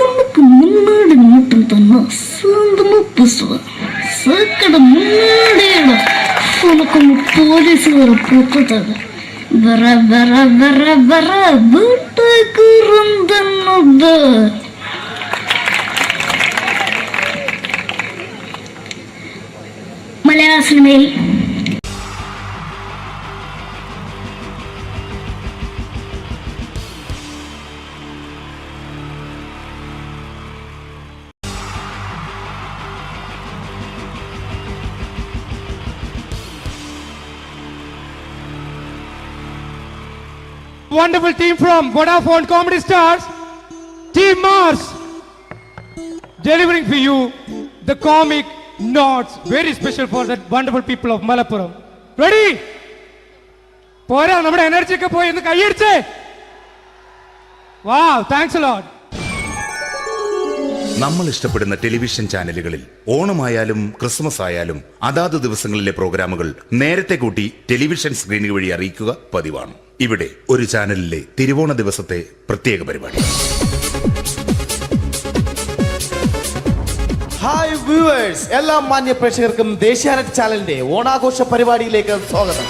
നമുക്ക് മുന്നാടി നോട്ടം തന്ന സ്വന്തം സക്കട മുന്നാടിയാണ് നമുക്കൊന്ന് പോലീസുകാരെ പൊട്ടത്. വീട്ടുകുറുന്നത് മലയാള സിനിമയിൽ wonderful team from Vodafone Comedy Stars, Team Mars, delivering for you the comic notes, very special for that wonderful people of Malappuram. Ready? പോരാ, നമ്മുടെ എനർജി ഒക്കെ പോയി ഒന്ന് കൈയടിച്ചേ. Wow, thanks a lot. നമ്മൾ ഇഷ്ടപ്പെടുന്ന ടെലിവിഷൻ ചാനലുകളിൽ ഓണമായാലും ക്രിസ്മസ് ആയാലും അതാത് ദിവസങ്ങളിലെ പ്രോഗ്രാമുകൾ നേരത്തെ കൂട്ടി ടെലിവിഷൻ സ്ക്രീനുകൾ വഴി അറിയിക്കുക പതിവാണ്. ഇവിടെ ഒരു ചാനലിലെ തിരുവോണ ദിവസത്തെ പ്രത്യേക പരിപാടി. ഹായ് വ്യൂവേഴ്സ്, എല്ലാ മാന്യ പ്രേക്ഷകർക്കും ദേശീയാനെറ്റ് ചാനലിന്റെ ഓണാഘോഷ പരിപാടിയിലേക്ക് സ്വാഗതം.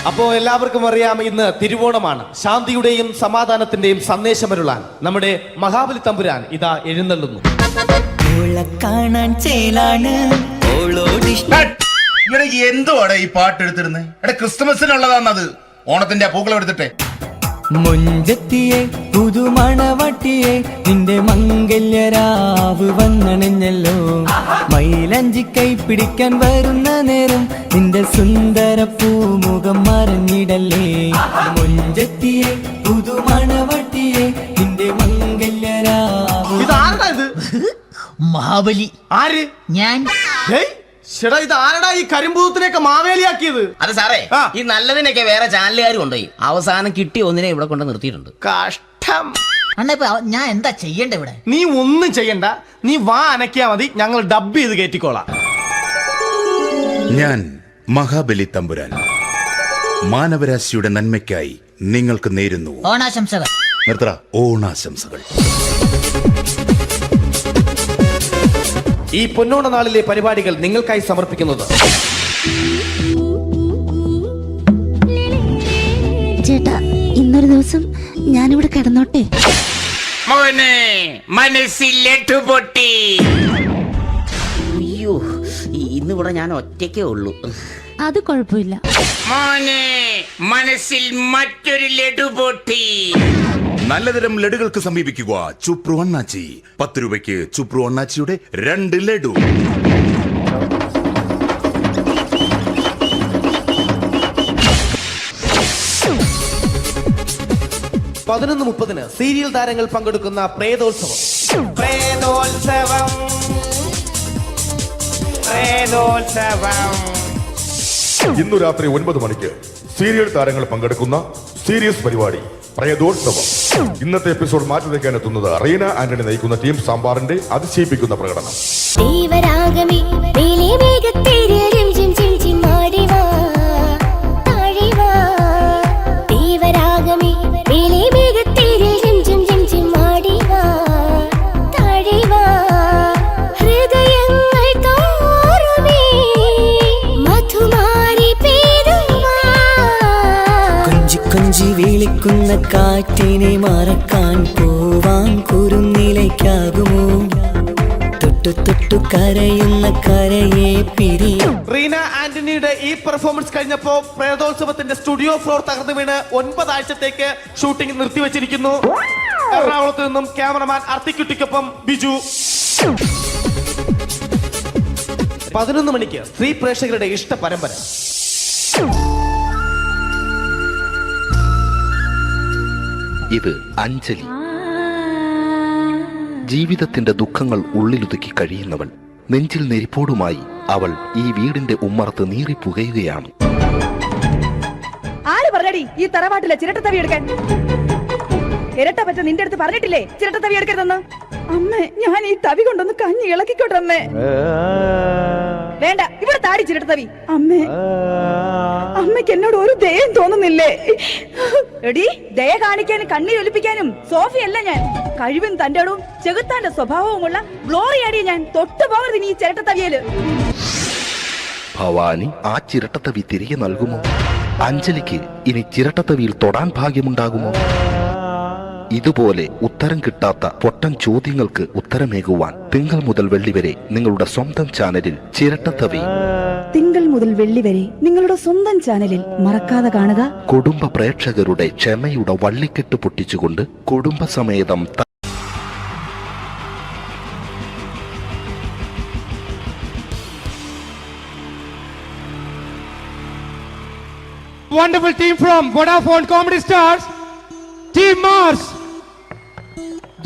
അപ്പോ എല്ലാവർക്കും അറിയാം, ഇന്ന് തിരുവോണമാണ്. ശാന്തിയുടെയും സമാധാനത്തിന്റെയും സന്ദേശമരുളാൻ നമ്മുടെ മഹാബലി തമ്പുരാൻ ഇതാ എഴുന്നള്ളുന്നു. കാണാൻ ചേലാണ് എന്തുവാടാ ഈ പാട്ട് എടുത്തിരുന്നത്? എടാ, ക്രിസ്മസിനുള്ളതാണത്. ഓണത്തിന്റെ പൂക്കളം എടുത്തിട്ടെ. മുഞ്ചത്തിയെ പുതുമണവട്ടിയെ നിന്റെ മംഗല്യരാവ് വന്നണഞ്ഞല്ലോ. മൈലഞ്ചി കൈ പിടിക്കാൻ വരുന്ന നേരം നിന്റെ സുന്ദര പൂമുഖം മറഞ്ഞിടല്ലേ. മുഞ്ചത്തിയെ പുതുമണവട്ടിയെ നിന്റെ മംഗല്യരാവ്. മഹാബലി ആര്? ഞാൻ. ഇത് ആരടാ ഈ കരിമ്പൂത്തിനെയൊക്കെ മാവേലിയാക്കിയത്? അത് സാറേ, ഈ നല്ലതിനൊക്കെ വേറെ ചാനലുകാർ കൊണ്ടുപോയി അവസാനം കിട്ടി ഒന്നിനെ ഇവിടെ കൊണ്ട് നിർത്തിയിട്ടുണ്ട്. കഷ്ടം. ഞാൻ എന്താ ചെയ്യണ്ട ഇവിടെ? നീ ഒന്നും ചെയ്യണ്ട, നീ വാ അനക്കിയാ മതി, ഞങ്ങൾ ഡബ് ചെയ്ത് കയറ്റിക്കോളാം. ഞാൻ മഹാബലി തമ്പുരാൻ മാനവരാശിയുടെ നന്മയ്ക്കായി നിങ്ങൾക്ക് നേരുന്നു ഓണാശംസകൾ. നിർത്തറ. ഓണാശംസകൾ. ഈ പൊന്നോണ നാളിലെ പരിപാടികൾ നിങ്ങൾക്കായി സമർപ്പിക്കുന്നത് ചേട്ടാ, ഇന്നൊരു ദിവസം ഞാനിവിടെ കിടന്നോട്ടെ. അയ്യോ, ഇന്നിവിടെ ഞാൻ ഒറ്റയ്ക്കേ ഉള്ളൂ. അത് കുഴപ്പമില്ല. മനസ്സിൽ മറ്റൊരു ലഡു പൊട്ടി. നല്ലതരം ലഡുകൾക്ക് സമീപിക്കുക ചുപ്രു അണ്ണാച്ചി. 10 രൂപയ്ക്ക് ചുപ്രു അണ്ണാച്ചിയുടെ 2 ലഡു. പതിനൊന്ന് 30 സീരിയൽ താരങ്ങൾ പങ്കെടുക്കുന്ന പ്രേതോത്സവം. ഇന്നു രാത്രി 9 മണിക്ക് സീരിയൽ താരങ്ങൾ പങ്കെടുക്കുന്ന സീരിയസ് പരിപാടി പ്രേതോത്സവം. ഇന്നത്തെ എപ്പിസോഡ് മാറ്റി വയ്ക്കാൻ എത്തുന്നത് റീന ആന്റണി നയിക്കുന്ന ടീം സാമ്പാറിന്റെ അതിശയിപ്പിക്കുന്ന പ്രകടനം. കൊഞ്ചി വിളിക്കുന്ന കാറ്റിനെ മറക്കാൻ പോവാൻ കുറുനിലയ്ക്കാകുമോ? തൊട്ടു തൊട്ടു കരയുന്ന കരയെ പിരിയും. റീന ആന്റണിയുടെ ഈ പെർഫോമൻസ് കഴിഞ്ഞപ്പോ പ്രേതോത്സവത്തിന്റെ സ്റ്റുഡിയോ ഫ്ലോർ തകർന്നു വീണ് 9 ആഴ്ചത്തേക്ക് ഷൂട്ടിംഗ് നിർത്തിവെച്ചിരിക്കുന്നു. എറണാകുളത്ത് നിന്നും ക്യാമറമാൻ അർത്തിക്കുട്ടിക്കൊപ്പം ബിജു. 11 മണിക്ക് സ്ത്രീ പ്രേക്ഷകരുടെ ഇഷ്ട പരമ്പര. ഇത് അഞ്ജലി. ജീവിതത്തിന്റെ ദുഃഖങ്ങൾ ഉള്ളിലൊതുക്കി കഴിയുന്നവൾ. നെഞ്ചിൽ നെരിപ്പോടുമായി അവൾ ഈ വീടിന്റെ ഉമ്മറത്ത് നീറിപ്പുകയുകയാണ്. ആര് പറഞ്ഞടി ഈ തറവാട്ടിലെ ചിരട്ടത്തവി എടുക്കാൻ? ഇരട്ട പറ്റ നിന്റെ അടുത്ത് പറഞ്ഞിട്ടില്ലേ ചിരട്ടത്തവി എടുക്കരുതെന്ന്? അമ്മേ, ഞാൻ ഈ തവി കൊണ്ടൊന്ന് കഞ്ഞി ഇളക്കിക്കോട്ടെ അമ്മേ. വേണ്ട, ഇവിടെ താടി ചിരട്ടത്തവി. അമ്മേ, അമ്മയ്ക്ക് എന്നോട് ഒരു ദയം തോന്നുന്നില്ലേ? എടി, ദയ കാണിക്കാനും കണ്ണീരൊലിപ്പിക്കാനും സോഫിയല്ല ഞാൻ. കഴിവും തന്റെ ഇടവും ചെകുത്താന്റെ സ്വഭാവവുമുള്ള ഗ്ലോറിയാടി ഞാൻ. തൊട്ടുപോകരുത് നീ ചിരട്ടത്തവിയല്. ഭവാനി ആ ചിരട്ടത്തവി തിരികെ നൽകുമോ? അഞ്ജലിക്ക് ഇനി ചിരട്ടത്തവിയിൽ തൊടാൻ ഭാഗ്യമുണ്ടാകുമോ? ഇതുപോലെ ഉത്തരം കിട്ടാത്ത പൊട്ടൻ ചോദ്യങ്ങൾക്ക് ഉത്തരമേകുവാൻ തിങ്കൾ മുതൽ വെള്ളി വരെ നിങ്ങളുടെ സ്വന്തം ചാനലിൽ ചിരട്ടത്തവി. തിങ്കൾ മുതൽ വെള്ളി വരെ നിങ്ങളുടെ സ്വന്തം ചാനലിൽ മറക്കാതെ കാണുക. കുടുംബ പ്രേക്ഷകരുടെ ക്ഷമയുടെ വള്ളിക്കെട്ട് പൊട്ടിച്ചുകൊണ്ട് കുടുംബസമേതം wonderful team from Vodafone Comedy Stars, Team Mars,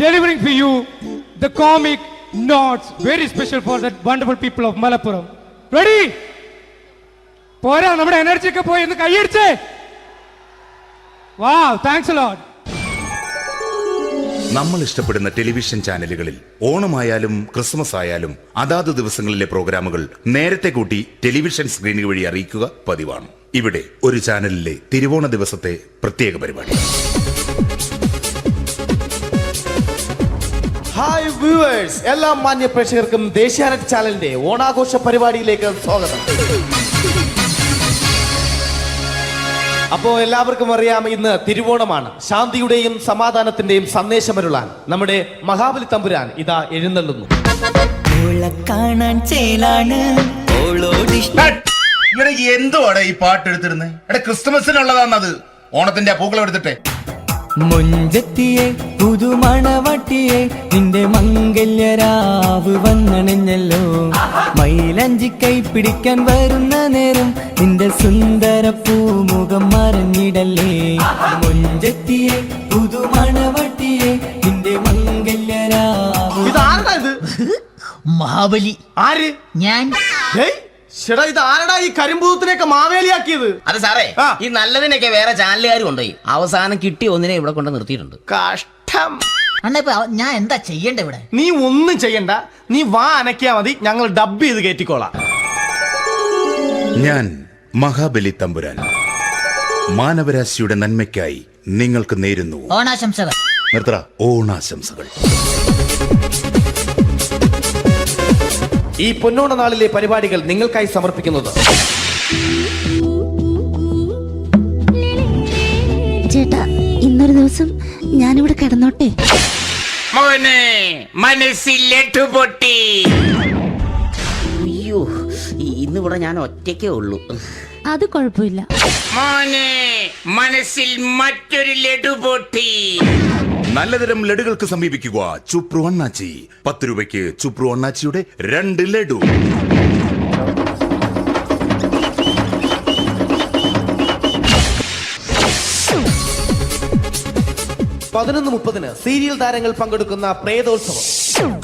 delivering for you the comic notes, very special for that wonderful people of Malappuram. Ready? പോരാ, നമ്മുടെ എനർജി ഒക്കെ പോയി ഒന്ന് കൈയടിച്ചേ. Wow, thanks a lot. നമ്മൾ ഇഷ്ടപ്പെടുന്ന ടെലിവിഷൻ ചാനലുകളിൽ ഓണമായാലും ക്രിസ്മസ് ആയാലും അതാത് ദിവസങ്ങളിലെ പ്രോഗ്രാമുകൾ നേരത്തെ കൂട്ടി ടെലിവിഷൻ സ്ക്രീനുകൾ വഴി അറിയിക്കുക പതിവാണ്. ഇവിടെ ഒരു ചാനലിലെ തിരുവോണ ദിവസത്തെ പ്രത്യേക പരിപാടി. ഹായ് വ്യൂവേഴ്സ്, എല്ലാ മാന്യ പ്രേക്ഷകർക്കും ദേശീയാനെറ്റ് ചാനലിന്റെ ഓണാഘോഷ പരിപാടിയിലേക്ക് സ്വാഗതം. അപ്പോ എല്ലാവർക്കും അറിയാം, ഇന്ന് തിരുവോണമാണ്. ശാന്തിയുടെയും സമാധാനത്തിന്റെയും സന്ദേശമരുളാൻ നമ്മുടെ മഹാബലി തമ്പുരാൻ ഇതാ എഴുന്നള്ളുന്നു. കാണാൻ ചേലാണ് എന്തുവാടെ ഈ പാട്ട് എടുത്തിരുന്നത്? ക്രിസ്മസിനുള്ളതാണത്. ഓണത്തിന്റെ പൂക്കളം എടുത്തിട്ടെ. മുഞ്ചത്തിയെ പുതുമണവട്ടിയെ നിന്റെ മംഗല്യരാവ് വന്നണിഞ്ഞല്ലോ. മൈലഞ്ചി കൈ പിടിക്കാൻ വരുന്ന നേരം നിന്റെ സുന്ദര പൂമുഖം മറഞ്ഞിടല്ലേ. മുഞ്ചത്തിയെ പുതുമണവട്ടിയെ നിന്റെ മംഗല്യരാവ്. മഹാബലി ആര്? ഞാൻ. ചേട്ടാ, ഇത് ആരടാ ഈ കരിമ്പൂത്തിനെയൊക്കെ മാവേലിയാക്കിയത്? അത് സാറേ, ഈ നല്ലതിനൊക്കെ വേറെ ചാനലുകാർ കൊണ്ടുപോയി അവസാനം കിട്ടി ഒന്നിനെ ഇവിടെ കൊണ്ട് നിർത്തിയിട്ടുണ്ട്. കഷ്ടം. അണ്ണാ ഞാൻ എന്താ ചെയ്യണ്ട ഇവിടെ? നീ ഒന്നും ചെയ്യണ്ട, നീ വാ അനക്കിയാ മതി, ഞങ്ങൾ ഡബ് ചെയ്ത് കയറ്റിക്കോളാം. ഞാൻ മഹാബലി തമ്പുരാൻ മാനവരാശിയുടെ നന്മയ്ക്കായി നിങ്ങൾക്ക് നേരുന്നു ഓണാശംസകൾ. നിർത്തറ. ഓണാശംസകൾ. ഈ പൊന്നോണ നാളിലെ പരിപാടികൾ നിങ്ങൾക്കായി സമർപ്പിക്കുന്നത് ചേട്ടാ, ഇന്നൊരു ദിവസം ഞാനിവിടെ കിടന്നോട്ടെ. മോനെ മനസ്സിലെട്ടു പൊട്ടി. അയ്യോ, ഇന്നിവിടെ ഞാൻ ഒറ്റയ്ക്കേ ഉള്ളൂ. അത് കുഴപ്പമില്ല. മോനെ മനസ്സിൽ മറ്റൊരു ലഡു പൊട്ടി. നല്ലതരം ലഡുകൾക്ക് സമീപിക്കുക ചുപ്രു അണ്ണാച്ചി. 10 രൂപയ്ക്ക് ചുപ്രു അണ്ണാച്ചിയുടെ 2 ലഡു. (11:30) സീരിയൽ താരങ്ങൾ പങ്കെടുക്കുന്ന പ്രേതോത്സവം.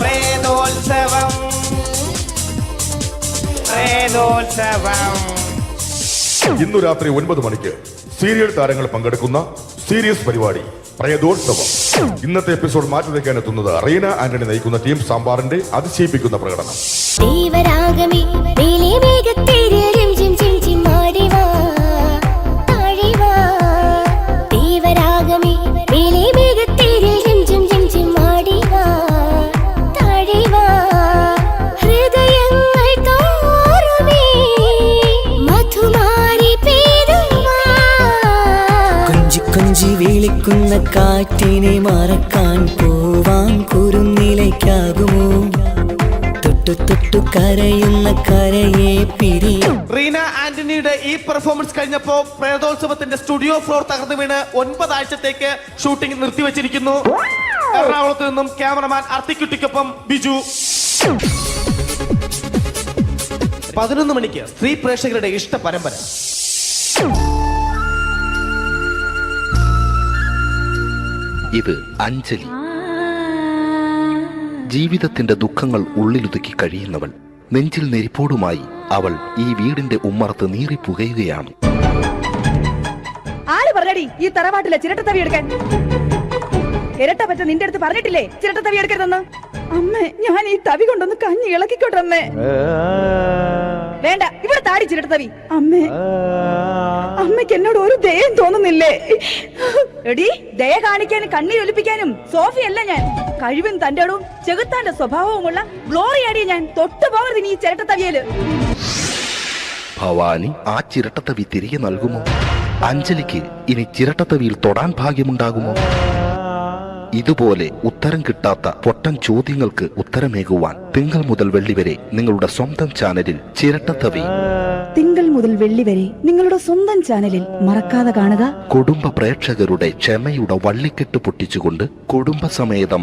പ്രേതോത്സവം, പ്രേതോത്സവം. ഇന്നു രാത്രി 9 മണിക്ക് സീരിയൽ താരങ്ങൾ പങ്കെടുക്കുന്ന സീരിയസ് പരിപാടി പ്രേതോത്സവം. ഇന്നത്തെ എപ്പിസോഡ് മാറ്റി വയ്ക്കാൻ എത്തുന്നത് റീന ആന്റണി നയിക്കുന്ന ടീം സാമ്പാറിന്റെ അതിശയിപ്പിക്കുന്ന പ്രകടനം. കൊഞ്ചി വിളിക്കുന്ന കാറ്റിനെ മറക്കാൻ പോവാൻ കുരുന്നിലേക്കാകുമോ. തൊട്ടു തൊട്ടു കരയുന്ന കരയെ പിരിയും. റീന ആന്റണിയുടെ ഈ പെർഫോമൻസ് കഴിഞ്ഞപ്പോ പ്രേതോത്സവത്തിന്റെ സ്റ്റുഡിയോ ഫ്ലോർ തകർന്നു വീണ് 9 ആഴ്ചത്തേക്ക് ഷൂട്ടിംഗ് നിർത്തിവെച്ചിരിക്കുന്നു. എറണാകുളത്ത് നിന്നും ക്യാമറമാൻ അർത്തിക്കുട്ടിക്കൊപ്പം ബിജു. 11 മണിക്ക് സ്ത്രീ പ്രേക്ഷകരുടെ ഇഷ്ട പരമ്പര. ഇത് അഞ്ജലി. ജീവിതത്തിന്റെ ദുഃഖങ്ങൾ ഉള്ളിലുതുക്കി കഴിയുന്നവൾ. നെഞ്ചിൽ നെരിപ്പോടുമായി അവൾ ഈ വീടിന്റെ ഉമ്മറത്ത് നീറിപ്പുകയുകയാണ്. ആര് പറഞ്ഞടി ഈ തറവാട്ടിലെ ചിരട്ടത്തവി എടുക്കാൻ? ഇരട്ട പറ്റ നിന്റെ അടുത്ത് പറഞ്ഞിട്ടില്ലേ ചിരട്ടത്തവി എടുക്കരുതെന്ന്? അമ്മേ, ഞാൻ ഈ തവി കൊണ്ടൊന്ന് കഞ്ഞി ഇളക്കിക്കോട്ടെ അമ്മേ. വേണ്ട, ഇവിടെ താടി ചിരട്ടത്തവി. അമ്മേ, അമ്മയ്ക്ക് എന്നോട് ഒരു ദയം തോന്നുന്നില്ലേ? എടി, ദയ കാണിക്കാനും കണ്ണീരൊലിപ്പിക്കാനും സോഫിയല്ല ഞാൻ. കഴിവും തന്റെ ഇടവും ചെകുത്താന്റെ സ്വഭാവവുമുള്ള ഗ്ലോറിയാടിയ ഞാൻ. തൊട്ടുപോകരുത് നീ ചിരട്ടത്തവിയല്. ഭവാനി ആ ചിരട്ടത്തവി തിരികെ നൽകുമോ? അഞ്ജലിക്ക് ഇനി ചിരട്ടത്തവിയിൽ തൊടാൻ ഭാഗ്യമുണ്ടാകുമോ? ഇതുപോലെ ഉത്തരം കിട്ടാത്ത പൊട്ടൻ ചോദ്യങ്ങൾക്ക് ഉത്തരമേകുവാൻ തിങ്കൾ മുതൽ വെള്ളി വരെ നിങ്ങളുടെ സ്വന്തം ചാനലിൽ ചിരട്ടത്തവി. തിങ്കൾ മുതൽ വെള്ളി വരെ നിങ്ങളുടെ സ്വന്തം ചാനലിൽ മറക്കാതെ കാണുക. കുടുംബ പ്രേക്ഷകരുടെ ക്ഷമയുടെ വള്ളിക്കെട്ട് പൊട്ടിച്ചുകൊണ്ട് കുടുംബസമേതം